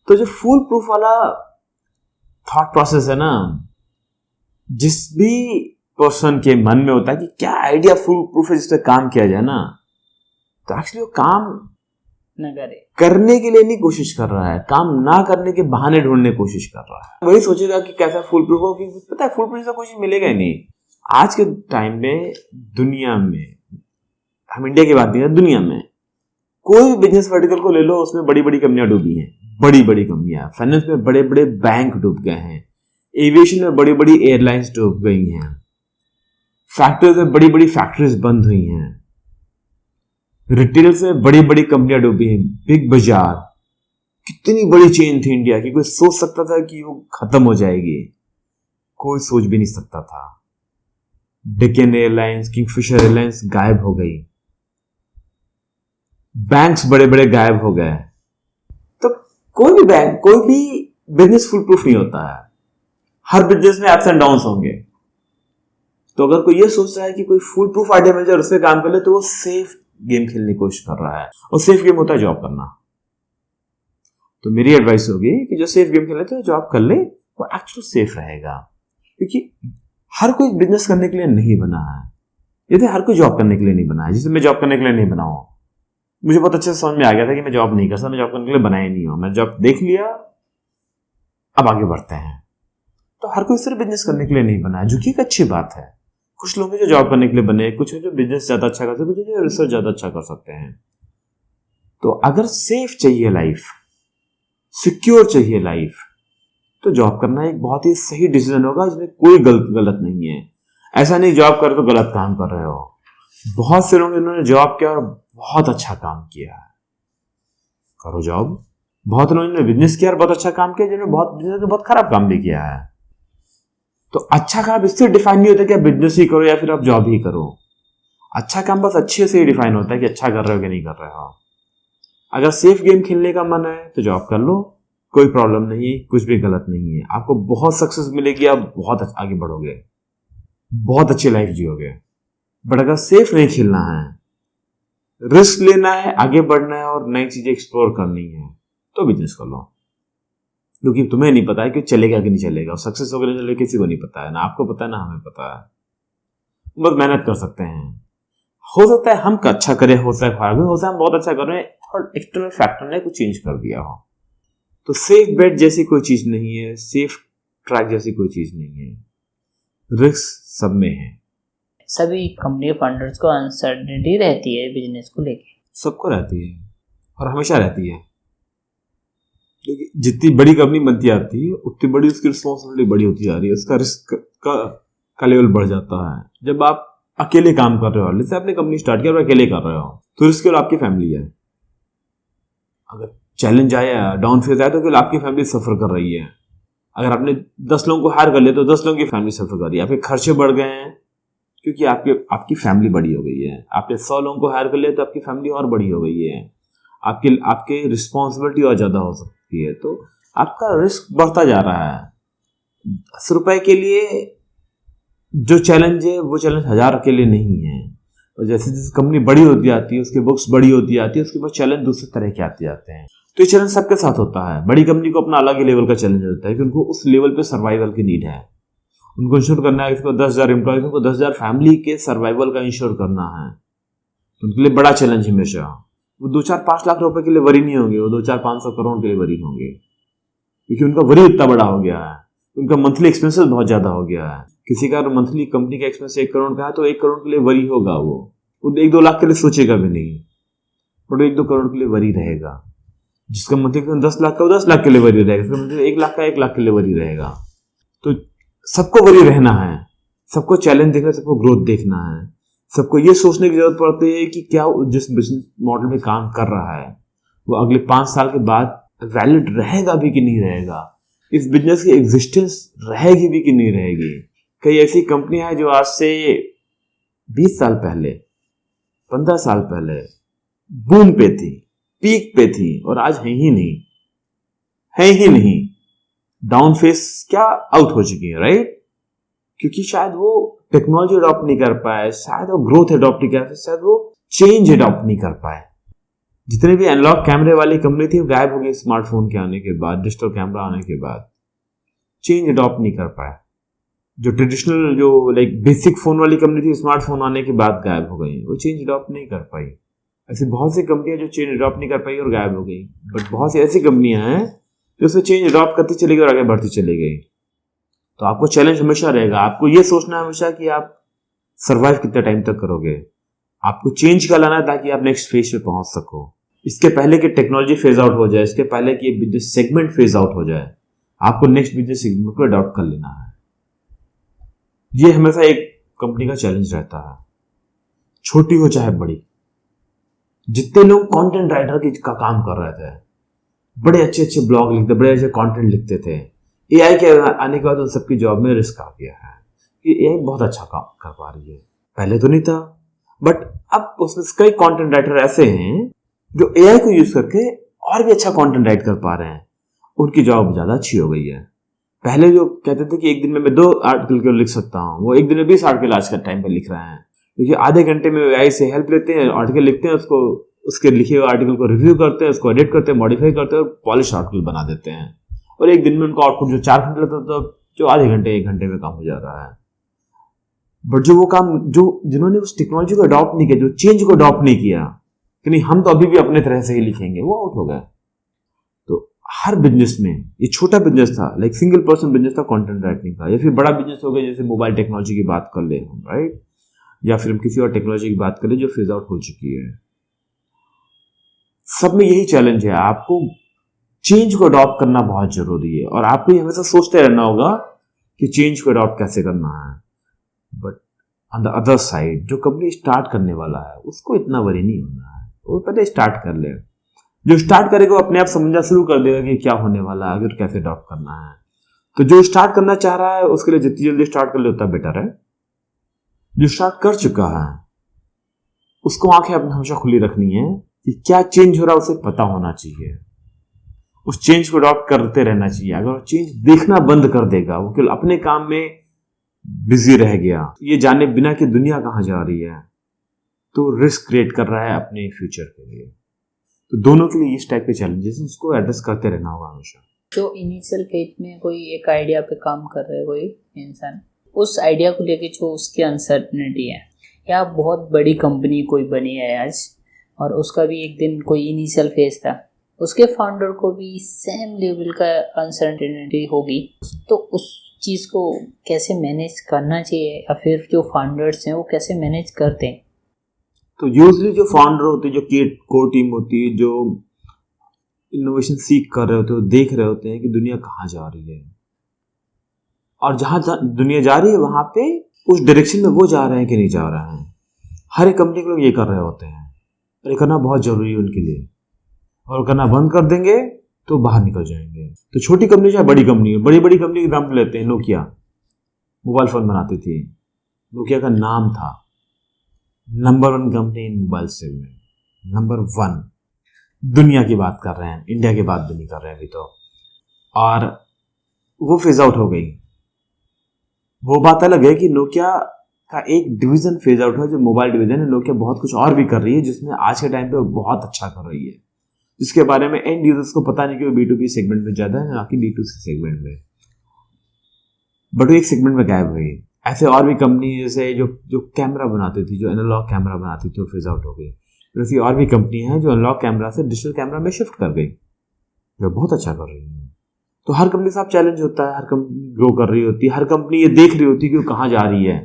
तो जो फुल प्रूफ वाला थॉट प्रोसेस है ना, जिस भी पर्सन के मन में होता है कि क्या आइडिया फुल प्रूफ है जिस पे काम किया जाए ना, तो एक्चुअली वो काम न करे, करने के लिए नहीं कोशिश कर रहा है, काम ना करने के बहाने ढूंढने की कोशिश कर रहा है। वही सोचेगा कि कैसा फुल प्रूफ हो, कि पता है फुल प्रूफ से कुछ मिलेगा ही नहीं। आज के टाइम में दुनिया में, हम इंडिया की बात नहीं है, दुनिया में कोई भी बिजनेस वर्टिकल को ले लो, उसमें बड़ी बड़ी कंपनियां डूबी हैं, बड़ी बड़ी कंपनियां। फाइनेंस में बड़े बड़े बैंक डूब गए हैं, एविएशन में बड़ी बड़ी एयरलाइंस डूब गई हैं, फैक्ट्रीज में बड़ी बड़ी फैक्ट्रीज बंद हुई हैं, रिटेल से बड़ी बड़ी कंपनियां डूबी हैं। बिग बाजार कितनी बड़ी चेन थी इंडिया की, कोई सोच सकता था कि वो खत्म हो जाएगी? कोई सोच भी नहीं सकता था। डेक्कन एयरलाइंस, किंगफिशर एयरलाइंस गायब हो गई। बैंक्स बड़े बड़े गायब हो गए। तो कोई भी बैंक, कोई भी बिजनेस फुल प्रूफ नहीं होता है। हर बिजनेस में अप्स एंड डाउन्स होंगे। तो अगर कोई ये सोच रहा है कि कोई फुल प्रूफ आइडिया मिल जाए और उस पर काम कर ले, तो वो सेफ गेम खेलने की कोशिश कर रहा है, और सेफ गेम होता है जॉब करना। तो मेरी एडवाइस होगी कि जो सेफ गेम खेले तो जॉब कर ले, वो एक्चुअली सेफ रहेगा। क्योंकि हर कोई बिजनेस करने के लिए नहीं बना है, ये हर कोई जॉब करने के लिए नहीं बना है। जिसमें मैं जॉब करने के लिए नहीं बना हूं, मुझे बहुत अच्छे से समझ में आ गया था कि मैं जॉब नहीं कर सकता, मैं जॉब करने के लिए बना ही नहीं हूं। मैं जॉब देख लिया, अब आगे बढ़ते हैं। तो हर कोई सिर्फ बिजनेस करने के लिए नहीं बना है, जो कि एक अच्छी बात है। कुछ लोग हैं जो जॉब करने के लिए बने, कुछ हैं जो बिजनेस ज्यादा अच्छा कर सकते हैं, कुछ जो रिसर्च ज्यादा अच्छा कर सकते हैं। तो अगर सेफ चाहिए लाइफ, सिक्योर चाहिए लाइफ, तो जॉब करना एक बहुत ही सही डिसीजन होगा, इसमें कोई गलत नहीं है। ऐसा नहीं जॉब कर तो गलत काम कर रहे हो। बहुत से लोग इन्होंने जॉब किया और बहुत अच्छा काम किया है। करो जॉब। बहुत लोगों ने बिजनेस किया और बहुत अच्छा काम किया, जिन्होंने बहुत खराब काम भी किया है। तो अच्छा काम इससे डिफाइन नहीं होता कि आप बिजनेस ही करो या फिर आप जॉब ही करो। अच्छा काम बस अच्छे से ही डिफाइन होता है कि अच्छा कर रहे हो कि नहीं कर रहे हो। अगर सेफ गेम खेलने का मन है तो जॉब कर लो, कोई प्रॉब्लम नहीं, कुछ भी गलत नहीं है। आपको बहुत सक्सेस मिलेगी, आप बहुत आगे बढ़ोगे, बहुत अच्छी लाइफ जियोगे। बट अगर सेफ नहीं खेलना है, रिस्क लेना है, आगे बढ़ना है और नई चीजें एक्सप्लोर करनी है, तो बिजनेस कर लो। क्योंकि तुम्हें नहीं पता है कि चलेगा कि नहीं चलेगा, और सक्सेस होगा नहीं चलेगा किसी को नहीं पता है, ना आपको पता है ना हमें पता है। बस मेहनत कर सकते हैं। हो सकता है हम अच्छा करें, हो सकता है खराब हो सकता है हम बहुत अच्छा कर रहे हैं और एक्सटर्नल फैक्टर ने कुछ चेंज कर दिया हो। तो सेफ बेट जैसी कोई चीज नहीं है, सेफ ट्रैक जैसी कोई चीज नहीं है, रिस्क सब में है। सभी कंपनी फंडर्स को अनसर्टेनिटी रहती है बिजनेस को लेके, सबको रहती है और हमेशा रहती है। क्योंकि जितनी बड़ी कंपनी बनती आती है उतनी बड़ी उसकी रिस्पॉन्सिबिलिटी बड़ी होती जा रही है, उसका रिस्क का लेवल बढ़ जाता है। जब आप अकेले काम कर रहे हो, जैसे आपने कंपनी स्टार्ट किया और अकेले कर रहे हो, तो रिस्क केवल आपकी फैमिली है। अगर चैलेंज आया, डाउन फेज आया, तो केवल आपकी फैमिली सफर कर रही है। अगर आपने 10 लोगों को हायर कर लिया तो 10 लोगों की फैमिली सफर कर रही है। आपके खर्चे बढ़ गए हैं क्योंकि आपकी फैमिली बड़ी हो गई है। आपने 100 लोगों को हायर कर लिया तो आपकी फैमिली और बड़ी हो गई है। आपके रिस्पॉन्सिबिलिटी और ज्यादा हो सकती है, तो आपका रिस्क बढ़ता जा रहा है। 10 रुपए के लिए जो चैलेंज है वो चैलेंज 1000 के लिए नहीं है। और जैसे जैसे कंपनी बड़ी होती आती है, उसकी बुक्स बड़ी होती आती है, उसके बाद चैलेंज दूसरे तरह के आते जाते हैं। तो ये चैलेंज सबके साथ होता है। बड़ी कंपनी को अपना अलग ही लेवल का चैलेंज होता है कि उनको उस लेवल पे सर्वाइवल की नीड है। उनको इंश्योर करना है, इसको 10,000 एम्प्लॉयज, उनको 10,000 फैमिली के सर्वाइवल का इंश्योर करना है। तो उनके लिए बड़ा चैलेंज हमेशा। वो 2-4-5 लाख रुपए के लिए वरी नहीं होंगे, वो 200-500 करोड़ के लिए वरी होंगे, क्योंकि उनका वरी इतना बड़ा हो गया है। उनका मंथली एक्सपेंसेस बहुत ज्यादा हो गया है। किसी का मंथली कंपनी का एक्सपेंस 1 करोड़ का है तो 1 करोड़ के लिए वरी होगा। वो 1-2 लाख के लिए सोचेगा भी नहीं, बट 1-2 करोड़ के लिए वरी रहेगा। जिसका मंथली 10 लाख का, वो 10 लाख के लिए वरी रहेगा। इसका मतलब 1 लाख का 1 लाख के लिए वरी रहेगा। तो सबको वरी रहना है, सबको चैलेंज देखना है, सबको ग्रोथ देखना है, सबको ये सोचने की जरूरत पड़ती है कि क्या जिस बिजनेस मॉडल में काम कर रहा है वो अगले 5 साल के बाद वैलिड रहेगा भी कि नहीं रहेगा, इस बिजनेस की एग्जिस्टेंस रहेगी भी कि नहीं रहेगी। कई ऐसी कंपनियां हैं जो आज से 20 साल पहले, 15 साल पहले बूम पे थी, पीक पे थी, और आज है ही नहीं। डाउन फेस क्या आउट हो चुकी है, राइट? क्योंकि शायद वो टेक्नोलॉजी अडॉप्ट नहीं कर पाए, शायद वो ग्रोथ अडॉप्ट नहीं कर पाए, शायद वो चेंज अडॉप्ट नहीं कर पाए। जितने भी एनालॉग कैमरे वाली कंपनी थी वो गायब हो गई स्मार्टफोन के आने के बाद, डिजिटल कैमरा आने के बाद। चेंज अडॉप्ट नहीं कर पाए। जो ट्रेडिशनल जो लाइक बेसिक फोन वाली कंपनी थी, स्मार्टफोन आने के बाद गायब हो गई, वो चेंज अडॉप्ट नहीं कर पाई। ऐसी बहुत सी कंपनियां जो चेंज अडॉप्ट नहीं कर पाई और गायब हो गई। बट बहुत सी ऐसी कंपनियां हैं जो उसमें चेंज अडॉप्ट करती चली गई और आगे बढ़ती चली गई। तो आपको चैलेंज हमेशा रहेगा। आपको ये सोचना है हमेशा कि आप सर्वाइव कितने टाइम तक करोगे। आपको चेंज का लाना है ताकि आप नेक्स्ट फेज पे पहुंच सको। इसके पहले कि टेक्नोलॉजी फेज आउट हो जाए, इसके पहले कि बिजनेस सेगमेंट फेज आउट हो जाए, आपको नेक्स्ट बिजनेस सेगमेंट को अडॉप्ट कर लेना है। ये हमेशा एक कंपनी का चैलेंज रहता है, छोटी हो चाहे बड़ी। जितने लोग कंटेंट राइटर का काम कर रहे थे, बड़े अच्छे अच्छे ब्लॉग लिखते, बड़े अच्छे कंटेंट लिखते थे, एआई के आने के बाद उन सबकी जॉब में रिस्क आ गया है कि एआई बहुत अच्छा काम कर पा रही है। पहले तो नहीं था, बट अब उसमें कई कंटेंट राइटर ऐसे हैं जो AI को यूज करके और भी अच्छा कंटेंट राइट कर पा रहे हैं, उनकी जॉब ज्यादा अच्छी हो गई है। पहले जो कहते थे कि एक दिन में मैं 2 आर्टिकल क्यों लिख सकता हूँ, वो एक दिन में 20 आर्टिकल आज के टाइम पे लिख रहे हैं, क्योंकि आधे घंटे में AI से हेल्प लेते हैं, आर्टिकल लिखते हैं, उसको उसके लिखे हुए आर्टिकल को रिव्यू करते हैं, उसको एडिट करते हैं, मॉडिफाई करते हैं और पॉलिश आर्टिकल बना देते हैं। और एक दिन में उनका आउटपुट जो 4 घंटे लगता था, जो आधे घंटे 1 घंटे में काम हो जा रहा है। बट जो वो काम जो जिन्होंने उस टेक्नोलॉजी को अडॉप्ट नहीं किया, जो चेंज को अडॉप्ट नहीं किया कि नहीं हम तो अभी भी अपने तरह से ही लिखेंगे, वो आउट हो गए। तो हर बिजनेस में, ये छोटा बिजनेस था, लाइक सिंगल पर्सन बिजनेस था कंटेंट राइटिंग का, या फिर बड़ा बिजनेस हो गया जैसे मोबाइल टेक्नोलॉजी की बात कर ले हम, राइट, या फिर हम किसी और टेक्नोलॉजी की बात करें जो फेज आउट हो चुकी है। सब में यही चैलेंज है, आपको चेंज को अडॉप्ट करना बहुत जरूरी है और आपको ये हमेशा सोचते रहना होगा कि चेंज को अडॉप्ट कैसे करना है। But on the other side, जो कंपनी स्टार्ट करने वाला है उसको इतना वरी नहीं होना है, वो पहले स्टार्ट कर ले। जो स्टार्ट करेगा वो अपने आप समझना शुरू कर देगा कि क्या होने वाला है, अगर कैसे अडॉप्ट करना है। तो जो स्टार्ट करना चाह रहा है उसके लिए जितनी जल्दी स्टार्ट कर ले उतना बेटर है। जो स्टार्ट कर चुका है उसको आंखें अपने हमेशा खुली रखनी है कि क्या चेंज हो रहा है उसे पता होना चाहिए, उस चेंज को अडॉप्ट करते रहना चाहिए। अगर वो चेंज देखना बंद कर देगा, वो केवल अपने काम में बिजी रह गया, ये जाने बिना कि दुनिया कहां जा रही है, तो रिस्क क्रिएट कर रहा है अपने फ्यूचर के लिए। तो दोनों के लिए इस टाइप के चैलेंजेस उसको एड्रेस करते रहना होगा हमेशा। जो इनिशियल फेज में कोई एक आइडिया पे काम कर रहा है कोई इंसान, उस आइडिया को लेके जो उसकी अनसर्टनिटी है, या बहुत बड़ी कंपनी कोई बनी है आज और उसका भी एक दिन कोई इनिशियल फेज था, उसके फाउंडर को भी सेम लेवल का अनसर्टेनिटी होगी, तो उस चीज़ को कैसे मैनेज करना चाहिए, या फिर जो फाउंडर्स हैं वो कैसे मैनेज करते हैं? तो यूजली जो फाउंडर होते हैं, जो कोर टीम होती है, जो इनोवेशन सीख कर रहे होते हैं, देख रहे होते हैं कि दुनिया कहाँ जा रही है, और जहाँ दुनिया जा रही है वहां पे उस डायरेक्शन में वो जा रहे हैं कि नहीं जा रहे हैं। हर एक कंपनी के लोग ये कर रहे होते हैं और ये करना बहुत जरूरी है उनके लिए, और करना बंद कर देंगे तो बाहर निकल जाएंगे। तो छोटी कंपनी चाहे बड़ी कंपनी हो, बड़ी बड़ी कंपनी का एग्जाम्पल लेते हैं। नोकिया मोबाइल फोन बनाती थी, नोकिया का नाम था नंबर 1 कंपनी इन मोबाइल सेगमेंट, नंबर 1। दुनिया की बात कर रहे हैं, इंडिया की बात भी नहीं कर रहे हैं अभी तो। और वो फेज आउट हो गई। वो बात अलग है कि नोकिया का एक डिवीजन फेज आउट हुआ, जो मोबाइल डिवीजन है। नोकिया बहुत कुछ और भी कर रही है जिसमें आज के टाइम पे बहुत अच्छा कर रही है, जिसके बारे में एंड यूजर्स को पता नहीं कि वो B2B सेगमेंट में ज्यादा है ना कि B2C सेगमेंट में, बट वो एक सेगमेंट में गायब हुई। ऐसे और भी कंपनी जैसे जो कैमरा बनाती थी, जो एनालॉग कैमरा बनाती थी, वो फेज आउट हो गई। ऐसी और भी कंपनी है जो एनालॉग कैमरा से डिजिटल कैमरा में शिफ्ट कर गई, जो बहुत अच्छा कर रही है। तो हर कंपनी के साथ चैलेंज होता है, हर कंपनी ग्रो कर रही होती है, हर कंपनी ये देख रही होती है कि वो कहाँ जा रही है।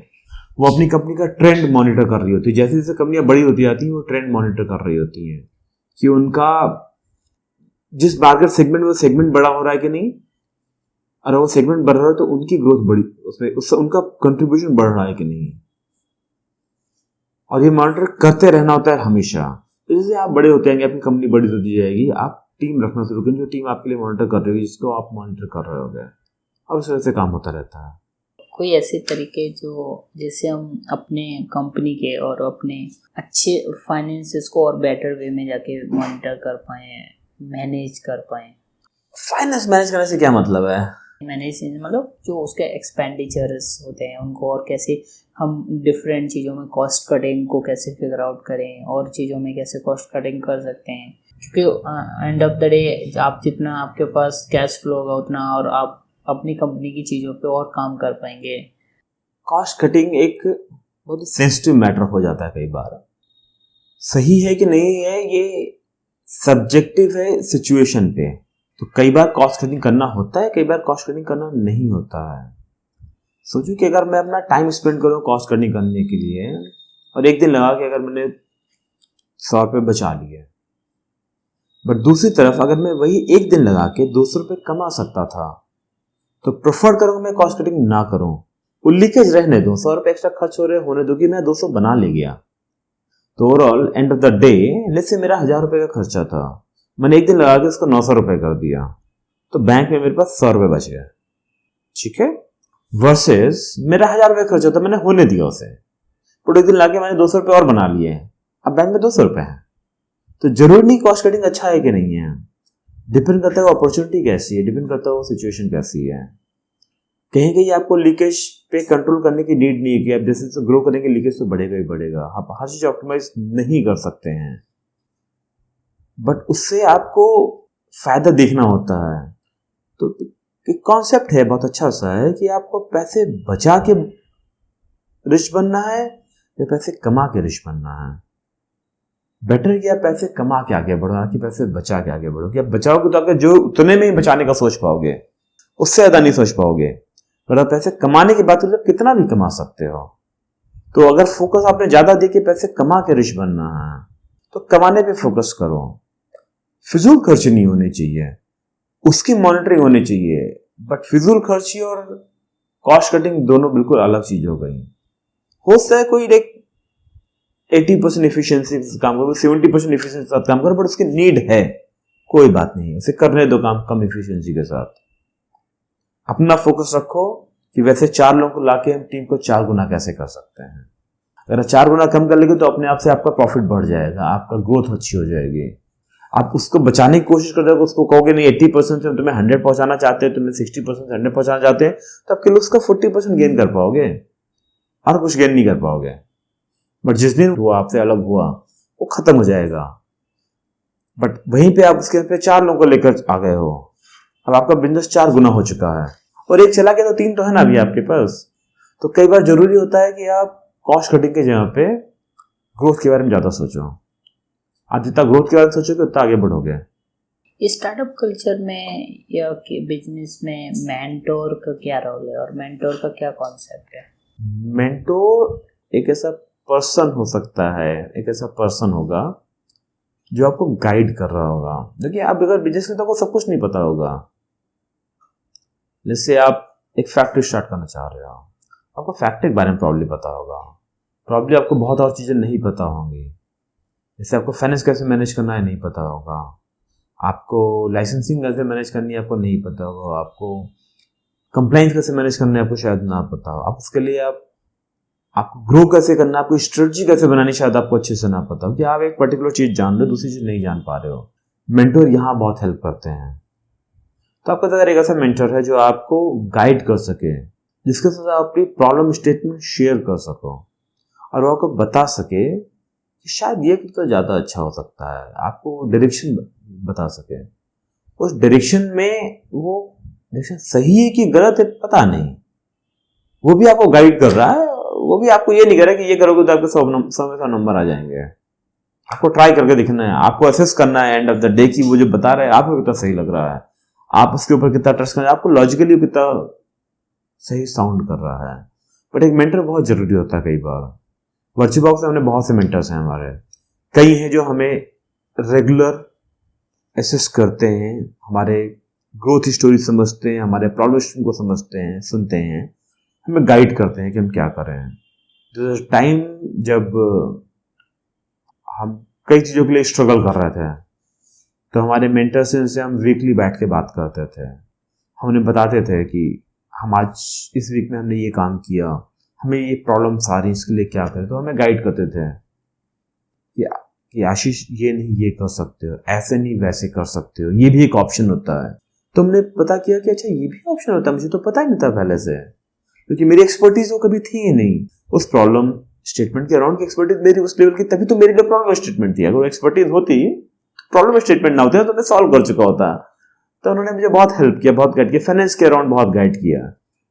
वो अपनी कंपनी का ट्रेंड मॉनिटर कर रही होती है। जैसे जैसे कंपनियां बड़ी होती जाती हैं वो ट्रेंड मॉनिटर कर रही होती हैं कि उनका जिस मार्केट सेगमेंट में वो सेगमेंट बड़ा हो रहा है कि नहीं, और वो सेगमेंट बढ़ रहा है तो उनकी ग्रोथ बड़ी, उससे उनका कंट्रीब्यूशन बढ़ रहा है कि नहीं, और ये मॉनिटर करते रहना होता है हमेशा। तो जैसे आप बड़े होते हैं, आपकी कंपनी बड़ी होती जाएगी, आप टीम रखना शुरू करें जो टीम आपके लिए मॉनिटर कर रही है, जिसको आप मॉनिटर कर रहे होगे, और उस तरह से काम होता रहता है। कोई ऐसे तरीके जो जैसे हम अपने कंपनी के और अपने अच्छे फाइनेंसेस को और बेटर वे में जाके मॉनिटर कर पाए, मैनेज कर पाए? फाइनेंस मैनेज करने से क्या मतलब है? मैनेज मतलब जो उसके एक्सपेंडिचर्स होते हैं उनको, और कैसे हम डिफरेंट चीज़ों में कॉस्ट कटिंग को कैसे फिगर आउट करें, और चीज़ों में कैसे कॉस्ट कटिंग कर सकते हैं। क्योंकि एंड ऑफ द डे आप जितना आपके पास कैश फ्लो होगा उतना और आप अपनी कंपनी की चीज़ों पे और काम कर पाएंगे। कॉस्ट कटिंग एक बहुत सेंसिटिव मैटर हो जाता है कई बार। सही है कि नहीं है ये सब्जेक्टिव है सिचुएशन पे। तो कई बार कॉस्ट कटिंग करना होता है, कई बार कॉस्ट कटिंग करना नहीं होता है। सोचो कि अगर मैं अपना टाइम स्पेंड करूँ कॉस्ट कटिंग करने के लिए, और एक दिन लगा कि अगर मैंने 100 रुपये बचा लिए, बट दूसरी तरफ अगर मैं वही एक दिन लगा के 200 रुपये कमा सकता था, तो प्रेफर करूंगा मैं कॉस्ट कटिंग ना करूं। वो लीकेज रहने दो, 100 रुपये एक्स्ट्रा खर्च हो रहे होने दो कि मैं 200 बना ले गया। तो overall end of the day let's say मेरा 1000 रुपये का खर्चा था, मैंने एक दिन लगा के उसको 900 रुपये कर दिया, तो बैंक में मेरे पास 100 रुपये बच गया, ठीक है। वर्सेस मेरा 1000 रुपये खर्चा था, मैंने होने दिया उसे, पर एक दिन लगा के मैंने 200 रुपये और बना लिए, अब बैंक में 200 रुपये है। तो जरूरी नहीं कॉस्ट कटिंग अच्छा है कि नहीं है, डिपेंड करता है वो अपॉर्चुनिटी कैसी है, डिपेंड करता है वो सिचुएशन कैसी है। कहीं कहीं आपको लीकेज पे कंट्रोल करने की नीड नहीं है कि आप जैसे जैसे ग्रो करेंगे लीकेज तो बढ़ेगा ही बढ़ेगा, आप हर चीज ऑप्टिमाइज नहीं कर सकते हैं, बट उससे आपको फायदा देखना होता है। तो कॉन्सेप्ट है बहुत अच्छा सा है कि आपको पैसे बचा के रिच बनना है या पैसे कमा के रिच बनना है। बेटर कि आप पैसे कमा के आगे बढ़ो ना कि पैसे बचा के आगे बढ़ो। कि आप बचाओगे तो आपके जो उतने में ही बचाने का सोच पाओगे, उससे ज्यादा नहीं सोच पाओगे। पर आप पैसे कमाने की बात करें तो कितना भी कमा सकते हो। तो अगर फोकस आपने ज्यादा दे के पैसे कमा के रिच बनना है तो कमाने पे फोकस करो, फिजूल खर्च नहीं होने चाहिए, उसकी मॉनिटरिंग होनी चाहिए। बट फिजूल खर्ची और कॉस्ट कटिंग दोनों बिल्कुल अलग चीज हो गई। हो सकता है कोई एक 80% एफिशिएंसी काम करो, 70% एफिशिएंसी के साथ काम करो, बट उसकी नीड है, कोई बात नहीं, उसे करने दो काम कम एफिशिएंसी के साथ। अपना फोकस रखो कि वैसे 4 लोगों को लाके हम टीम को 4 गुना कैसे कर सकते हैं। अगर 4 गुना कम कर लेंगे तो अपने आप से आपका प्रॉफिट बढ़ जाएगा, आपका ग्रोथ अच्छी हो जाएगी। आप उसको बचाने की कोशिश कर रहे हो, उसको कहोगे नहीं 80% से तुम्हें 100 पहुंचाना चाहते हैं, तुम्हें 60% से 100 पहुंचाना चाहते हैं, तो आप केवल उसका 40% गेन कर पाओगे और कुछ गेन नहीं कर पाओगे। बट जिस दिन वो आपसे अलग हुआ वो खत्म हो जाएगा। बट वहीं पे आप उसके पे 4 लोगों को लेकर आ गए हो, अब आपका बिजनेस 4 गुना हो चुका है और एक चला गया तो 3 तो है ना अभी आपके पास। तो कई बार जरूरी होता है कि आप कॉस्ट कटिंग के जगह पे ग्रोथ के बारे में ज्यादा सोचो। आप जितना ग्रोथ के बारे में सोचोगे उतना आगे बढ़ोगे। स्टार्टअप कल्चर में या बिजनेस में मेंटोर का क्या रोल है और मेंटोर का क्या कॉन्सेप्ट है? मेंटोर एक ऐसा पर्सन हो सकता है, एक ऐसा पर्सन होगा जो आपको गाइड कर रहा होगा। देखिए आप अगर बिजनेस में तो आपको सब कुछ नहीं पता होगा। जैसे आप एक फैक्ट्री स्टार्ट करना चाह रहे हो, आपको फैक्ट्री के बारे में प्रॉब्लम पता होगा, प्रॉब्लम आपको बहुत और चीजें नहीं पता होंगी। जैसे आपको फाइनेंस कैसे मैनेज करना है नहीं पता होगा, आपको लाइसेंसिंग कैसे मैनेज करनी है आपको नहीं पता होगा, आपको कंप्लाइंस कैसे मैनेज करना है आपको शायद ना पता हो, आप उसके लिए आपको ग्रो कैसे करना है, आपको स्ट्रेटजी कैसे बनानी शायद आपको अच्छे से ना पता हो। कि आप एक पर्टिकुलर चीज जान रहे हो, दूसरी चीज नहीं जान पा रहे हो। मेंटर यहाँ बहुत हेल्प करते हैं। तो आपका अगर एक ऐसा मेंटर है जो आपको गाइड कर सके, जिसके साथ आप अपनी प्रॉब्लम स्टेटमेंट शेयर कर सको और वो आपको बता सके कि शायद ये तो ज़्यादा अच्छा हो सकता है, आपको डायरेक्शन बता सके। उस डायरेक्शन में वो डायरेक्शन सही है कि गलत है पता नहीं, वो भी आपको गाइड कर रहा है। वो भी आपको ये नहीं कर रहा है कि ये करोगे तो आपके 100 नंबर आ जाएंगे। आपको ट्राई करके दिखना है, आपको असेस करना है एंड ऑफ द डे की वो जो बता रहा है आपको कितना सही लग रहा है, आप उसके ऊपर कितना ट्रस्ट कर रहे हैं, आपको लॉजिकली कितना सही साउंड कर रहा है। बट एक मेंटर बहुत जरूरी होता है। कई बार वर्चुअल बॉक्स में हमने बहुत से मेंटर्स हैं हमारे, कई हैं जो हमें रेगुलर असेस करते हैं, हमारे ग्रोथ स्टोरी समझते हैं, हमारे प्रॉब्लम को समझते हैं, सुनते हैं, हमें गाइड करते हैं कि हम क्या कर रहे हैं। तो टाइम जब हम कई चीज़ों के लिए स्ट्रगल कर रहे थे तो हमारे मेंटर से हम वीकली बैठ के बात करते थे, हम उन्हें बताते थे कि हम आज इस वीक में हमने ये काम किया, हमें ये प्रॉब्लम्स आ रही हैं, इसके लिए क्या करें। तो हमें गाइड करते थे कि आशीष ये नहीं ये कर सकते हो, ऐसे नहीं वैसे कर सकते हो, ये भी एक ऑप्शन होता है। तो हमने पता किया कि अच्छा ये भी ऑप्शन होता है, मुझे तो पता ही नहीं था पहले से, क्योंकि मेरी एक्सपर्टीज वो कभी थी ही नहीं। उस प्रॉब्लम स्टेटमेंट के अराउंड की एक्सपर्टीज मेरी उस लेवल की, तभी तो मेरे लिए प्रॉब्लम स्टेटमेंट थी। अगर एक्सपर्टीज होती, प्रॉब्लम स्टेटमेंट ना होता तो मैं सॉल्व कर चुका होता। तो उन्होंने मुझे बहुत हेल्प किया, बहुत गाइड किया, फाइनेंस के अराउंड बहुत गाइड किया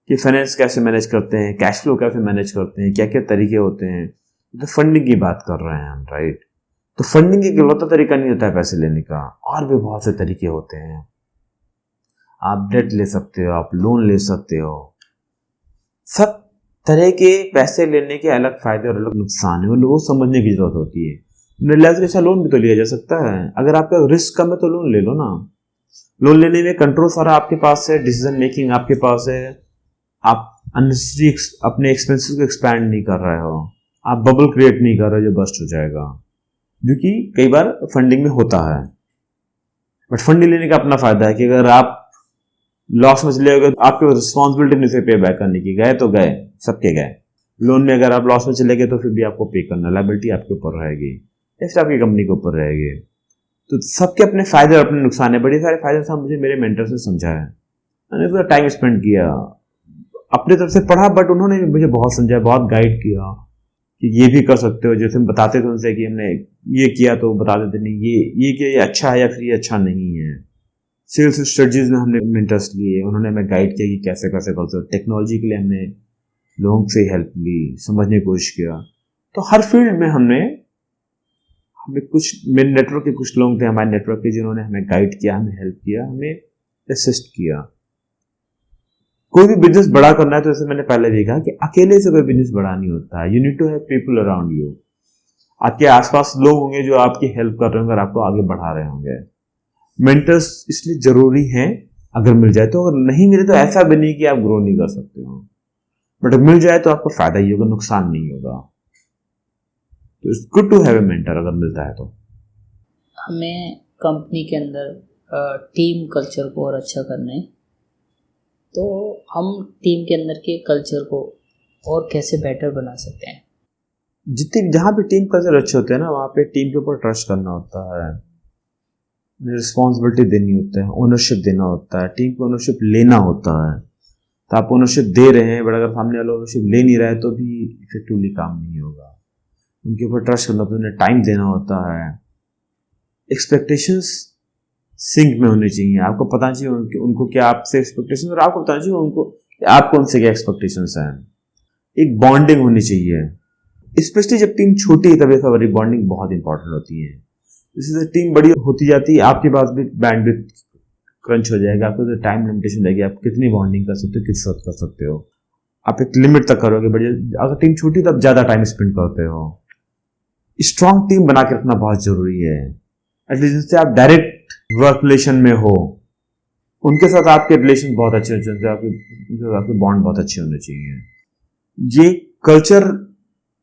कि फाइनेंस कैसे मैनेज करते हैं, कैश फ्लो कैसे मैनेज करते हैं, क्या क्या तरीके होते हैं। तो फंडिंग की बात कर रहे हैं हम, राइट। तो फंडिंग एक इकलौता तरीका नहीं होता है पैसे लेने का, और भी बहुत से तरीके होते हैं। आप डेट ले सकते हो, आप लोन ले सकते हो, सब तरह के पैसे लेने के अलग फायदे और अलग नुकसान है, वो समझने की जरूरत होती है। रिलायंस के साथ लोन भी तो लिया जा सकता है, अगर आपका रिस्क कम है तो लोन ले लो ना। लोन लेने में कंट्रोल सारा आपके पास है, डिसीजन मेकिंग आपके पास है, आप अननेसेसरी अपने एक्सपेंसेस को एक्सपैंड नहीं कर रहे हो, आप बबल क्रिएट नहीं कर रहे हो जो बस्ट हो जाएगा, जो कि कई बार फंडिंग में होता है। बट फंडिंग लेने का अपना फायदा है कि अगर आप लॉस में चले गए तो आपकी रिस्पॉन्सिबिलिटी नहीं से पे बैक करने की, गए तो गए, सबके गए। लोन में अगर आप लॉस में चले गए तो फिर भी आपको पे करना, लायबिलिटी आपके ऊपर रहेगी, ऐसे आपकी कंपनी के ऊपर रहेगी। तो सबके अपने फायदे और अपने नुकसान है। बड़े सारे फायदे था मुझे मेरे मेंटर से समझाया, मैंने पूरा टाइम स्पेंड किया, अपने तरफ से पढ़ा, बट उन्होंने भी मुझे बहुत समझाया, बहुत गाइड किया कि ये भी कर सकते हो। जैसे हम बताते थे उनसे कि हमने ये किया तो बता देते नहीं ये किया, ये अच्छा है या फिर ये अच्छा नहीं है। सेल्स स्ट्रेटजीज में हमने मेंटर्स लिए, उन्होंने हमें गाइड किया कि कैसे कैसे करते हो। टेक्नोलॉजी के लिए हमने लोगों से हेल्प ली, समझने की कोशिश किया। तो हर फील्ड में हमें कुछ, मेरे नेटवर्क के कुछ लोग थे हमारे नेटवर्क के जिन्होंने हमें गाइड किया, हमें हेल्प किया, हमें असिस्ट किया। कोई भी बिजनेस बड़ा करना है तो जैसे मैंने पहले भी कहा कि अकेले से कोई बिजनेस बड़ा नहीं होता है। You need to have people around you. आपके आसपास लोग होंगे जो आपकी हेल्प कर रहे होंगे और आपको आगे बढ़ा रहे होंगे। मेंटर्स इसलिए जरूरी हैं, अगर मिल जाए तो। अगर नहीं मिले तो ऐसा भी नहीं कि आप ग्रो नहीं कर सकते हो, बट मिल जाए तो आपको फायदा ही होगा, नुकसान नहीं होगा। तो it's good to have a mentor अगर मिलता है तो। हमें कंपनी के अंदर टीम कल्चर को और अच्छा करना है, तो हम टीम के अंदर के कल्चर को और कैसे बेटर बना सकते हैं? जहाँ पे टीम कल्चर अच्छे होते हैं ना, वहाँ पे टीम के ऊपर ट्रस्ट करना होता है, रिस्पॉन्सिबिलिटी देनी होता है, ओनरशिप देना होता है, टीम को ओनरशिप लेना होता है। तो आप ओनरशिप दे रहे हैं, बट अगर सामने वाला ओनरशिप ले नहीं रहा है तो भी इफेक्टिवली काम नहीं होगा। उनके ऊपर ट्रस्ट करना होता है, उन्हें टाइम देना होता है। एक्सपेक्टेशंस सिंक में होनी चाहिए। आपको पता चाहिए उनको क्या आपसे एक्सपेक्टेशन, और आपको पता चाहिए उनको आपको उनसे क्या एक्सपेक्टेशंस हैं। एक बॉन्डिंग होनी चाहिए, स्पेशली जब टीम छोटी है तब ऐसा बड़ी बॉन्डिंग बहुत इंपॉर्टेंट होती है। जैसे टीम बड़ी होती जाती है, आपके पास भी बैंडविड्थ क्रंच हो जाएगा, आपको तो टाइम लिमिटेशन रहेगी, आप कितनी बॉन्डिंग कर सकते हो, किस वक्त कर सकते हो, आप एक लिमिट तक करोगे। बट अगर टीम छोटी तब ज्यादा टाइम स्पेंड करते हो। स्ट्रॉन्ग टीम बना के रखना बहुत जरूरी है। एटलीस्ट जिससे आप डायरेक्ट वर्क रिलेशन में हो, उनके साथ आपके रिलेशन बहुत अच्छे होने चाहिए, आपके बॉन्ड बहुत अच्छे होने चाहिए। ये कल्चर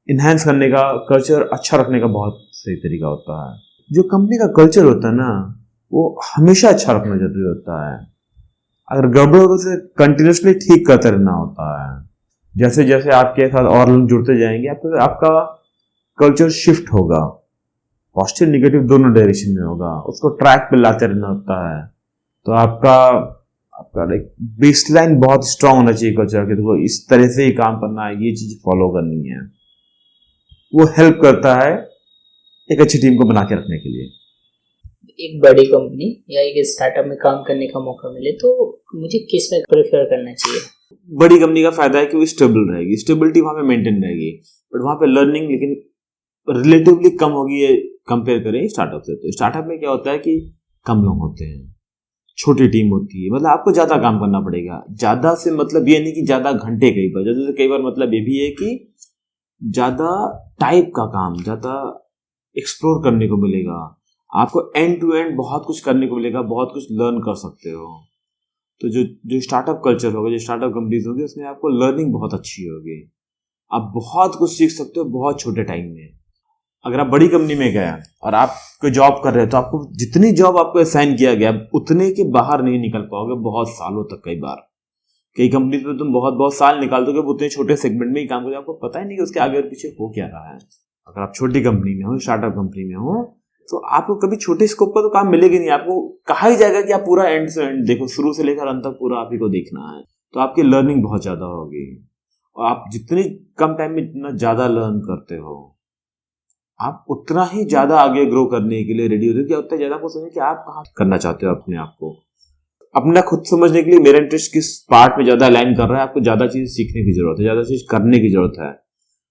इन्हांस करने का, कल्चर अच्छा रखने का बहुत सही तरीका होता है। जो कंपनी का कल्चर होता है ना, वो हमेशा अच्छा रखना जरूरी होता है। अगर गड़बड़ हो तो उसे कंटिन्यूसली ठीक करते रहना होता है। जैसे जैसे आपके साथ और लोग जुड़ते जाएंगे, आपका कल्चर शिफ्ट होगा, पॉजिटिव निगेटिव दोनों डायरेक्शन में होगा, उसको ट्रैक पे लाते रहना होता है। तो आपका लाइक बेसलाइन बहुत स्ट्रांग होना चाहिए कल्चर के, तो इस तरह से ही काम करना है, ये चीज फॉलो करनी है। वो हेल्प करता है एक अच्छी टीम को बना के रखने के लिए। एक बड़ी कंपनी या एक स्टार्टअप में काम करने का मौका मिले तो मुझे किस में प्रेफर करना चाहिए? बड़ी कंपनी का फायदा है कि वो स्टेबल रहेगी, स्टेबिलिटी वहां पे मेंटेन रहेगी, बट वहां पे लर्निंग लेकिन रिलेटिवली कम होगी कंपेयर करें स्टार्टअप से। तो स्टार्टअप में क्या होता है कि कम लोग होते हैं, छोटी टीम होती है, मतलब आपको ज्यादा काम करना पड़ेगा। ज्यादा से मतलब ये नहीं कि ज्यादा घंटे, कई बार मतलब ये भी है कि ज्यादा टाइप का काम, ज्यादा एक्सप्लोर करने को मिलेगा आपको, एंड टू एंड बहुत कुछ करने को मिलेगा, बहुत कुछ लर्न कर सकते हो। तो जो स्टार्टअप कल्चर होगा, जो स्टार्टअप कंपनीज होगी, उसमें आपको लर्निंग बहुत अच्छी होगी, आप बहुत कुछ सीख सकते हो बहुत छोटे टाइम में। अगर आप बड़ी कंपनी में गए और आप कोई जॉब कर रहे हो तो आपको जितनी जॉब आपको असाइन किया गया उतने के बाहर नहीं निकल पाओगे बहुत सालों तक। कई कंपनी में तुम बहुत साल निकाल दोगे, उतने छोटे सेगमेंट में ही काम करोगे, आपको पता ही नहीं कि उसके आगे और पीछे हो क्या रहा है। अगर आप छोटी कंपनी में हो, स्टार्टअप कंपनी में हो, तो आपको कभी छोटे स्कोप का तो काम मिलेगा नहीं। आपको कहा ही जाएगा कि आप पूरा एंड से एंड देखो, शुरू से लेकर अंत तक पूरा आप ही को देखना है। तो आपकी लर्निंग बहुत ज्यादा होगी, और आप जितनी कम टाइम में जितना ज्यादा लर्न करते हो, आप उतना ही ज्यादा आगे ग्रो करने के लिए रेडी होते हो। क्या होता है, ज्यादा आपको समझे कि आप कहाँ करना चाहते हो अपने आप को। अपना खुद समझने के लिए मेरा इंटरेस्ट किस पार्ट में ज्यादा अलाइन कर रहा है, आपको ज्यादा चीज सीखने की जरूरत है, ज्यादा चीज करने की जरूरत है,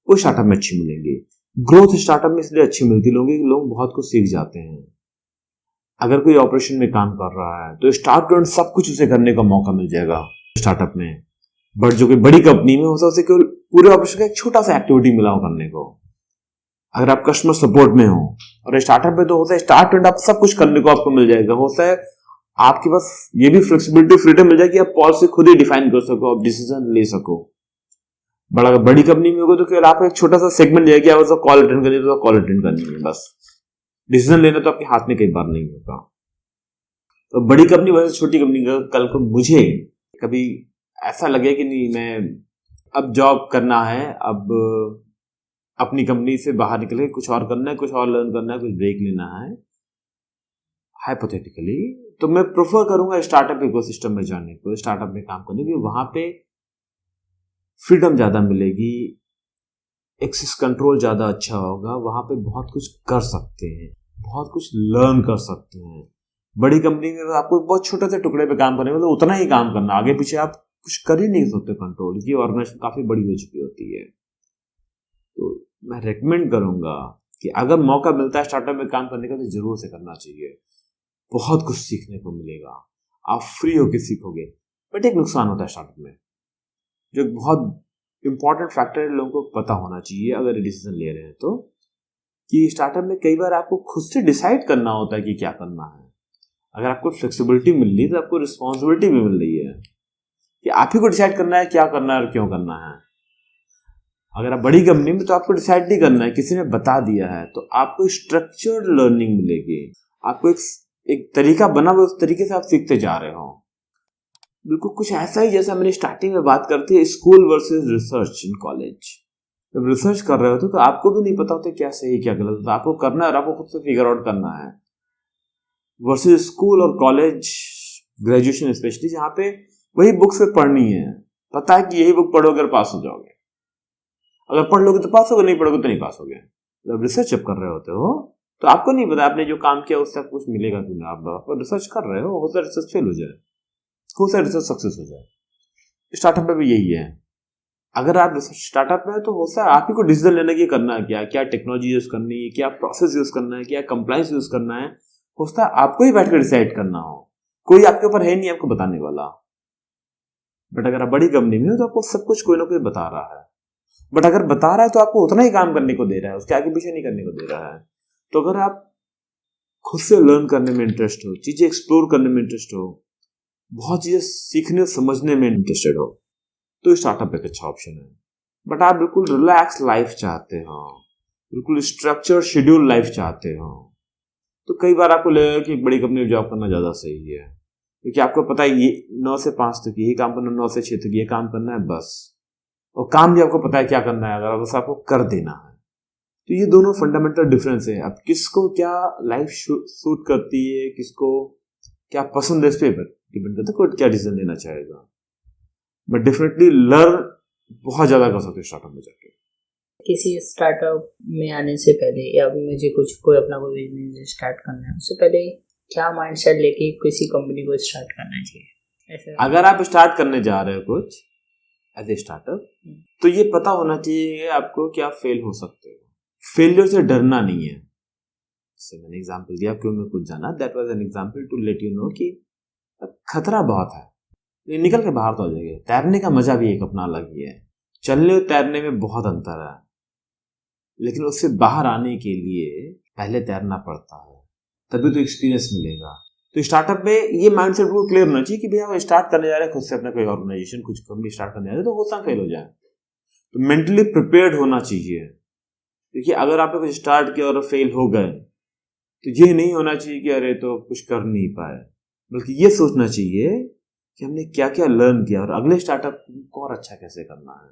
वो स्टार्टअप में अच्छी मिलेंगी। ग्रोथ स्टार्टअप में इसलिए अच्छी मिलती लोगों, लोग बहुत कुछ सीख जाते हैं। अगर कोई ऑपरेशन में काम कर रहा है तो स्टार्ट टू एंड सब कुछ उसे करने का मौका मिल जाएगा स्टार्टअप में। बट जो कोई बड़ी कंपनी में हो, उसे केवल पूरे ऑपरेशन का एक छोटा सा एक्टिविटी मिला हो करने को। अगर आप कस्टमर सपोर्ट में हो, और स्टार्टअप में तो होता है स्टार्ट टू एंड आप सब कुछ करने को आपको मिल जाएगा। होता है आपके पास ये भी फ्लेक्सिबिलिटी, फ्रीडम मिल जाए कि आप पॉलिसी खुद ही डिफाइन कर सको, आप डिसीजन ले सको। बड़ी कंपनी में होगा तो केवल आपको एक छोटा सा सेगमेंट दिया कि आप कॉल अटेंड करनी है तो कॉल अटेंड करनी है, बस। डिसीजन लेना तो आपके हाथ में कई बार नहीं होगा। तो बड़ी कंपनी वैसे छोटी कंपनी का, कल को मुझे कभी ऐसा लगे कि नहीं, मैं अब जॉब करना है, अब अपनी कंपनी से बाहर निकल के कुछ और करना है, कुछ और लर्न करना है, कुछ ब्रेक लेना है, हाइपोथेटिकली, तो मैं प्रेफर करूंगा स्टार्टअप इकोसिस्टम में जाने को, स्टार्टअप में काम करने को। वहां पे फ्रीडम ज़्यादा मिलेगी, एक्सेस कंट्रोल ज़्यादा अच्छा होगा, वहां पे बहुत कुछ कर सकते हैं, बहुत कुछ लर्न कर सकते हैं। बड़ी कंपनी में आपको बहुत छोटे से टुकड़े पे काम करने में तो उतना ही काम करना, आगे पीछे आप कुछ कर ही नहीं सकते कंट्रोल की, ऑर्गेनाइजेशन काफ़ी बड़ी हो चुकी होती है। तो मैं रेकमेंड करूंगा कि अगर मौका मिलता है स्टार्टअप में काम करने का तो जरूर से करना चाहिए। बहुत कुछ सीखने को मिलेगा, आप फ्री होकर सीखोगे। बट एक नुकसान होता है स्टार्टअप में, जो बहुत इंपॉर्टेंट फैक्टर है, लोगों को पता होना चाहिए अगर डिसीजन ले रहे हैं तो, कि स्टार्टअप में कई बार आपको खुद से डिसाइड करना होता है कि क्या करना है। अगर आपको फ्लेक्सिबिलिटी मिल रही है तो आपको रिस्पॉन्सिबिलिटी भी मिल रही है कि आप ही को डिसाइड करना है क्या करना है और क्यों करना है। अगर आप बड़ी कंपनी में तो आपको डिसाइड नहीं करना है, किसी ने बता दिया है, तो आपको स्ट्रक्चर्ड लर्निंग मिलेगी, आपको एक तरीका बना हुआ, उस तरीके से आप सीखते जा रहे हो। बिल्कुल कुछ ऐसा ही जैसा मैंने स्टार्टिंग में बात करते हैं school versus research in college. जब रिसर्च कर रहे होते तो आपको भी नहीं पता होता क्या सही क्या गलत होता, आपको करना है और आपको खुद से फिगर आउट करना है। वर्सेस स्कूल और कॉलेज, ग्रेजुएशन स्पेशली, जहाँ पे वही बुक्स पे पढ़नी है, पता है कि यही बुक पढ़ोगे और पास हो जाओगे। अगर पढ़ लोगे तो पास होगे, नहीं पढ़ोगे तो नहीं पास होगे। जब रिसर्च जब कर रहे होते हो तो आपको नहीं पता आपने जो काम किया उससे कुछ मिलेगा कि नहीं। आप रिसर्च कर रहे हो सकता है रिसर्च फेल हो जाए, हो सकता है रिसर्च सक्सेस हो जाए। स्टार्टअप में भी यही है, अगर आप स्टार्टअप में है तो हो सकता है आप ही को डिसीजन लेने की करना है, क्या टेक्नोलॉजी यूज करनी है, क्या प्रोसेस यूज करना है, क्या कंप्लायंस यूज करना है, हो सकता है आपको ही बैठ कर डिसाइड करना हो, कोई आपके ऊपर है नहीं आपको बताने वाला। बट अगर आप बड़ी कंपनी में हो तो आपको सब कुछ कोई ना कोई बता रहा है। बट अगर बता रहा है तो आपको उतना ही काम करने को दे रहा है, उसके आगे पीछे नहीं करने को दे रहा है। तो अगर आप खुद से लर्न करने में इंटरेस्ट हो, चीजें एक्सप्लोर करने में इंटरेस्ट हो, बहुत चीजें सीखने और समझने में इंटरेस्टेड हो, तो स्टार्टअप एक अच्छा ऑप्शन है। बट आप बिल्कुल रिलैक्स लाइफ चाहते हो, बिल्कुल स्ट्रक्चर शेड्यूल लाइफ चाहते हो, तो कई बार आपको लगेगा कि एक बड़ी कंपनी में जॉब करना ज्यादा सही है, क्योंकि आपको पता है ये 9 से 5 तक यही काम करना, 9 से 6 तक ये काम करना है बस, और काम भी आपको पता है क्या करना है, अगर बस आपको कर देना है। तो ये दोनों फंडामेंटल डिफरेंस है। अब किसको क्या लाइफ सूट करती है, किसको क्या पसंद है, इस पे डिपेंड करता है कोई क्या डिसीजन लेना चाहेगा। बट डेफिनेटली लर्न बहुत ज्यादा कर सकते हो स्टार्टअप में जाके। किसी स्टार्टअप में आने से पहले या मुझे कोई अपना कोई बिजनेस स्टार्ट करना है, उससे पहले क्या माइंडसेट लेके किसी कंपनी को स्टार्ट करना चाहिए? ऐसे अगर आप स्टार्ट करने जा रहे हो कुछ एज ए स्टार्टअप, तो ये पता होना चाहिए आपको कि आप फेल हो सकते हो। फेलियर से डरना नहीं है। जैसे मैंने एग्जांपल दिया, क्यों मैं कुछ जाना, that was an example to let you know कि खतरा बहुत है, ये निकल के बाहर तो आ जाएगा। तैरने का मजा भी एक अपना अलग ही है, चलने और तैरने में बहुत अंतर है, लेकिन उससे बाहर आने के लिए पहले तैरना पड़ता है, तभी तो एक्सपीरियंस मिलेगा। तो स्टार्टअप में ये माइंडसेट को क्लियर होना चाहिए कि भैया हम स्टार्ट करने जा रहे हैं खुद से अपना कोई ऑर्गेनाइजेशन, कुछ कंपनी स्टार्ट करने जा रहे हैं, तो हो सकता फेल हो जाए, तो मेंटली प्रिपेयर्ड होना चाहिए। देखिए अगर आपने कुछ स्टार्ट किया और फेल हो गए तो ये नहीं होना चाहिए कि अरे तो कुछ कर नहीं पाए, बल्कि ये सोचना चाहिए कि हमने क्या क्या लर्न किया और अगले स्टार्टअप को और अच्छा कैसे करना है।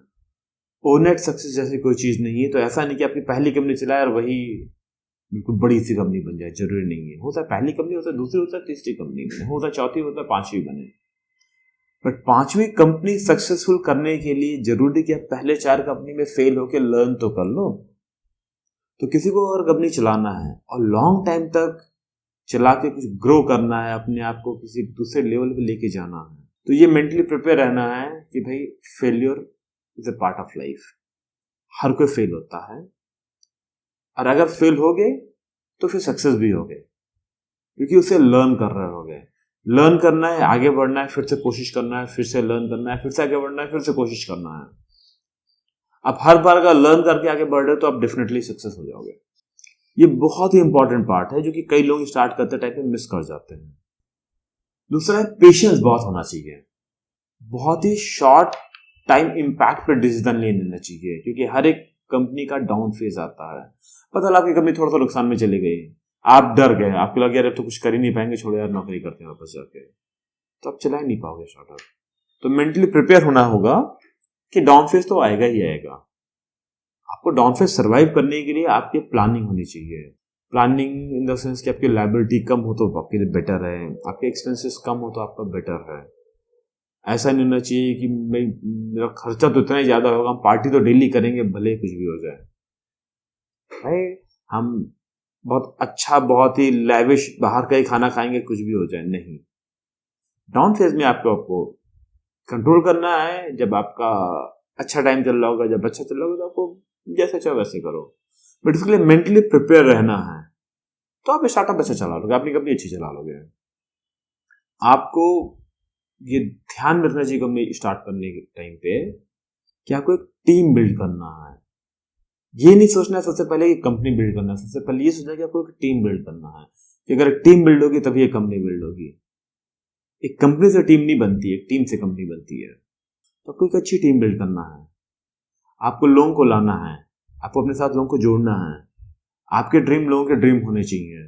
ओवरनाइट सक्सेस जैसी कोई चीज़ नहीं है, तो ऐसा नहीं कि आपकी पहली कंपनी चलाए और वही बिल्कुल बड़ी सी कंपनी बन जाए, जरूरी नहीं है। होता है पहली कंपनी, होता है दूसरी, होता है तीसरी कंपनी बने, होता है चौथी, होता है 5वीं बने। बट 5वीं कंपनी सक्सेसफुल करने के लिए जरूरी कि आप पहले 4 कंपनी में फेल होकर लर्न तो कर लो। तो किसी को और कंपनी चलाना है और लॉन्ग टाइम तक चला के कुछ ग्रो करना है, अपने आप को किसी दूसरे लेवल पे लेके जाना है, तो ये मेंटली प्रिपेयर रहना है कि भाई failure is a part of life. हर कोई फेल होता है, और अगर फेल हो गए तो फिर सक्सेस भी हो गए, क्योंकि उसे लर्न कर रहे हो गए। लर्न करना है, आगे बढ़ना है, फिर से कोशिश करना है, फिर से लर्न करना है, फिर से आगे बढ़ना है, फिर से कोशिश करना है। आप हर बार अगर लर्न करके आगे बढ़ रहे हो तो आप डेफिनेटली सक्सेस हो जाओगे। ये बहुत ही इंपॉर्टेंट पार्ट है जो कि कई लोग स्टार्ट करते टाइम में मिस कर जाते हैं। दूसरा है पेशेंस बहुत होना चाहिए, बहुत ही शॉर्ट टाइम इम्पैक्ट पर डिसीजन ले लेना चाहिए, क्योंकि हर एक कंपनी का डाउन फेज आता है। पता लगा आपकी कंपनी थोड़ा सा नुकसान में चली गई, आप डर गए, आपको लगा यार तो कुछ कर ही नहीं पाएंगे, छोड़ो यार नौकरी करते हैं वापस जाके, तो आप चला ही नहीं पाओगे स्टार्टअप। तो मेंटली प्रिपेयर होना होगा कि डाउन फेज तो आएगा ही आएगा। आपको डाउन फेज सर्वाइव करने के लिए आपकी प्लानिंग होनी चाहिए, प्लानिंग इन द सेंस कि आपकी लायबिलिटी कम हो तो आपके लिए बेटर है, आपके एक्सपेंसेस कम हो तो आपका बेटर है। ऐसा नहीं होना चाहिए कि मेरा खर्चा तो इतना ही ज़्यादा होगा, हम पार्टी तो डेली करेंगे भले ही कुछ भी हो जाए, भाई हम बहुत अच्छा बहुत ही लैविश बाहर का ही खाना खाएंगे कुछ भी हो जाए, नहीं। डाउन फेज में आपको कंट्रोल करना है। जब आपका अच्छा टाइम चल रहा होगा, जब अच्छा चल रहा होगा तो आपको जैसे चाहो वैसे करो, बट इसके लिए मेंटली प्रिपेयर रहना है। तो आप स्टार्टअप अच्छा चला लोगे, अपनी कंपनी अच्छी चला लोगे। आपको ये ध्यान में रखना चाहिए कंपनी स्टार्ट करने के टाइम पे कि आपको एक टीम बिल्ड करना है। ये नहीं सोचना है सबसे पहले कि कंपनी बिल्ड करना है, सबसे पहले ये सोचना है कि आपको एक टीम बिल्ड करना है कि अगर एक टीम बिल्ड होगी तभी एक कंपनी बिल्ड होगी। एक कंपनी से टीम नहीं बनती, एक टीम से कंपनी बनती है। तो आपको एक अच्छी टीम बिल्ड करना है, आपको लोगों को लाना है, आपको अपने साथ लोगों को जोड़ना है। आपके ड्रीम लोगों के ड्रीम होने चाहिए,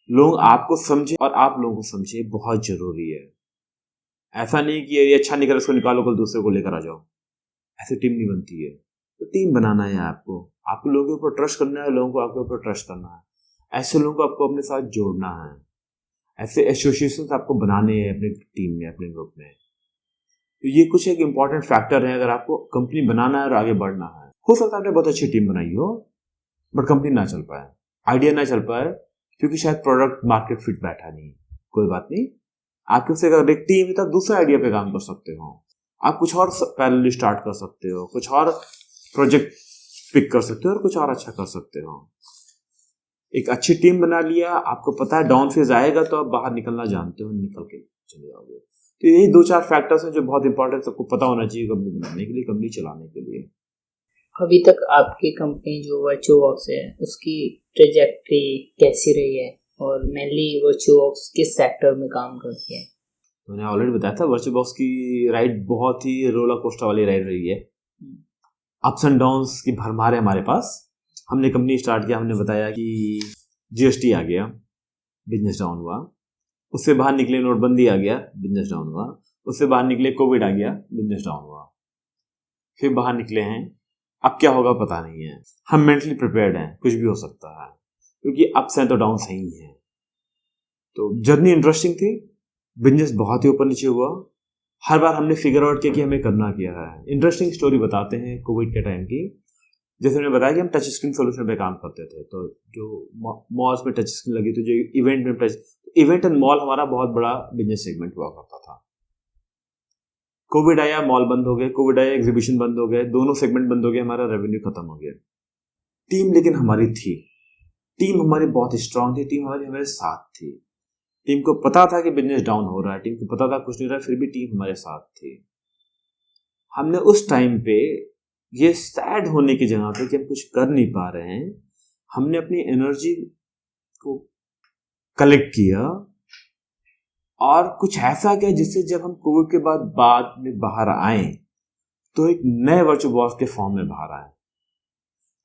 लोग आपको समझे और आप लोगों को समझे, बहुत जरूरी है। ऐसा नहीं कि ये अच्छा नहीं कर उसको निकालो कल दूसरे को लेकर आ जाओ, ऐसे टीम नहीं बनती है। तो टीम बनाना है आपको लोगों के ऊपर ट्रस्ट करना है, लोगों को आपके ऊपर ट्रस्ट करना है। ऐसे लोगों को आपको अपने साथ जोड़ना है, ऐसे एसोसिएशन आपको बनाने हैं अपने टीम में, अपने ग्रुप में। तो ये कुछ एक इंपॉर्टेंट फैक्टर है अगर आपको कंपनी बनाना है और आगे बढ़ना है। हो सकता है आपने बहुत अच्छी टीम बनाई हो बट कंपनी ना चल पाए, आइडिया ना चल पाए, क्योंकि शायद प्रोडक्ट मार्केट फिट बैठा नहीं। कोई बात नहीं, आपके से अगर एक टीम है तो दूसरे आइडिया पे काम कर सकते हो, आप कुछ और पैरेलल स्टार्ट कर सकते हो, कुछ और प्रोजेक्ट पिक कर सकते हो और कुछ और अच्छा कर सकते हो। एक अच्छी टीम बना लिया, आपको पता है डाउन फेज आएगा तो आप बाहर निकलना जानते हो, निकल के चले जाओगे। तो यही 2-4 फैक्टर्स हैं जो बहुत इंपॉर्टेंट सबको पता होना चाहिए कंपनी बनाने के लिए, कंपनी चलाने के लिए। अभी तक आपकी कंपनी जो वर्चुअवर्क्स है उसकी ट्रेजेक्टरी कैसी रही है और मेनली वर्चुअवर्क्स किस सेक्टर में काम करती है? मैंने ऑलरेडी बताया था वर्चुअवर्क्स की राइड बहुत ही रोलर कोस्टर वाली राइड रही है। अप्स एंड डाउन्स की भरमार है हमारे पास। हमने कंपनी स्टार्ट किया, हमने बताया कि जीएसटी आ गया, बिजनेस डाउन हुआ। उससे बाहर निकले, नोटबंदी आ गया, बिजनेस डाउन हुआ। उससे बाहर निकले, कोविड आ गया, बिजनेस डाउन हुआ। फिर बाहर निकले हैं, अब क्या होगा पता नहीं है। हम मेंटली प्रिपेयर्ड हैं, कुछ भी हो सकता है, क्योंकि अप्स हैं तो डाउन्स ही हैं। तो जर्नी इंटरेस्टिंग थी, बिजनेस बहुत ही ऊपर नीचे हुआ। हर बार हमने फिगर आउट किया कि हमें करना क्या है। इंटरेस्टिंग स्टोरी बताते हैं कोविड के टाइम की। जैसे मैंने बताया कि हम टच स्क्रीन सोल्यूशन पे काम करते थे, तो जो मॉल्स में टच स्क्रीन लगी थी, जो इवेंट में इवेंट एंड मॉल हमारा बहुत बड़ा बिजनेस सेगमेंट हुआ करता था। कोविड आया, मॉल बंद हो गए, कोविड आया, एग्जीबिशन बंद हो गए, दोनों सेगमेंट बंद हो गए, हमारा रेवेन्यू खत्म हो गया। टीम लेकिन हमारी थी, टीम हमारी बहुत स्ट्रांग थी, टीम हमारे साथ थी। टीम को पता था कि बिजनेस डाउन हो रहा है, टीम को पता था कुछ नहीं रहा, फिर भी टीम हमारे साथ थी। हमने उस टाइम पे ये सैड होने की जगह पे कि हम कुछ कर नहीं पा रहे हैं, हमने अपनी एनर्जी को कलेक्ट किया और कुछ ऐसा किया जिससे जब हम कोविड के बाद में बाहर आए तो एक नए वर्चुअवर्क्स के फॉर्म में बाहर आए।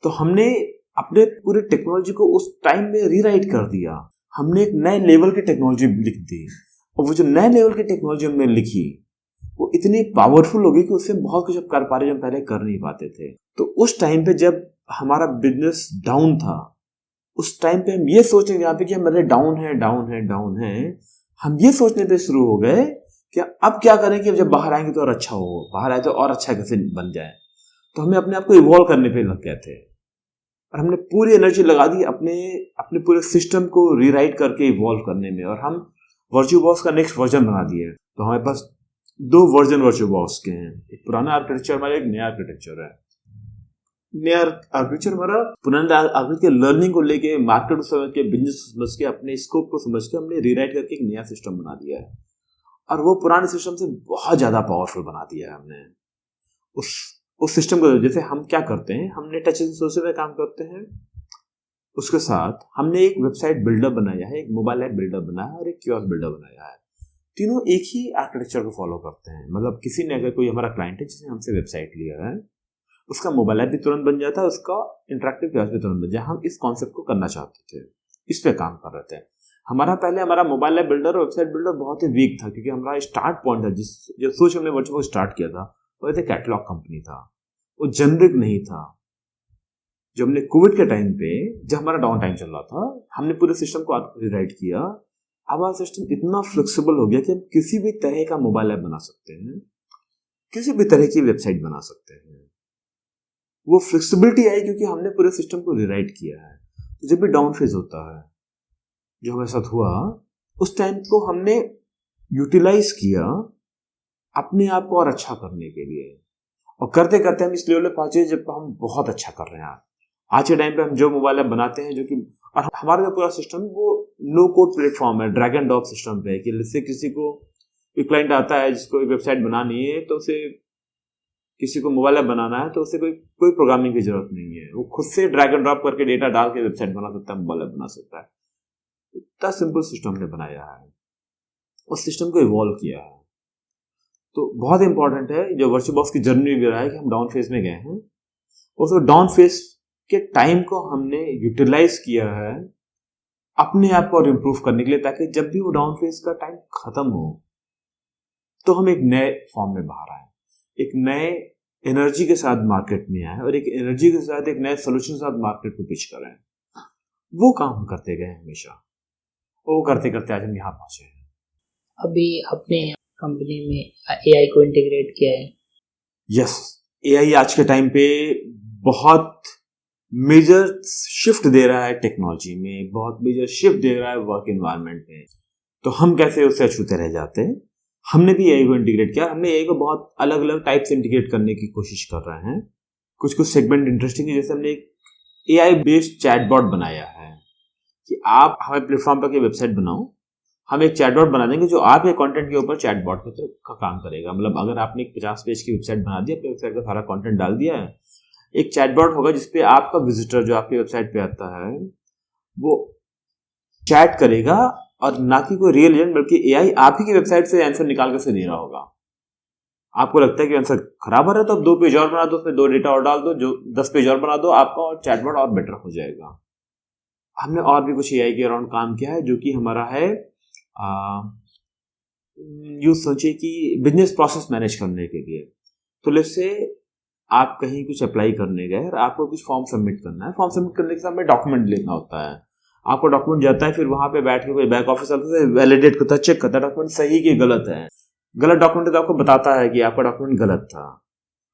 तो हमने अपने पूरे टेक्नोलॉजी को उस टाइम में रीराइट कर दिया। हमने एक नए लेवल की टेक्नोलॉजी लिख दी और वो जो नए लेवल की टेक्नोलॉजी हमने लिखी वो इतनी पावरफुल हो गई कि उससे बहुत कुछ अब कर पा रहे जो हम पहले कर नहीं पाते थे। तो उस टाइम पे जब हमारा बिजनेस डाउन था, उस टाइम पे हम ये सोचने यहाँ पे कि हमारे डाउन है, हम ये सोचने पे शुरू हो गए कि अब क्या करें कि जब बाहर आएंगे तो और अच्छा हो, बाहर आए तो और अच्छा कैसे बन जाए। तो हमें अपने आप को इवॉल्व करने पे लग गए थे और हमने पूरी एनर्जी लगा दी अपने पूरे सिस्टम को रीराइट करके इवॉल्व करने में, और हम वर्चुअवर्क्स का नेक्स्ट वर्जन बना दिए। तो हमारे पास 2 वर्जन वर्चुअवर्क्स के हैं, एक पुराना आर्किटेक्चर हमारा, एक नया आर्किटेक्चर है। नया आर्किटेक्चर हमारा पुराना आर्किटेक्चर के लर्निंग को लेके, मार्केट को समझ के, बिजनेस को समझ के, अपने स्कोप को समझ के हमने रीराइट करके एक नया सिस्टम बना दिया है और वो पुराने सिस्टम से बहुत ज्यादा पावरफुल बना दिया है हमने। उस सिस्टम को जैसे हम क्या करते हैं, हमने टच सोल्यूशन में काम करते हैं, उसके साथ हमने एक वेबसाइट बिल्डर बनाया है, एक मोबाइल ऐप बिल्डर बनाया है और एक कियोस्क बिल्डर बनाया है। तीनों एक ही आर्किटेक्चर को फॉलो करते हैं। मतलब किसी ने अगर कोई हमारा क्लाइंट है जिसने हमसे वेबसाइट लिया है, उसका मोबाइल ऐप भी तुरंत बन जाता है, उसका इंटरेक्टिव कियोस्क भी तुरंत बन जाता है। हम इस कॉन्सेप्ट को करना चाहते थे, इस पे काम कर रहे थे। हमारा मोबाइल ऐप बिल्डर और वेबसाइट बिल्डर बहुत ही वीक था, क्योंकि हमारा स्टार्ट पॉइंट था, जो सोच हमने वर्चुअल स्टार्ट किया था वो एक कैटलॉग कंपनी था, वो जेनरिक नहीं था। जो हमने कोविड के टाइम पे, जब हमारा डाउन टाइम चल रहा था, हमने पूरे सिस्टम को रीराइट किया। अब हमारा सिस्टम इतना फ्लेक्सिबल हो गया कि हम किसी भी तरह का मोबाइल ऐप बना सकते हैं, किसी भी तरह की वेबसाइट बना सकते हैं। वो फ्लेक्सिबिलिटी आई क्योंकि हमने पूरे सिस्टम को रीराइट किया है। तो जब भी डाउन फेज होता है, जो हमारे साथ हुआ, उस टाइम को हमने यूटिलाइज किया अपने आप को और अच्छा करने के लिए, और करते करते हम इस लेवल पे पहुंचे जब हम बहुत अच्छा कर रहे हैं। आज के टाइम पे हम जो मोबाइल ऐप बनाते हैं, जो कि, और हमारा जो पूरा सिस्टम वो नो कोड प्लेटफॉर्म है, ड्रैग एंड ड्रॉप सिस्टम पे है कि जैसे किसी को एक क्लाइंट आता है जिसको एक वेबसाइट बनानी है, तो उसे, किसी को मोबाइल ऐप बनाना है, तो उसे कोई प्रोग्रामिंग की जरूरत नहीं है। वो खुद से ड्रैग एंड ड्रॉप करके डेटा डाल के वेबसाइट बना सकता है, मोबाइल ऐप बना सकता है। इतना सिंपल सिस्टम हमने बनाया है, उस सिस्टम को इवॉल्व किया है। तो बहुत इंपॉर्टेंट है, जो वर्चुअल की जर्नी भी रहा है कि हम डाउन फेज में गए हैं, उस डाउन फेज के टाइम को हमने यूटिलाइज किया है अपने आप को और इम्प्रूव करने के लिए, ताकि जब भी वो डाउन फेज का टाइम खत्म हो तो हम एक नए फॉर्म में बाहर आए, एक नए एनर्जी के साथ मार्केट में आए, और एक एनर्जी के साथ एक नए सोल्यूशन के साथ मार्केट को पिच करें। वो काम हम करते गए हमेशा, वो करते करते आज हम यहाँ पहुंचे हैं। अभी अपने कंपनी में एआई को इंटीग्रेट किया है। यस, एआई आज के टाइम पे बहुत मेजर शिफ्ट दे रहा है टेक्नोलॉजी में, बहुत मेजर शिफ्ट दे रहा है वर्क एनवायरनमेंट में। तो हम कैसे उससे अछूते रह जाते हैं? हमने भी एआई को इंटीग्रेट किया। हमने एआई को बहुत अलग अलग टाइप से इंटीग्रेट करने की कोशिश कर रहे हैं। कुछ कुछ सेगमेंट इंटरेस्टिंग है, जैसे हमने एक एआई बेस्ड चैटबॉट बनाया है कि आप हमारे प्लेटफॉर्म पर वेबसाइट बनाओ, हम एक चैटबॉट बना देंगे जो आपके कंटेंट के ऊपर चैटबॉट का काम करेगा। मतलब अगर आपने एक 50 पेज की वेबसाइट बना दी, अपने वेबसाइट का सारा कंटेंट डाल दिया है, एक चैटबॉट होगा जिसपे आपका विजिटर जो आपकी वेबसाइट पे आता है वो चैट करेगा, और ना कि कोई रियल एजेंट, बल्कि एआई आप ही की वेबसाइट से आंसर निकाल कर दे रहा होगा। आपको लगता है कि आंसर खराब आ रहा है, तो आप 2 पेज और बना दो, उसमें 2 डेटा और डाल दो, जो 10 पेज और बना दो, आपका और चैटबॉट और बेटर हो जाएगा। हमने और भी कुछ एआई के अराउंड काम किया है, जो कि हमारा है यूँ सोचिए कि बिजनेस प्रोसेस मैनेज करने के लिए। तो लेट्स से आप कहीं कुछ अप्लाई करने गए और आपको कुछ फॉर्म सबमिट करना है। फॉर्म सबमिट करने के समय डॉक्यूमेंट लेना होता है। आपको डॉक्यूमेंट जाता है, फिर वहां पे बैठ के कोई बैक ऑफिस आता है, वैलिडेट करता है, चेक करता है डॉक्यूमेंट सही कि गलत है। गलत डॉक्यूमेंट तो आपको बताता है कि आपका डॉक्यूमेंट गलत था।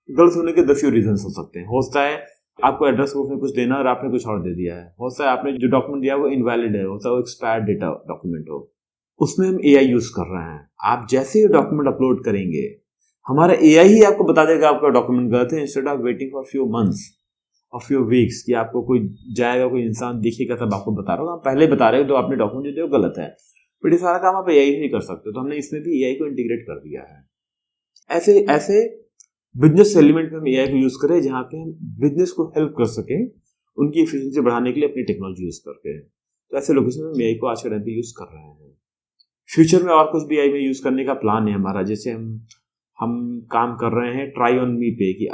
गलत होने के 10 रीजन हो सकते हैं। हो सकता है आपको एड्रेस प्रूफ में कुछ देना और आपने कुछ और दे दिया है। हो सकता है आपने जो डॉक्यूमेंट दिया वो इनवैलिड है, हो सकता है वो एक्सपायर्ड डेटा डॉक्यूमेंट हो। उसमें हम एआई यूज कर रहे हैं। आप जैसे ही डॉक्यूमेंट अपलोड करेंगे, हमारा एआई ही आपको बता देगा आपका डॉक्यूमेंट गलत है, instead of waiting for few months और फ्यू वीक्स कि आपको कोई जाएगा, कोई इंसान देखेगा तब आपको बता रहा होगा। हम पहले बता रहे हैं तो आपने डॉक्यूमेंट जो दिया वो गलत है, बट ये सारा काम आप एआई ही कर सकते हो। तो हमने इसमें भी एआई को इंटीग्रेट कर दिया है। ऐसे ऐसे बिजनेस एलिमेंट में हम एआई को यूज करें जहाँ पे हम बिजनेस को हेल्प कर सके उनकी एफिशिएंसी बढ़ाने के लिए अपनी टेक्नोलॉजी यूज करके। तो ऐसे लोकेशन में एआई को आज के टाइम पे यूज कर रहे हैं। फ्यूचर में और कुछ भी एआई में यूज करने का प्लान है हमारा। जैसे हम काम कर रहे हैं ट्राई ऑन मी पे कि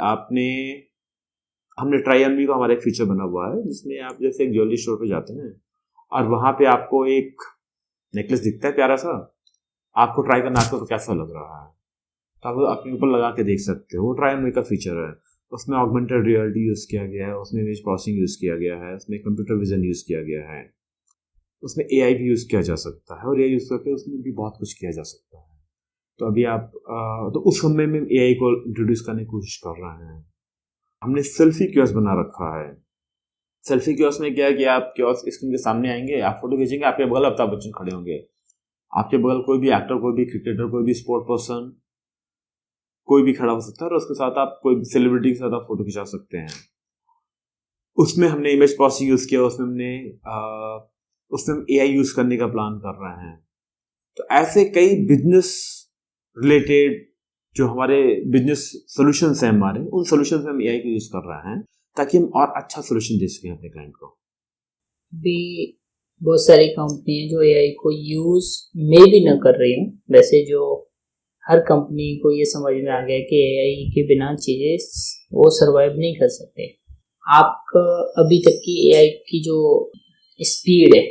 हमने ट्राई ऑन मी को हमारा एक फीचर बना हुआ है, जिसमें आप जैसे एक ज्वेलरी स्टोर पे जाते हैं और वहां पे आपको एक नेकलेस दिखता है प्यारा सा, आपको ट्राई करना, आपको कैसा लग रहा है, तो आप अपने ऊपर लगा के देख सकते हो। वो ट्राई ऑन मी का फीचर है। उसमें ऑगमेंटेड रियलिटी यूज किया गया है, उसमें इमेज प्रोसेसिंग यूज किया गया है, उसमें कंप्यूटर विजन यूज किया गया है, उसमें एआई भी यूज किया जा सकता है, और एआई यूज करके उसमें भी बहुत कुछ किया जा सकता है। तो अभी आप तो उस समय में एआई को इंट्रोड्यूस करने की कोशिश कर रहे हैं। हमने सेल्फी कियोस्क बना रखा है। सेल्फी कियोस्क में क्या है कि आप कियोस्क स्क्रीन के सामने आएंगे, आप फोटो खींचेंगे, आपके बगल अमिताभ बच्चन खड़े होंगे, आपके बगल कोई भी एक्टर, कोई भी क्रिकेटर, कोई भी स्पोर्ट पर्सन, कोई भी खड़ा हो सकता है, और उसके साथ आप कोई सेलिब्रिटी के साथ आप फोटो खिंचा सकते हैं। उसमें हमने इमेज प्रोसेसिंग यूज किया, उसमें हम एआई यूज करने का प्लान कर रहे हैं। तो ऐसे कई बिजनेस रिलेटेड जो हमारे बिजनेस सॉल्यूशंस हैं हमारे, उन सॉल्यूशंस में हम एआई को यूज कर रहे हैं ताकि हम और अच्छा सॉल्यूशन दे सकें अपने क्लाइंट को। भी बहुत सारी कंपनी है जो एआई को यूज में भी न कर रही हूँ। वैसे जो हर कंपनी को ये समझ में आ गया कि एआई के बिना चीजें वो सरवाइव नहीं कर सकते। आपका अभी तक की एआई की जो स्पीड है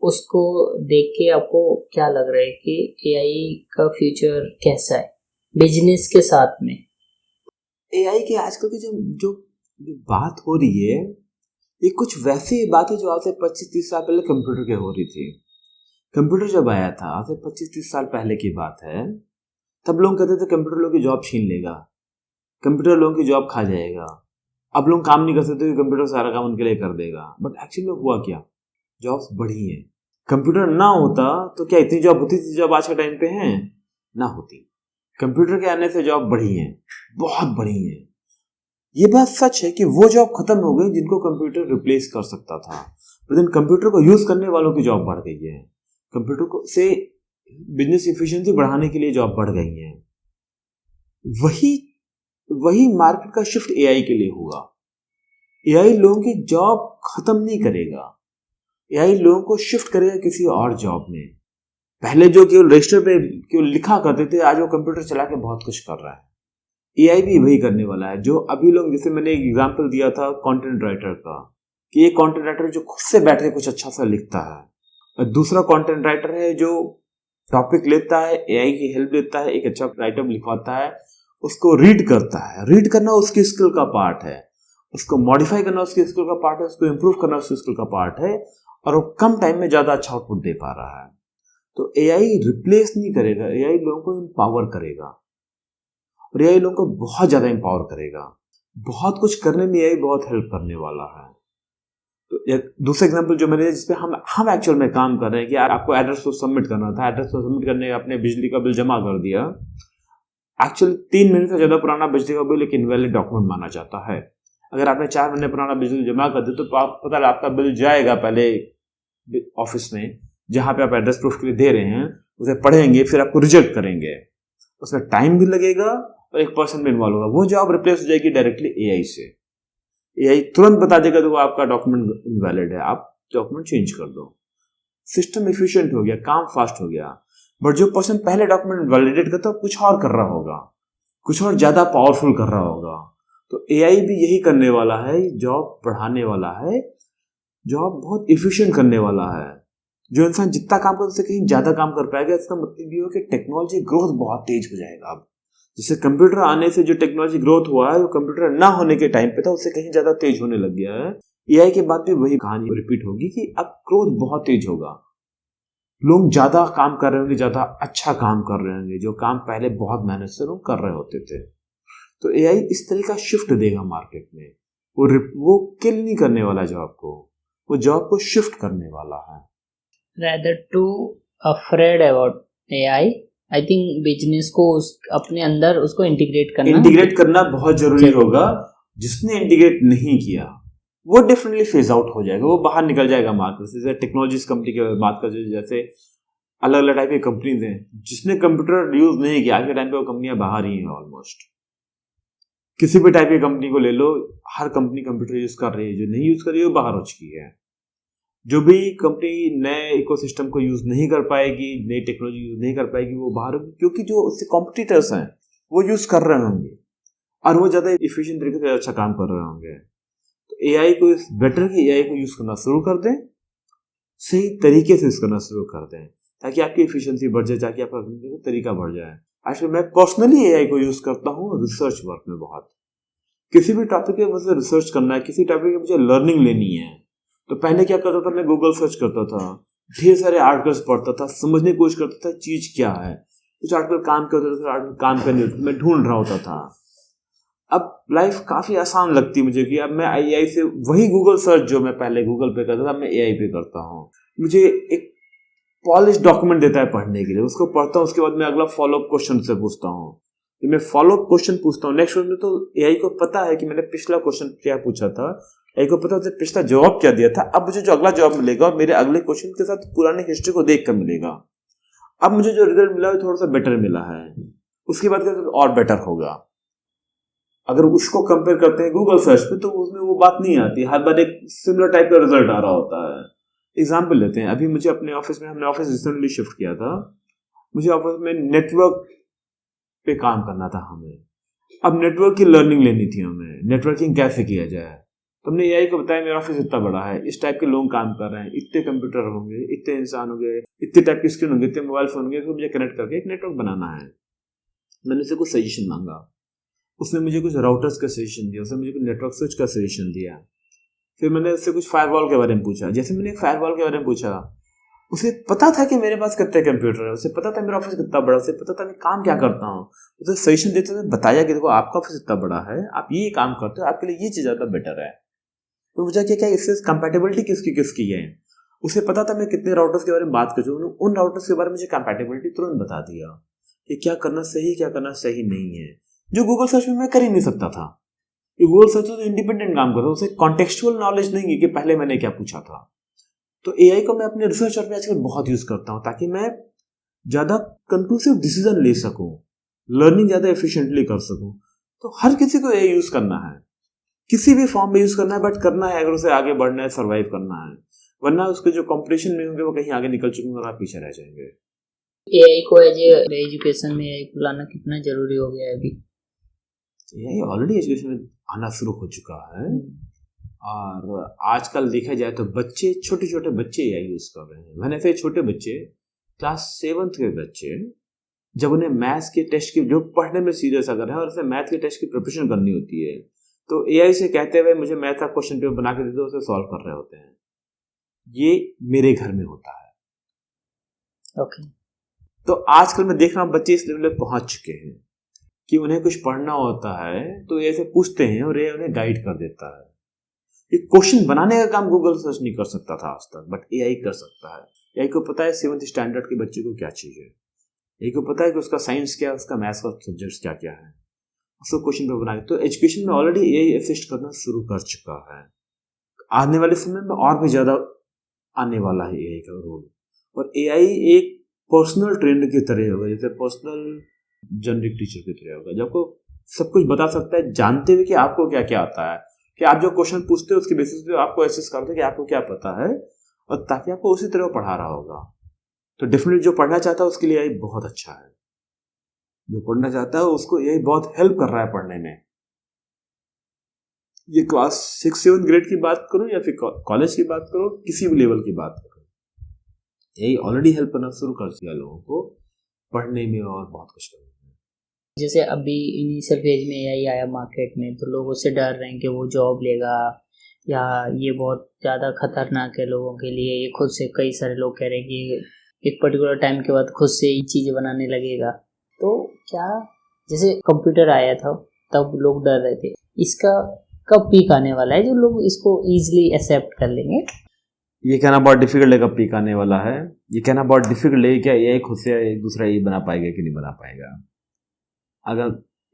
उसको देख के आपको क्या लग रहा है कि एआई का फ्यूचर कैसा है बिजनेस के साथ में? एआई के आजकल की जो बात हो रही है ये कुछ वैसी बात है जो आज से 25-30 साल पहले कंप्यूटर के हो रही थी। कंप्यूटर जब आया था आज से 25-30 साल पहले की बात है, तब लोग कहते थे कंप्यूटर लोगों की जॉब छीन लेगा, कंप्यूटर लोगों की जॉब खा जाएगा, अब लोग काम नहीं कर सकते तो कंप्यूटर सारा काम उनके लिए कर देगा। बट एक्चुअली में हुआ क्या, जॉब्स बढ़ी हैं। कंप्यूटर ना होता तो क्या इतनी जॉब होती थी जॉब आज के टाइम पे हैं? ना होती। कंप्यूटर के आने से जॉब बढ़ी हैं, बहुत बढ़ी हैं। ये बात सच है कि वो जॉब खत्म हो गई जिनको कंप्यूटर रिप्लेस कर सकता था, लेकिन कंप्यूटर को यूज करने वालों की जॉब बढ़ गई है। कंप्यूटर को से बिजनेस एफिशिएंसी बढ़ाने के लिए जॉब बढ़ गई है। वही मार्केट का शिफ्ट एआई के लिए हुआ। एआई लोगों की जॉब खत्म नहीं करेगा, एआई लोगों को शिफ्ट करेगा किसी और जॉब में। पहले जो केवल रजिस्टर पे केवल लिखा करते थे, आज वो कंप्यूटर चला के बहुत कुछ कर रहा है। एआई भी वही करने वाला है। जो अभी लोग, जैसे मैंने एक एग्जांपल दिया था कंटेंट राइटर का, कि ये कंटेंट राइटर जो खुद से बैठ के कुछ अच्छा सा लिखता है, और दूसरा कंटेंट राइटर है जो टॉपिक लेता है, एआई की हेल्प लेता है, एक अच्छा राइटअप लिखवाता है, उसको रीड करता है। रीड करना उसकी स्किल का पार्ट है, उसको मॉडिफाई करना उसकी स्किल का पार्ट है, उसको इम्प्रूव करना उसकी स्किल का पार्ट है, और वो कम टाइम में ज्यादा अच्छा आउटपुट दे पा रहा है। तो एआई रिप्लेस नहीं करेगा, एआई लोगों को एम्पावर करेगा, और एआई लोगों को बहुत ज्यादा एम्पावर करेगा। बहुत कुछ करने में एआई बहुत हेल्प करने वाला है। तो दूसरा एग्जांपल जो मैंने, जिसपे हम एक्चुअल में काम कर रहे हैं कि यार आपको एड्रेस को सबमिट करना था, एड्रेस को सबमिट करने अपने बिजली का बिल जमा कर दिया, एक्चुअली 3 महीने से ज्यादा पुराना बिजली का बिल एक इनवैलिड डॉक्यूमेंट माना जाता है। अगर आपने 4 महीने पुराना बिजली जमा कर दिया तो पता है आपका बिल जाएगा पहले ऑफिस में, जहां पे आप एड्रेस प्रूफ के लिए दे रहे हैं, उसे पढ़ेंगे, फिर आपको रिजेक्ट करेंगे, उसमें टाइम भी लगेगा और एक पर्सन भी इन्वॉल्व होगा। वो जॉब रिप्लेस हो जाएगी डायरेक्टली एआई से। एआई तुरंत बता देगा तो आपका डॉक्यूमेंट इनवैलिड है, आप डॉक्यूमेंट चेंज कर दो। सिस्टम एफिशिएंट हो गया, काम फास्ट हो गया। बट जो पर्सन पहले डॉक्यूमेंट वैलिडेट करता है कुछ और कर रहा होगा, कुछ और ज्यादा पावरफुल कर रहा होगा। तो एआई भी यही करने वाला है, जॉब बढ़ाने वाला है, जॉब बहुत इफिशिएंट करने वाला है। जो इंसान जितना काम करता है उससे कहीं ज्यादा काम कर पाएगा। इसका मतलब ये हो कि टेक्नोलॉजी ग्रोथ बहुत तेज हो जाएगा। अब जैसे कंप्यूटर आने से जो टेक्नोलॉजी ग्रोथ हुआ है, वो कंप्यूटर ना होने के टाइम पे था, उससे कहीं ज्यादा तेज होने लग गया है। एआई के बाद भी वही कहानी रिपीट होगी कि अब ग्रोथ बहुत तेज होगा, लोग ज्यादा काम कर रहे होंगे, ज्यादा अच्छा काम कर रहे होंगे, जो काम पहले बहुत मेहनत से लोग कर रहे होते थे। तो एआई इस तरह का शिफ्ट देगा मार्केट में। वो किल नहीं करने वाला जॉब को, वो जॉब को शिफ्ट करने वाला है। rather too afraid about AI, I think business को अपने अंदर उसको इंटीग्रेट करना बहुत जरूरी होगा। जिसने इंटीग्रेट नहीं किया वो डेफिनेटली फेज आउट हो जाएगा, वो बाहर निकल जाएगा मार्केट से। जैसे टेक्नोलॉजीज कंपनी की बात कर, जैसे अलग अलग टाइप की कंपनीज हैं, जिसने कंप्यूटर यूज नहीं किया आज के टाइम पे वो कंपनियां बाहर ही हैं ऑलमोस्ट। किसी भी टाइप की कंपनी को ले लो, हर कंपनी कंप्यूटर यूज कर रही है, जो नहीं यूज कर रही है वो बाहर हो चुकी है। जो भी कंपनी नए इकोसिस्टम को यूज नहीं कर पाएगी, नई टेक्नोलॉजी यूज नहीं कर पाएगी, वो बाहर होगी, क्योंकि जो उससे कॉम्पिटिटर्स हैं वो यूज कर रहे होंगे और वो ज्यादा इफिशिएंट तरीके से अच्छा काम कर रहे होंगे। तो एआई को बेटर कि एआई को यूज करना शुरू कर दें, सही तरीके से यूज करना शुरू कर दें, ताकि आपकी इफिशिएंसी बढ़ जाए, ताकि आपका तरीका बढ़ जाए। आजकल मैं पर्सनली एआई को यूज करता हूँ रिसर्च वर्क में बहुत। किसी भी टॉपिक पे मुझे रिसर्च करना है, किसी टॉपिक पे मुझे लर्निंग लेनी है, तो पहले क्या करता था, मैं गूगल सर्च करता था, ढेर सारे आर्टिकल्स पढ़ता था, समझने की कोशिश करता था चीज क्या है। कुछ आर्टिकल काम करते थे, आर्टिकल काम करने मैं ढूंढ रहा होता था। अब लाइफ काफी आसान लगती है मुझे कि अब मैं एआई से वही गूगल सर्च जो मैं पहले गूगल पे करता था, मैं एआई पे करता हूँ। मुझे एक पॉलिश डॉक्यूमेंट देता है पढ़ने के लिए, उसको पढ़ता हूँ, उसके बाद मैं अगला फॉलोअप क्वेश्चन से पूछता हूँ। मैं फॉलोअप क्वेश्चन पूछता हूँ नेक्स्ट में, तो एआई को पता है कि मैंने पिछला क्वेश्चन क्या पूछा था, एआई को पता है पिछला जवाब क्या दिया था। अब मुझे जो अगला जवाब मिलेगा मेरे अगले क्वेश्चन के साथ पुरानी हिस्ट्री को देख कर मिलेगा। अब मुझे जो रिजल्ट मिला है थोड़ा सा बेटर मिला है, उसके बाद और बेटर होगा। अगर उसको कंपेयर करते हैं गूगल सर्च पे, तो उसमें वो बात नहीं आती, हर बार एक सिमिलर टाइप का रिजल्ट आ रहा होता है। एग्जाम्पल लेते हैं, अभी मुझे अपने ऑफिस में, हमने ऑफिस रिसेंटली शिफ्ट किया था, मुझे ऑफिस में नेटवर्क पे काम करना था हमें। अब नेटवर्क की लर्निंग लेनी थी हमें, नेटवर्किंग कैसे किया जाए। तो हमने एआई को बताया मेरा ऑफिस इतना बड़ा है, इस टाइप के लोग काम कर रहे हैं, इतने कंप्यूटर होंगे, इतने इंसान होंगे, इतने टाइप की स्क्रीन होंगे, इतने मोबाइल फोन होंगे, तो मुझे कनेक्ट करके एक नेटवर्क बनाना है। मैंने उसे कुछ सजेशन मांगा, उसने मुझे कुछ राउटर्स का सजेशन दिया, उसने मुझे कुछ नेटवर्क स्विच का सजेशन दिया। फिर मैंने उससे कुछ फायरवॉल के बारे में पूछा। जैसे मैंने फायरवॉल के बारे में पूछा, उसे पता था कि मेरे पास कितने कंप्यूटर है, उसे पता था मेरा ऑफिस कितना बड़ा, उसे पता था मैं काम क्या करता हूँ। उसे सजेशन देते थे, बताया कि देखो आपका ऑफिस इतना बड़ा है, आप ये काम करते हो, आपके लिए ये चीज़ ज़्यादा बेटर है। तो मुझे क्या इससे कंपैटिबिलिटी किसकी किसकी है। उसे पता था मैं कितने राउटर्स के बारे में बात कर चुका हूँ, उन राउटर्स के बारे में मुझे कंपैटिबिलिटी तुरंत बता दिया कि क्या करना सही क्या करना सही नहीं है, जो गूगल सर्च में मैं कर ही नहीं सकता था। गूगल सर्च तो इंडिपेंडेंट काम करता है, उसे कॉन्टेक्चुअल नॉलेज नहीं है कि पहले मैंने क्या पूछा था। तो एआई को मैं अपने रिसर्च और पे आजकल बहुत यूज करता हूँ ताकि मैं ज़्यादा कंक्लूसिव डिसीजन ले सकूँ, लर्निंग ज़्यादा एफिशिएंटली कर सकूँ। तो हर किसी को एआई यूज करना है, किसी भी फॉर्म में यूज करना है, बट करना है अगर उसे आगे बढ़ना है, सर्वाइव करना है, वरना उसके जो कंपटीशन में होंगे वो कहीं आगे निकल चुके और आप पीछे रह जाएंगे। एआई को एज एजुकेशन में एआई को लाना कितना जरूरी हो गया है अभी? एआई ऑलरेडी एजुकेशन में आना शुरू हो चुका है और आजकल देखा जाए तो बच्चे, छोटे छोटे बच्चे एआई यूज कर रहे हैं। मैंने फिर छोटे बच्चे, क्लास 7th के बच्चे, जब उन्हें मैथ्स के टेस्ट की, जो पढ़ने में सीरियस अगर है और उसे मैथ के टेस्ट की प्रिपरेशन करनी होती है, तो एआई से कहते हुए मुझे मैथ का क्वेश्चन पेपर बना के दे दो, उसे सॉल्व कर रहे होते हैं। ये मेरे घर में होता है। ओके। तो आजकल मैं देख रहा हूँ बच्चे इस लेवल पे पहुंच चुके हैं कि उन्हें कुछ पढ़ना होता है तो ऐसे पूछते हैं और ये उन्हें गाइड कर देता है। ये क्वेश्चन बनाने का काम गूगल सर्च नहीं कर सकता था आज तक, बट एआई कर सकता है। एआई को पता है 7th स्टैंडर्ड के बच्चे को क्या चाहिए, एआई को पता है कि उसका साइंस क्या है, उसका मैथ्स का सब्जेक्ट्स क्या क्या है, उसको क्वेश्चन पेपर बना। तो एजुकेशन में ऑलरेडी एआई असिस्ट करना शुरू कर चुका है। आने वाले समय में और भी ज्यादा आने वाला है एआई का रोल। और एआई एक पर्सनल ट्रेनर की तरह होगा, जैसे पर्सनल जेनरिक टीचर की तरह होगा, जो आपको सब कुछ बता सकता है जानते हुए कि आपको क्या क्या आता है, कि आप जो क्वेश्चन पूछते हो उसके बेसिस पे आपको एसेस करते हैं कि आपको क्या पता है, और ताकि आपको उसी तरह पढ़ा रहा होगा। तो डेफिनेटली जो पढ़ना चाहता है उसके लिए एआई बहुत अच्छा है, जो पढ़ना चाहता है उसको एआई बहुत हेल्प कर रहा है पढ़ने में। ये क्लास 6-7 ग्रेड की बात करो या फिर कॉलेज की बात करो, किसी भी लेवल की बात करो, यही ऑलरेडी हेल्प करना शुरू कर दिया लोगों को पढ़ने में और बहुत कुछ करने में। जैसे अभी इनिशियल फेज में एआई आया मार्केट में, तो लोग उससे डर रहे हैं कि वो जॉब लेगा या ये बहुत ज़्यादा खतरनाक है लोगों के लिए। ये खुद से, कई सारे लोग कह रहे हैं कि एक पर्टिकुलर टाइम के बाद खुद से ही चीज़ें बनाने लगेगा। तो क्या, जैसे कंप्यूटर आया था तब लोग डर रहे थे, इसका कब पीक आने वाला है जो लोग इसको ईजिली एक्सेप्ट कर लेंगे? ये कहना बहुत डिफिकल्ट है कब पीक आने वाला है, ये कहना बहुत डिफिकल्ट है। क्या एआई खुद से एक दूसरा ये बना पाएगा कि नहीं बना पाएगा। अगर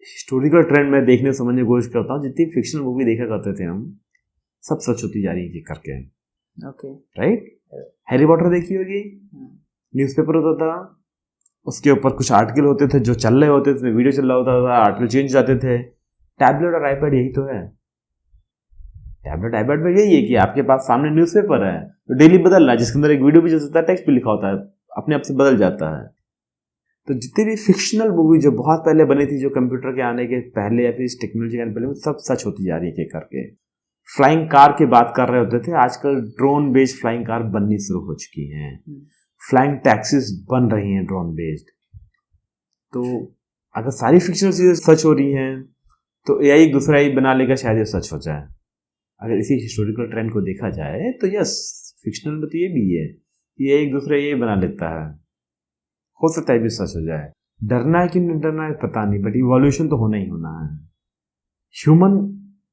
हिस्टोरिकल ट्रेंड में देखने समझने की कोशिश करता हूँ, जितनी फिक्शनल मूवी देखा करते थे हम, सब सच होती जा रही है करके। Okay, right. हैरी पॉटर देखी होगी, न्यूज़पेपर होता था, उसके ऊपर कुछ आर्टिकल होते थे जो चल रहे होते थे, वीडियो चल रहा होता था, आर्टिकल चेंज जाते थे। टैबलेट और आईपैड यही तो है। टैबलेट आईपैड में यही है कि आपके पास सामने न्यूज़पेपर है तो डेली बदल रहा है, जिसके अंदर एक वीडियो भी चल सकता है, टेक्स्ट भी लिखा होता है, अपने आप से बदल जाता है। तो जितनी भी फिक्शनल मूवी जो बहुत पहले बनी थी, जो कंप्यूटर के आने के पहले या फिर इस टेक्नोलॉजी के आने पहले, वो सब सच होती जा रही है करके। फ्लाइंग कार की बात कर रहे होते थे, आजकल ड्रोन बेस्ड फ्लाइंग कार बननी शुरू हो चुकी हैं। फ्लाइंग टैक्सीज बन रही हैं ड्रोन बेस्ड। तो अगर सारी फिक्शनल चीजें सच हो रही हैं तो एआई एक दूसरा ही बना लेगा, शायद ये सच हो जाए। अगर इसी हिस्टोरिकल ट्रेंड को देखा जाए तो यस, फिक्शनल में तो ये भी है कि ये एक दूसरा ये बना लेता है, हो सकता है भी सच हो जाए। डरना है कि नहीं डरना है पता नहीं, बट इवोल्यूशन तो होना ही होना है। ह्यूमन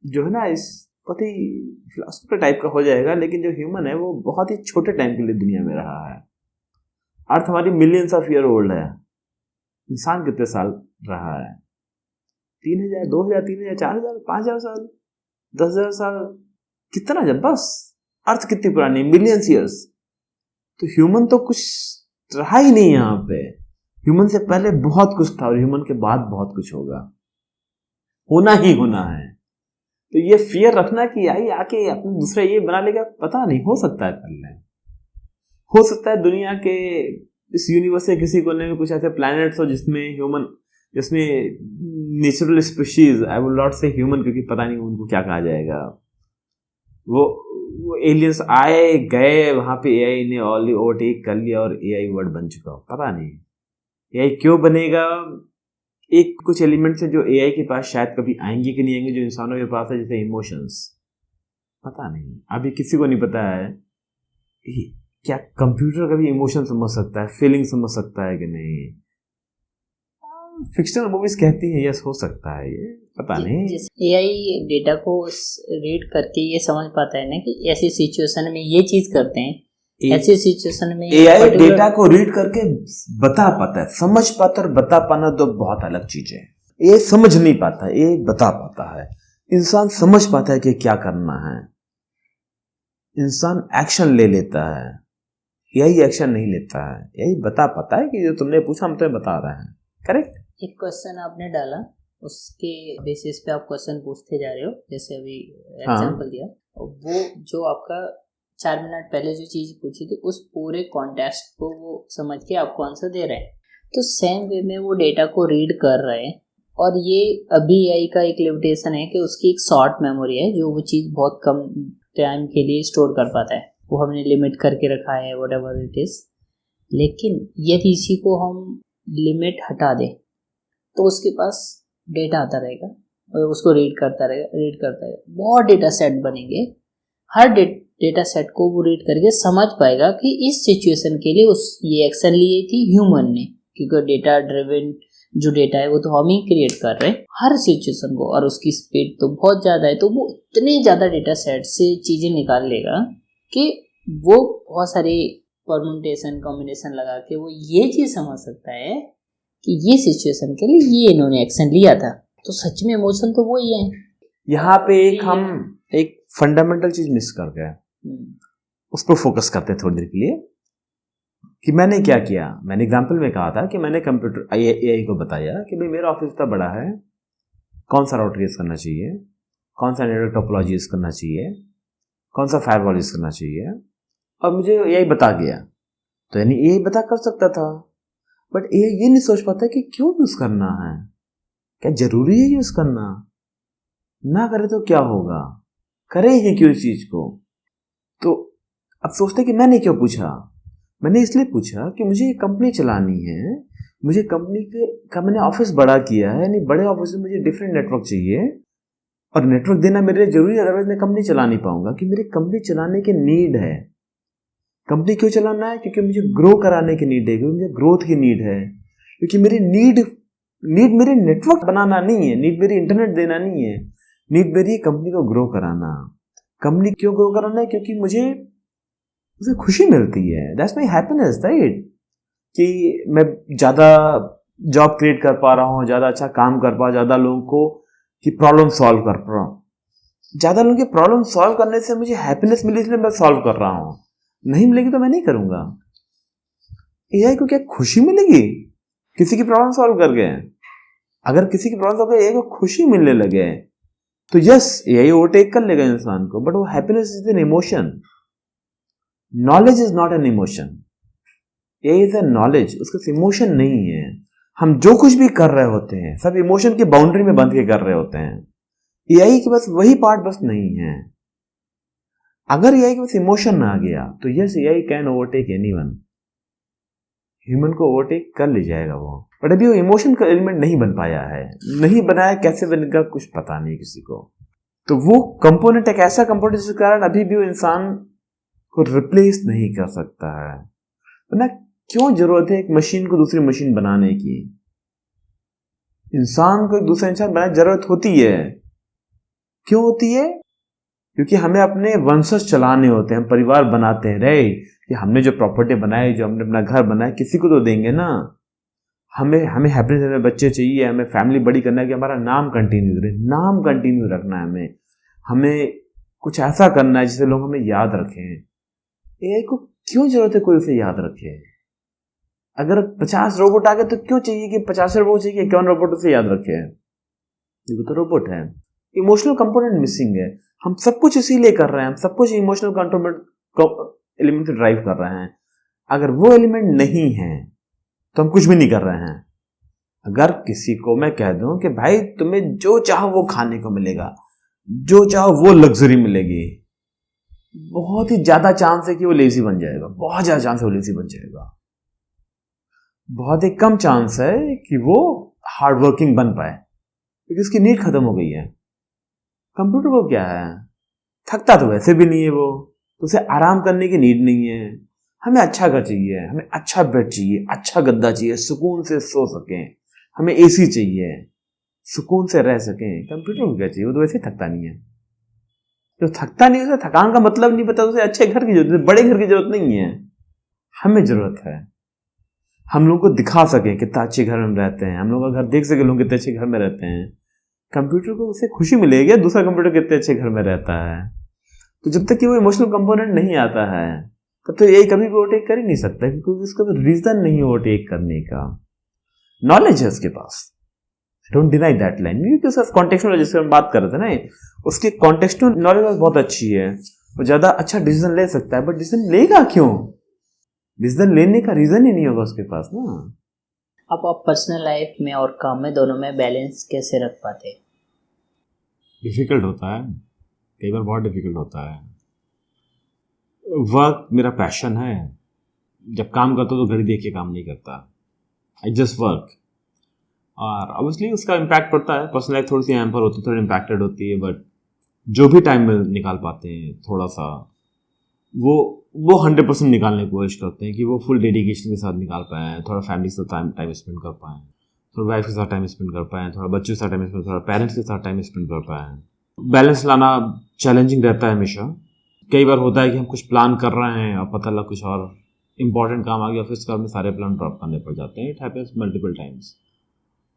जो है ना, इस बहुत ही फिलोसफिकल टाइप का हो जाएगा, लेकिन जो ह्यूमन है वो बहुत ही छोटे टाइम के लिए दुनिया में रहा है। अर्थ हमारी मिलियंस ऑफ ईयर ओल्ड है। इंसान कितने साल रहा है? 3000, 2000, 3000, 4000, 5000 साल, 10,000 साल, कितना? जब बस अर्थ कितनी पुरानी, मिलियंस ईयर्स। तो ह्यूमन तो कुछ रहा ही नहीं यहाँ पे। ह्यूमन से पहले बहुत कुछ था और ह्यूमन के बाद बहुत कुछ होगा, होना ही होना है। तो ये फियर रखना कि आई आके अपने दूसरा ये बना लेगा, पता नहीं, हो सकता है पहले, हो सकता है दुनिया के इस यूनिवर्स के किसी कोने में कुछ ऐसे प्लैनेट्स हो जिसमें ह्यूमन, जिसमें natural species, I will not से ह्यूमन क्योंकि पता नहीं उनको क्या कहा जाएगा, वो एलियंस आए गए, वहां पे एआई ने ऑल ओवरटेक कर लिया और एआई वर्ड बन चुका हो। पता नहीं एआई क्यों बनेगा। एक कुछ एलिमेंट्स है जो एआई के पास शायद कभी आएंगे कि नहीं आएंगे, जो इंसानों के पास है, जैसे इमोशंस। पता नहीं, अभी किसी को नहीं पता है क्या कंप्यूटर कभी इमोशन समझ सकता है, फीलिंग समझ सकता है कि नहीं। फिक्शनल मूवीज कहती हैं यस हो सकता है, ये पता नहीं। जैसे एआई डेटा को रीड करके ये समझ पाता है ना कि ऐसी सिचुएशन में ये चीज करते हैं, ऐसी सिचुएशन में एआई डेटा को रीड करके बता पाता है, समझ पाता है। और बता पाना तो बहुत अलग चीज है। ये समझ नहीं पाता, ये बता पाता है। इंसान समझ पाता है कि क्या करना है, इंसान एक्शन ले लेता है, यही एक्शन नहीं लेता है। यही बता पाता है कि जो तुमने पूछा हम तुम्हें बता रहे हैं। करेक्ट। एक क्वेश्चन आपने डाला, उसके बेसिस पे आप क्वेश्चन पूछते जा रहे हो, जैसे अभी एग्जांपल दिया, वो जो आपका 4 मिनट पहले जो चीज पूछी थी उस पूरे कॉन्टेक्स्ट को वो समझ के आपको आंसर दे रहे हैं। तो सेम वे में वो डेटा को रीड कर रहे हैं। और ये अभी एआई का एक लिमिटेशन है कि उसकी एक शॉर्ट मेमोरी है जो वो चीज़ बहुत कम टाइम के लिए स्टोर कर पाता है, वो हमने लिमिट करके रखा है व्हाटएवर इट इज। लेकिन यदि इसी को हम लिमिट हटा दें तो उसके पास डेटा आता रहेगा और उसको रीड करता रहेगा। बहुत डेटा सेट बनेंगे, हर डेटा सेट को वो रीड करके समझ पाएगा कि इस सिचुएशन के लिए ये एक्शन लिए थी ह्यूमन ने, क्योंकि डेटा ड्रिवन जो डेटा है वो तो हम ही क्रिएट कर रहे हैं हर सिचुएशन को, और उसकी स्पीड तो बहुत ज़्यादा है। तो वो इतने ज़्यादा डेटा सेट से चीज़ें निकाल लेगा कि वो बहुत सारे परम्यूटेशन कॉम्बिनेशन लगा के वो ये चीज़ समझ सकता है कि ये सिचुएशन के लिए ये इन्होंने एक्शन लिया था। तो सच में इमोशन तो वो ही है। यहाँ पे हम एक फंडामेंटल चीज मिस कर गए, उस पर फोकस करते हैं थोड़ी देर के लिए कि मैंने क्या किया। मैंने एग्जांपल में कहा था कि मैंने कंप्यूटर एआई को बताया कि भाई मेरा ऑफिस इतना बड़ा है, कौन सा राउटर यूज करना चाहिए, कौन सा नेटवर्क टोपोलॉजी यूज करना चाहिए, कौन सा फायरवॉल यूज करना चाहिए, और मुझे एआई बता गया। तो यानी एआई बता कर सकता था, बट एआई ये नहीं सोच पाता कि क्यों यूज करना है, क्या जरूरी है यूज करना, ना करे तो क्या होगा, करे ही क्यों इस चीज को। तो अब सोचते कि मैंने क्यों पूछा। मैंने इसलिए पूछा कि मुझे कंपनी चलानी है, मुझे कंपनी का मैंने ऑफिस बड़ा किया है, यानी बड़े ऑफिस में मुझे डिफरेंट नेटवर्क चाहिए और नेटवर्क देना मेरे लिए जरूरी है, अदरवाइज मैं कंपनी चला नहीं पाऊंगा। कि मेरी कंपनी चलाने की नीड है। कंपनी क्यों चलाना है? क्योंकि मुझे ग्रो कराने की नीड है, क्योंकि मुझे ग्रोथ की नीड है, क्योंकि मेरी नीड मेरे नेटवर्क बनाना नहीं है, नीड मेरी इंटरनेट देना नहीं है, नीड मेरी कंपनी को ग्रो कराना। कंपनी क्यों ग्रो कराना है? क्योंकि मुझे उसे खुशी मिलती है, दैट्स माय हैप्पीनेस, राइट। कि मैं ज़्यादा जॉब क्रिएट कर पा रहा हूँ, ज़्यादा अच्छा काम कर पा रहा हूँ, ज़्यादा लोगों को की प्रॉब्लम सॉल्व कर पा रहा हूँ। ज़्यादा लोगों की प्रॉब्लम सॉल्व करने से मुझे हैप्पीनेस मिली, इसलिए मैं सॉल्व कर रहा हूँ। नहीं मिलेगी तो मैं नहीं करूँगा। एआई को क्या खुशी मिलेगी किसी की प्रॉब्लम सॉल्व करके? अगर किसी की प्रॉब्लम सॉल्व करके एआई को खुशी मिलने लगे तो यस, एआई ओवरटेक कर लेगा इंसान को, बट वो happiness is an emotion, knowledge is not an emotion. ये इज ए नॉलेज, उसका इमोशन नहीं है। हम जो कुछ भी कर रहे होते हैं सब इमोशन की बाउंड्री में बंध के कर रहे होते हैं। एआई के बस वही पार्ट बस नहीं है। अगर एआई के पास इमोशन ना आ गया तो yes, AI can overtake anyone, human को ओवरटेक कर ले जाएगा वो। बट अभी वो इमोशन का एलिमेंट नहीं बन पाया है, नहीं बनाया, कैसे बनेगा कुछ पता नहीं किसी को। तो वो कंपोनेंट एक ऐसा कंपोनेंट जिसके कारण अभी भी वो इंसान को रिप्लेस नहीं कर सकता है। वरना क्यों जरूरत है एक मशीन को दूसरी मशीन बनाने की? इंसान को एक दूसरा इंसान बनाने की जरूरत होती है। क्यों होती है? क्योंकि हमें अपने वंशज चलाने होते हैं, हम परिवार बनाते हैं। रे कि हमने जो प्रॉपर्टी बनाई, जो हमने अपना घर बनाया, किसी को तो देंगे ना। हमें हैप्पीनेस, हमें बच्चे चाहिए, हमें फैमिली बड़ी करना है कि हमारा नाम कंटिन्यू रहे, नाम कंटिन्यू रखना है। हमें कुछ ऐसा करना है जिसे लोग हमें याद रखें। एआई को क्यों जरूरत है कोई उसे याद रखे? अगर 50 रोबोट आ गए तो क्यों चाहिए कि 50 रोबोट चाहिए, 51 रोबोट उसे याद रखे? ये तो रोबोट है। इमोशनल कंपोनेंट मिसिंग है। हम सब कुछ इसीलिए कर रहे हैं, हम सब कुछ इमोशनल कंपोनेंट एलिमेंट ड्राइव कर रहे हैं। अगर वो एलिमेंट नहीं है तो हम कुछ भी नहीं कर रहे हैं। अगर किसी को मैं कह दूं कि भाई तुम्हें जो चाहो वो खाने को मिलेगा, जो चाहो वो लग्जरी मिलेगी, बहुत ही ज्यादा चांस है कि वो लेजी बन जाएगा, बहुत ज्यादा चांस है वो लेजी बन जाएगा। बहुत ही कम चांस है कि वो हार्ड वर्किंग बन पाए, क्योंकि उसकी नीड खत्म हो गई है। कंप्यूटर को क्या है? थकता तो वैसे भी नहीं है वो, तो उसे आराम करने की नीड नहीं है। हमें अच्छा घर चाहिए, हमें अच्छा बेड चाहिए, अच्छा गद्दा चाहिए, सुकून से सो सकें, हमें एसी चाहिए, सुकून से रह सकें। कंप्यूटर को क्या चाहिए, वो तो वैसे थकता नहीं है। जो थकता नहीं उसे थकान का मतलब नहीं पता, उसे अच्छे घर की जरूरत है, बड़े घर की जरूरत नहीं है। हमें जरूरत है हम लोग को दिखा सके कितना अच्छे घर में हम रहते हैं, हम लोग का घर देख सके लोग कितने अच्छे घर में रहते हैं। कंप्यूटर को उसे खुशी मिलेगी दूसरा कंप्यूटर कितने अच्छे घर में रहता है। तो जब तक कि वो इमोशनल कंपोनेंट नहीं आता है तब तो यही कभी भी ओवरटेक कर ही नहीं सकता, क्योंकि उसका रीजन नहीं ओवरटेक करने का। नॉलेज है उसके पास, डोंट डिनाई दैट लाइन, क्योंकि उसका कॉन्टेक्सुअल जिससे हम बात कर रहे थे ना, उसकी कॉन्टेक्सुअल नॉलेज बहुत अच्छी है, वो ज्यादा अच्छा डिसीजन ले सकता है। बट डिसीजन लेगा क्यों? डिसीजन लेने का रीजन ही नहीं होगा उसके पास ना। आप पर्सनल लाइफ में और काम में दोनों में बैलेंस कैसे रख पाते? डिफिकल्ट होता है, कई बार बहुत डिफिकल्ट होता है। वर्क मेरा पैशन है, जब काम करता हूँ तो घड़ी देख के काम नहीं करता, आई जस्ट वर्क। और ऑब्वियसली उसका इम्पैक्ट पड़ता है, पर्सनल लाइफ थोड़ी सी हैम्पर होती है, थोड़ी इम्पैक्टेड होती है। बट जो भी टाइम में निकाल पाते हैं थोड़ा सा, वो 100% निकालने की कोशिश करते हैं कि वो फुल डेडिकेशन के साथ निकाल पाएँ, थोड़ा फैमिली के साथ टाइम स्पेंड कर पाएँ, थोड़ा वाइफ के साथ टाइम स्पेंड कर पाएँ, थोड़ा बच्चों के साथ टाइम स्पेंड, थोड़ा पेरेंट्स के साथ टाइम स्पेंड कर पाएँ। बैलेंस लाना चैलेंजिंग रहता है हमेशा। कई बार होता है कि हम कुछ प्लान कर रहे हैं और पता लगा कुछ और इंपॉर्टेंट काम आ गया, ऑफिस का, में सारे प्लान ड्रॉप करने पड़ जाते हैं। इट हैपेंस मल्टीपल टाइम्स,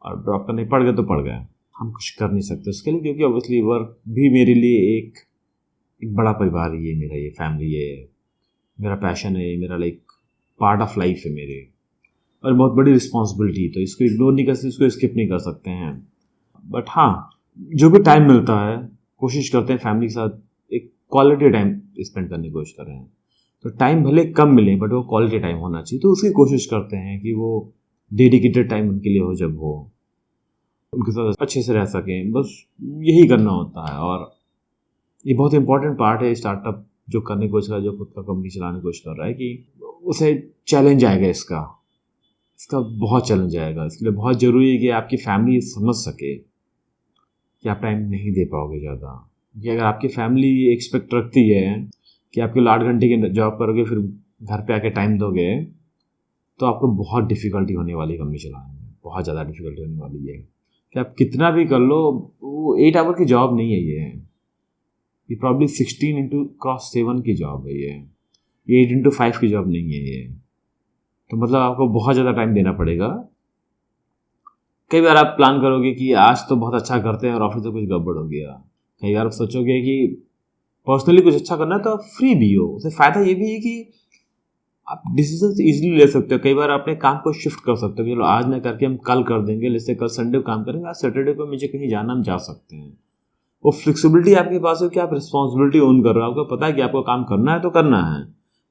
और ड्रॉप करने पड़ गए तो पड़ गए, हम कुछ कर नहीं सकते उसके लिए, क्योंकि ऑब्वियसली वर्क भी मेरे लिए एक बड़ा परिवार ही है मेरा, ये फैमिली है, मेरा पैशन है, मेरा लाइक पार्ट ऑफ लाइफ है मेरे, और बहुत बड़ी रिस्पॉन्सिबिलिटी। तो इसको इग्नोर नहीं कर सकते, इसको स्किप नहीं कर सकते हैं। बट हाँ, जो भी टाइम मिलता है कोशिश करते हैं फैमिली के साथ एक क्वालिटी टाइम स्पेंड करने की कोशिश कर रहे हैं। तो टाइम भले कम मिले बट वो क्वालिटी टाइम होना चाहिए, तो उसकी कोशिश करते हैं कि वो डेडिकेटेड टाइम उनके लिए हो, जब वो उनके साथ अच्छे से रह सकें, बस यही करना होता है। और ये बहुत इंपॉर्टेंट पार्ट है स्टार्टअप जो करने की कोशिश कर रहा है, जो खुद का कंपनी चलाने की कोशिश कर रहा है, कि उसे चैलेंज आएगा, इसका बहुत चैलेंज आएगा। इसके लिए बहुत ज़रूरी है कि आपकी फैमिली समझ सके कि आप टाइम नहीं दे पाओगे ज़्यादा। कि अगर आपकी फैमिली एक्सपेक्ट रखती है कि आप केवल 8 घंटे की जॉब करोगे फिर घर पे आके टाइम दोगे, तो आपको बहुत डिफ़िकल्टी होने वाली कंपनी चलाने में, बहुत ज़्यादा डिफ़िकल्टी होने वाली है। कि आप कितना भी कर लो, वो 8 आवर की जॉब नहीं है ये प्रॉब्ली 16x7 की जॉब है, ये 8x5 की जॉब नहीं है ये। तो मतलब आपको बहुत ज़्यादा टाइम देना पड़ेगा। कई बार आप प्लान करोगे कि आज तो बहुत अच्छा करते हैं और ऑफिस में कुछ गड़बड़ हो गया। कई बार आप सोचोगे कि पर्सनली कुछ अच्छा करना है तो आप फ्री भी हो। उससे फ़ायदा ये भी है कि आप डिसीजन ईजिली ले सकते हो। कई बार अपने काम को शिफ्ट कर सकते हो, चलो आज ना करके हम कल कर देंगे, जैसे कल संडे को काम करेंगे, आज सैटरडे को मुझे कहीं जाना, हम जा सकते हैं। वो फ्लेक्सिबिलिटी आपके पास है कि आप रिस्पॉन्सिबिलिटी ओन कर रहे हो, आपको पता है कि आपको काम करना है तो करना है,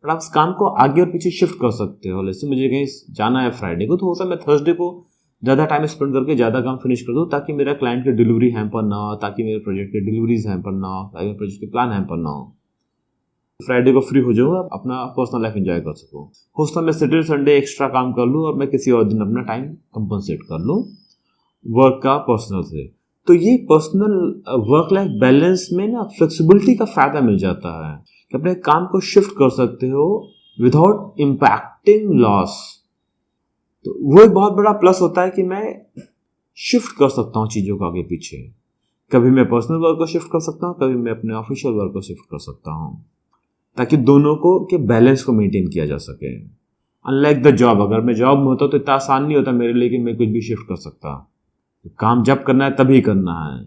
बट आप उस काम को आगे और पीछे शिफ्ट कर सकते हो। जैसे मुझे कहीं जाना है फ्राइडे को, तो हो सकता है मैं थर्सडे को ज़्यादा टाइम स्पेंड करके ज़्यादा काम फिनिश कर दूँ, ताकि मेरा क्लाइंट की डिलीवरी हैम्पर ना हो, ताकि मेरे प्रोजेक्ट की डिलीवरीज हैम्पर ना हो, ताकि प्रोजेक्ट के प्लान हैम्पर ना हो। फ्राइडे को फ्री हो जाऊँ, अपना पर्सनल लाइफ एंजॉय कर सकूँ। हो सकता है मैं सैटरडे संडे एक्स्ट्रा काम कर लूँ और मैं किसी और दिन अपना टाइम कंपनसेट कर लूँ वर्क का पर्सनल से। तो ये पर्सनल वर्क लाइफ बैलेंस में ना फ्लेक्सिबिलिटी का फ़ायदा मिल जाता है कि अपने काम को शिफ्ट कर सकते हो विदाउट इम्पैक्टिंग लॉस। तो वो एक बहुत बड़ा प्लस होता है कि मैं शिफ्ट कर सकता हूँ चीज़ों को आगे पीछे। कभी मैं पर्सनल वर्क को शिफ्ट कर सकता हूँ, कभी मैं अपने ऑफिशियल वर्क को शिफ्ट कर सकता हूँ, ताकि दोनों को के बैलेंस को मेंटेन किया जा सके। अनलाइक द जॉब, अगर मैं जॉब में होता तो इतना आसान नहीं होता मेरे लिए कि मैं कुछ भी शिफ्ट कर सकता। काम जब करना है तभी करना है,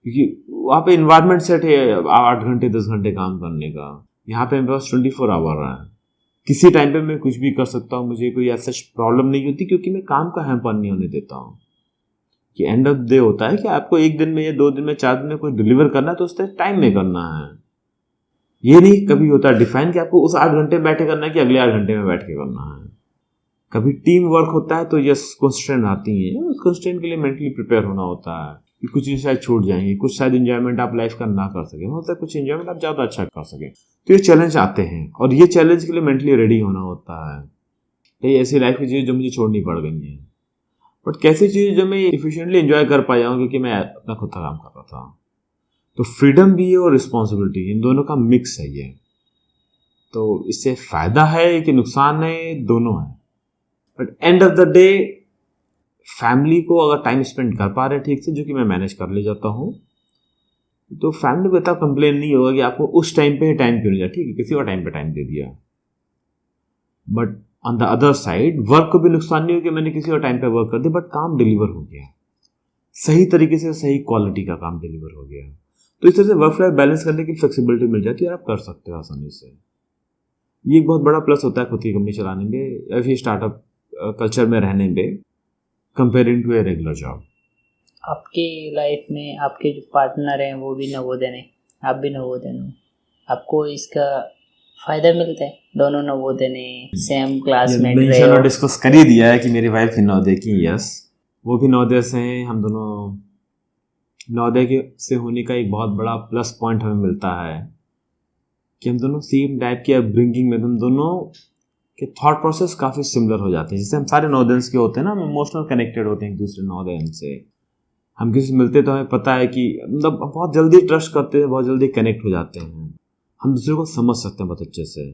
क्योंकि वहाँ पे इन्वायरमेंट सेट है 8 घंटे 10 घंटे काम करने का। यहाँ पे मेरे पास 24 आवर है, किसी टाइम पे मैं कुछ भी कर सकता हूँ, मुझे कोई ऐसा प्रॉब्लम नहीं होती, क्योंकि मैं काम का हैम्पर नहीं होने देता हूँ। कि एंड ऑफ डे होता है कि आपको 1 दिन में या 2 दिन में 4 दिन में कुछ डिलीवर करना है तो उस टाइम में करना है। ये नहीं कभी होता डिफाइन कि आपको उस 8 घंटे में बैठे करना है कि अगले 8 घंटे में बैठ के करना है। कभी टीम वर्क होता है तो यस कंस्ट्रेंट आती हैं, उस कंस्ट्रेंट के लिए मेंटली प्रिपेयर होना होता है कि कुछ चीज़ शायद छूट जाएंगी, कुछ शायद एंजॉयमेंट आप लाइफ का ना कर सकें, होता है कुछ एंजॉयमेंट आप ज़्यादा अच्छा कर सकें। तो ये चैलेंज आते हैं और ये चैलेंज के लिए मेंटली रेडी होना होता है। तो ये ऐसी लाइफ की चीज़ जो मुझे छोड़नी पड़ गई हैं, बट कैसी चीज़ जो मैं इफिशिएंटली एंजॉय कर पाया हूँ, क्योंकि मैं अपना खुद का काम कर रहा था। तो फ्रीडम भी है और रिस्पॉन्सिबिलिटी, इन दोनों का मिक्स है ये। तो इससे फ़ायदा है कि नुकसान है, दोनों है। But end of the day family को अगर टाइम स्पेंड कर पा रहे हैं ठीक से, जो कि मैं मैनेज कर ले जाता हूँ, तो फैमिली को इतना कंप्लेन नहीं होगा कि आपको उस टाइम पे टाइम क्यों नहीं दिया। ठीक है, किसी और टाइम पे टाइम दे दिया, but on the other side work को भी नुकसान नहीं हो कि मैंने किसी और टाइम पे वर्क कर दिया, बट काम डिलीवर हो गया सही तरीके से, सही क्वालिटी का काम डिलीवर हो गया। तो इस तरह से वर्क लाइफ बैलेंस करने की फ्लेक्सिबिलिटी मिल जाती है, आप कर सकते हो आसानी से। ये एक बहुत बड़ा प्लस होता है खुद की कंपनी चलाने में या फिर स्टार्टअप कल्चर में रहने में, comparing to a regular job. आपकी लाइफ में आपके जो पार्टनर हैं वो भी नवोदय हैं, आप भी नवोदय हो, आपको इसका फायदा मिलता है? दोनों नवोदय ने, सेम क्लासमेट रहे मैंने हो? डिस्कस कर ही दिया है कि मेरी वाइफ नवोदय की, यस, वो भी नवोदय से हैं। हम दोनों नवोदय के से होने का एक बहुत बड़ा प्लस पॉइंट हमें मिलता है कि हम दोनों सेम टाइप की अपब्रिंगिंग में, हम दोनों के थॉट प्रोसेस काफ़ी सिमिलर हो जाते हैं। जैसे हम सारे नवोदयंस के होते हैं ना, हम इमोशनल कनेक्टेड होते हैं एक दूसरे नवोदयन से। हम किसी से मिलते तो हमें पता है कि मतलब बहुत जल्दी ट्रस्ट करते हैं, बहुत जल्दी कनेक्ट हो जाते हैं, हम दूसरे को समझ सकते हैं बहुत अच्छे से।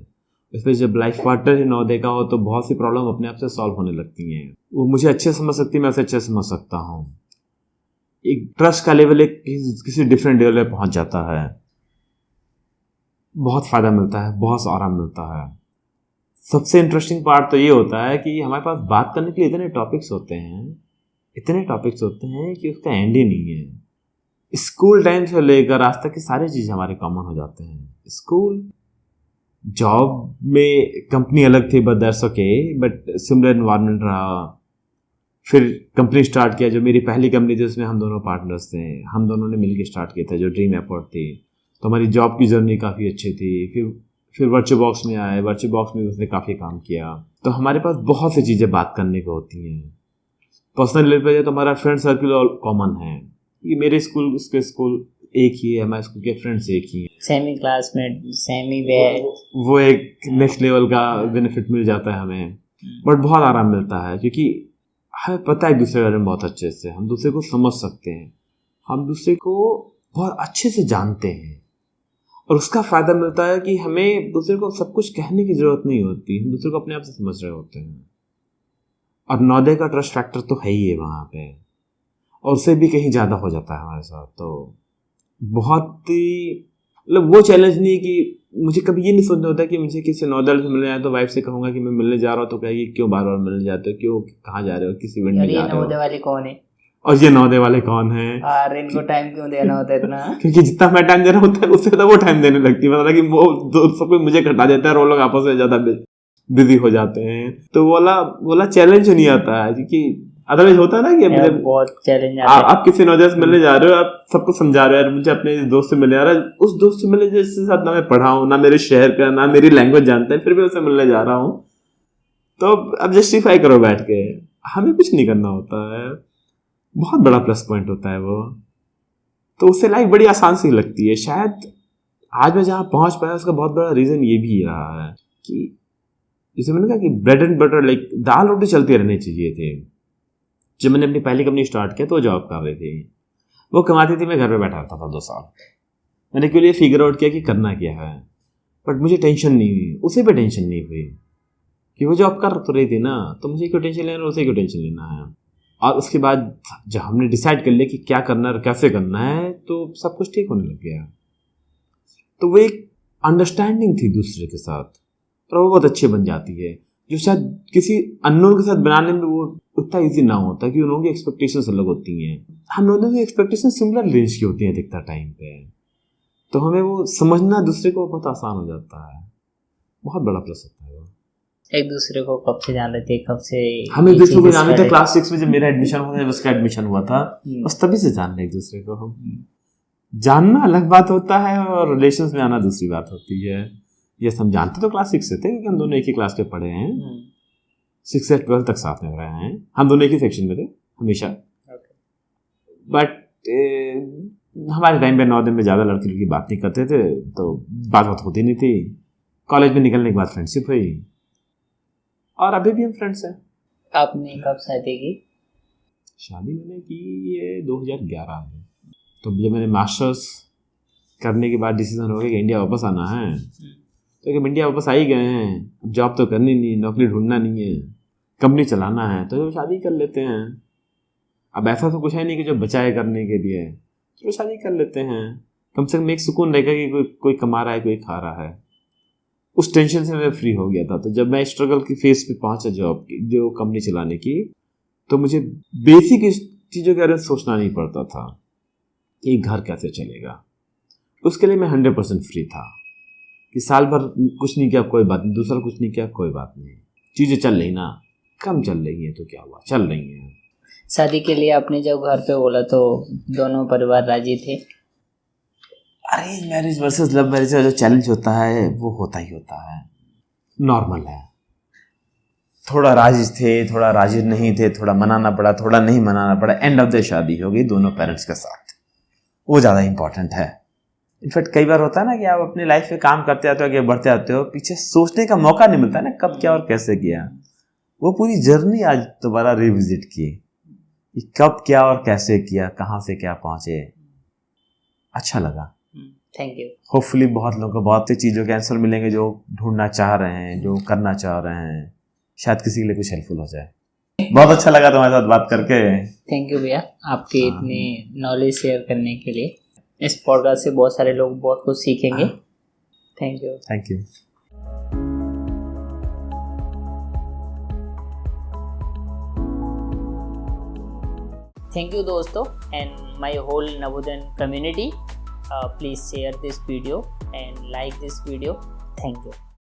इसमें जब लाइफ पार्टनर ही नवोदय का हो तो बहुत सी प्रॉब्लम अपने आप से सॉल्व होने लगती हैं। वो मुझे अच्छे समझ सकती है, मैं उसे अच्छे समझ सकता हूँ। एक ट्रस्ट का लेवल एक किसी डिफरेंट लेवल पे पहुंच जाता है। बहुत फ़ायदा मिलता है, बहुत आराम मिलता है। सबसे इंटरेस्टिंग पार्ट तो ये होता है कि हमारे पास बात करने के लिए इतने टॉपिक्स होते हैं, इतने टॉपिक्स होते हैं कि उसका एंड ही नहीं है। स्कूल टाइम से लेकर आज तक की सारी चीज़ें हमारे कॉमन हो जाते हैं। स्कूल, जॉब में कंपनी अलग थी, but that's okay, but similar environment रहा। फिर कंपनी स्टार्ट किया, जो मेरी पहली कंपनी थी उसमें हम दोनों पार्टनर्स थे, हम दोनों ने मिलकर स्टार्ट किया था, जो ड्रीम एयरपोर्ट थी। तो हमारी जॉब की जर्नी काफ़ी अच्छी थी। फिर वर्चुअल बॉक्स में आए, वर्चुअल बॉक्स में उसने काफ़ी काम किया। तो हमारे पास बहुत सी चीज़ें बात करने को होती हैं। पर्सनल लेवल पर तो हमारा फ्रेंड सर्कल ऑल कॉमन है, कि मेरे स्कूल उसके स्कूल एक ही है, हमारे स्कूल के फ्रेंड्स एक ही हैं, सेमी क्लासमेट, सेमी बैच। वो एक नेक्स्ट लेवल का बेनिफिट मिल जाता है हमें। बट बहुत आराम मिलता है क्योंकि हमें पता है एक दूसरे के बारे में बहुत अच्छे से, हम दूसरे को समझ सकते हैं, हम दूसरे को बहुत अच्छे से जानते हैं। और उसका फ़ायदा मिलता है कि हमें दूसरे को सब कुछ कहने की ज़रूरत नहीं होती, हम दूसरे को अपने आप से समझ रहे होते हैं। और नवोदय का ट्रस्ट फैक्टर तो है ही है वहाँ पे, और उससे भी कहीं ज़्यादा हो जाता है हमारे साथ। तो बहुत ही मतलब वो चैलेंज नहीं कि मुझे कभी ये नहीं सोचना होता कि मुझे किसी नवोदय से मिलने आया तो वाइफ से कहूँगा कि मैं मिलने जा रहा हूँ, तो कहेगी क्यों बार बार मिलने जाते हो, क्यों, कहाँ जा रहे हो, किस इवेंट में जा रहे हो, नवोदय वाले कौन है और ये नवोदय वाले कौन है, और इनको टाइम क्यों देना होता है इतना? क्योंकि जितना मैं टाइम देना होता है उससे ज़्यादा वो टाइम देने लगती है। मतलब कि वो दोस्तों को मुझे घटा देता है और वो लोग आपस में ज़्यादा बिजी हो जाते हैं। तो बोला चैलेंज नहीं आता है, क्योंकि अदरवाइज होता है ना कि मुझे बहुत चैलेंज आप किसी नवोदय से मिलने जा रहे हो, आप सबको समझा रहे हो, मुझे अपने दोस्त से मिलने जा रहा है, उस दोस्त से मिलने जिसके साथ ना मैं पढ़ा हूँ, ना मेरे शहर का, ना मेरी लैंग्वेज जानता है, फिर भी उससे मिलने जा रहा हूँ। तो अब जस्टिफाई करो बैठ के, हमें कुछ नहीं करना होता है। बहुत बड़ा प्लस पॉइंट होता है वो। तो उससे लाइफ बड़ी आसान सी लगती है। शायद आज मैं जहाँ पहुँच पाया उसका बहुत बड़ा रीज़न ये भी रहा है कि जैसे मैंने कहा कि ब्रेड एंड बटर, लाइक दाल रोटी चलती रहनी चाहिए थे। जब मैंने अपनी पहली कंपनी स्टार्ट किया तो वो जॉब कर रही थी, वो कमाती थी, मैं घर पे बैठा रहता था 2 साल। मैंने क्यों लिए फिगर आउट किया कि करना क्या है, बट मुझे टेंशन नहीं हुई, उसे भी टेंशन नहीं हुई कि वो जॉब कर तो रही थी ना, तो मुझे क्यों टेंशन लेना, उसे क्यों टेंशन लेना है। और उसके बाद जब हमने डिसाइड कर लिया कि क्या करना है और कैसे करना है, तो सब कुछ ठीक होने लग गया। तो वो एक अंडरस्टैंडिंग थी दूसरे के साथ, और वो बहुत अच्छी बन जाती है, जो शायद किसी अननोन के साथ बनाने में वो उतना ईजी ना होता, कि उन लोगों की एक्सपेक्टेशंस अलग होती हैं। हम लोगों की एक्सपेक्टेशन सिमिलर रेंज की होती हैं अधिकतर टाइम पे, तो हमें वो समझना दूसरे को बहुत आसान हो जाता है। बहुत बड़ा प्लस होता है वो। एक दूसरे को कब से जान रहे थे, कब से हम एक दूसरे को जान रहे थे, क्लास 6 में जब मेरा एडमिशन हुआ था, उसका एडमिशन हुआ था, बस तभी से जान रहे एक दूसरे को हम। जानना अलग बात होता है और रिलेशंस में आना दूसरी बात होती है। ये हम जानते तो क्लास 6 से थे, क्योंकि हम दोनों एक ही क्लास के पढ़े हैं, 6 से 12 तक साथ में रहे हैं, हम दोनों एक ही सेक्शन में थे हमेशा। बट हमारे टाइम पे नवोदय में ज़्यादा लड़की लड़की बात नहीं करते थे, तो बात होती नहीं थी। कॉलेज में निकलने के बाद फ्रेंडशिप हुई, और अभी भी हम फ्रेंड्स हैं। आपने कब शादी की? शादी मैंने की ये 2011 में। तो जब मैंने मास्टर्स करने के बाद डिसीजन हो गया कि इंडिया वापस आना है, तो कि इंडिया वापस आ ही गए हैं, अब जॉब तो करनी नहीं, नौकरी ढूंढना नहीं है, कंपनी चलाना है, तो शादी कर लेते हैं। अब ऐसा तो कुछ है नहीं कि जो बचाए करने के लिए, तो शादी कर लेते हैं, कम से कम एक सुकून रहेगा कि कोई कमा रहा है, कोई खा रहा है। उस टेंशन से मैं फ्री हो गया था। तो जब मैं स्ट्रगल की फेज पे पहुंचा जॉब की, जो कंपनी चलाने की, तो मुझे बेसिक चीज़ों के बारे में सोचना नहीं पड़ता था कि घर कैसे चलेगा। उसके लिए मैं 100% फ्री था कि साल भर कुछ नहीं किया कोई बात नहीं, दूसरा कुछ नहीं किया कोई बात नहीं, चीज़ें चल रही ना, कम चल रही हैं तो क्या हुआ, चल रही हैं। शादी के लिए आपने जब घर पे बोला तो दोनों परिवार राजी थे? Arrange marriage versus love marriage का जो चैलेंज होता है वो होता ही होता है, नॉर्मल है। थोड़ा राजी थे, थोड़ा राजी नहीं थे, थोड़ा मनाना पड़ा, थोड़ा नहीं मनाना पड़ा, एंड ऑफ द शादी हो गई दोनों पेरेंट्स के साथ, वो ज़्यादा इंपॉर्टेंट है। इनफैक्ट कई बार होता है ना कि आप अपनी लाइफ में काम करते आते हो, आगे बढ़ते आते हो, पीछे सोचने का मौका नहीं मिलता ना कब क्या और कैसे किया। वो पूरी जर्नी आज दोबारा रिविजिट की कि कब क्या और कैसे किया, कहाँ से क्या पहुँचे, अच्छा लगा। Thank you. होपफुली बहुत लोगों को बहुत सी चीज़ों के आंसर मिलेंगे जो ढूंढना चाह रहे हैं, जो करना चाह रहे हैं, शायद किसी के लिए कुछ हेल्पफुल हो जाए। बहुत अच्छा लगा तुम्हारे साथ बात करके। थैंक यू भैया, आपके इतने नॉलेज शेयर करने के लिए। इस पॉडकास्ट से बहुत सारे लोग बहुत कुछ सीखेंगे। Thank you. Thank you. Thank you दोस्तों and my whole Navodhan community. Please share this video and like this video. Thank you.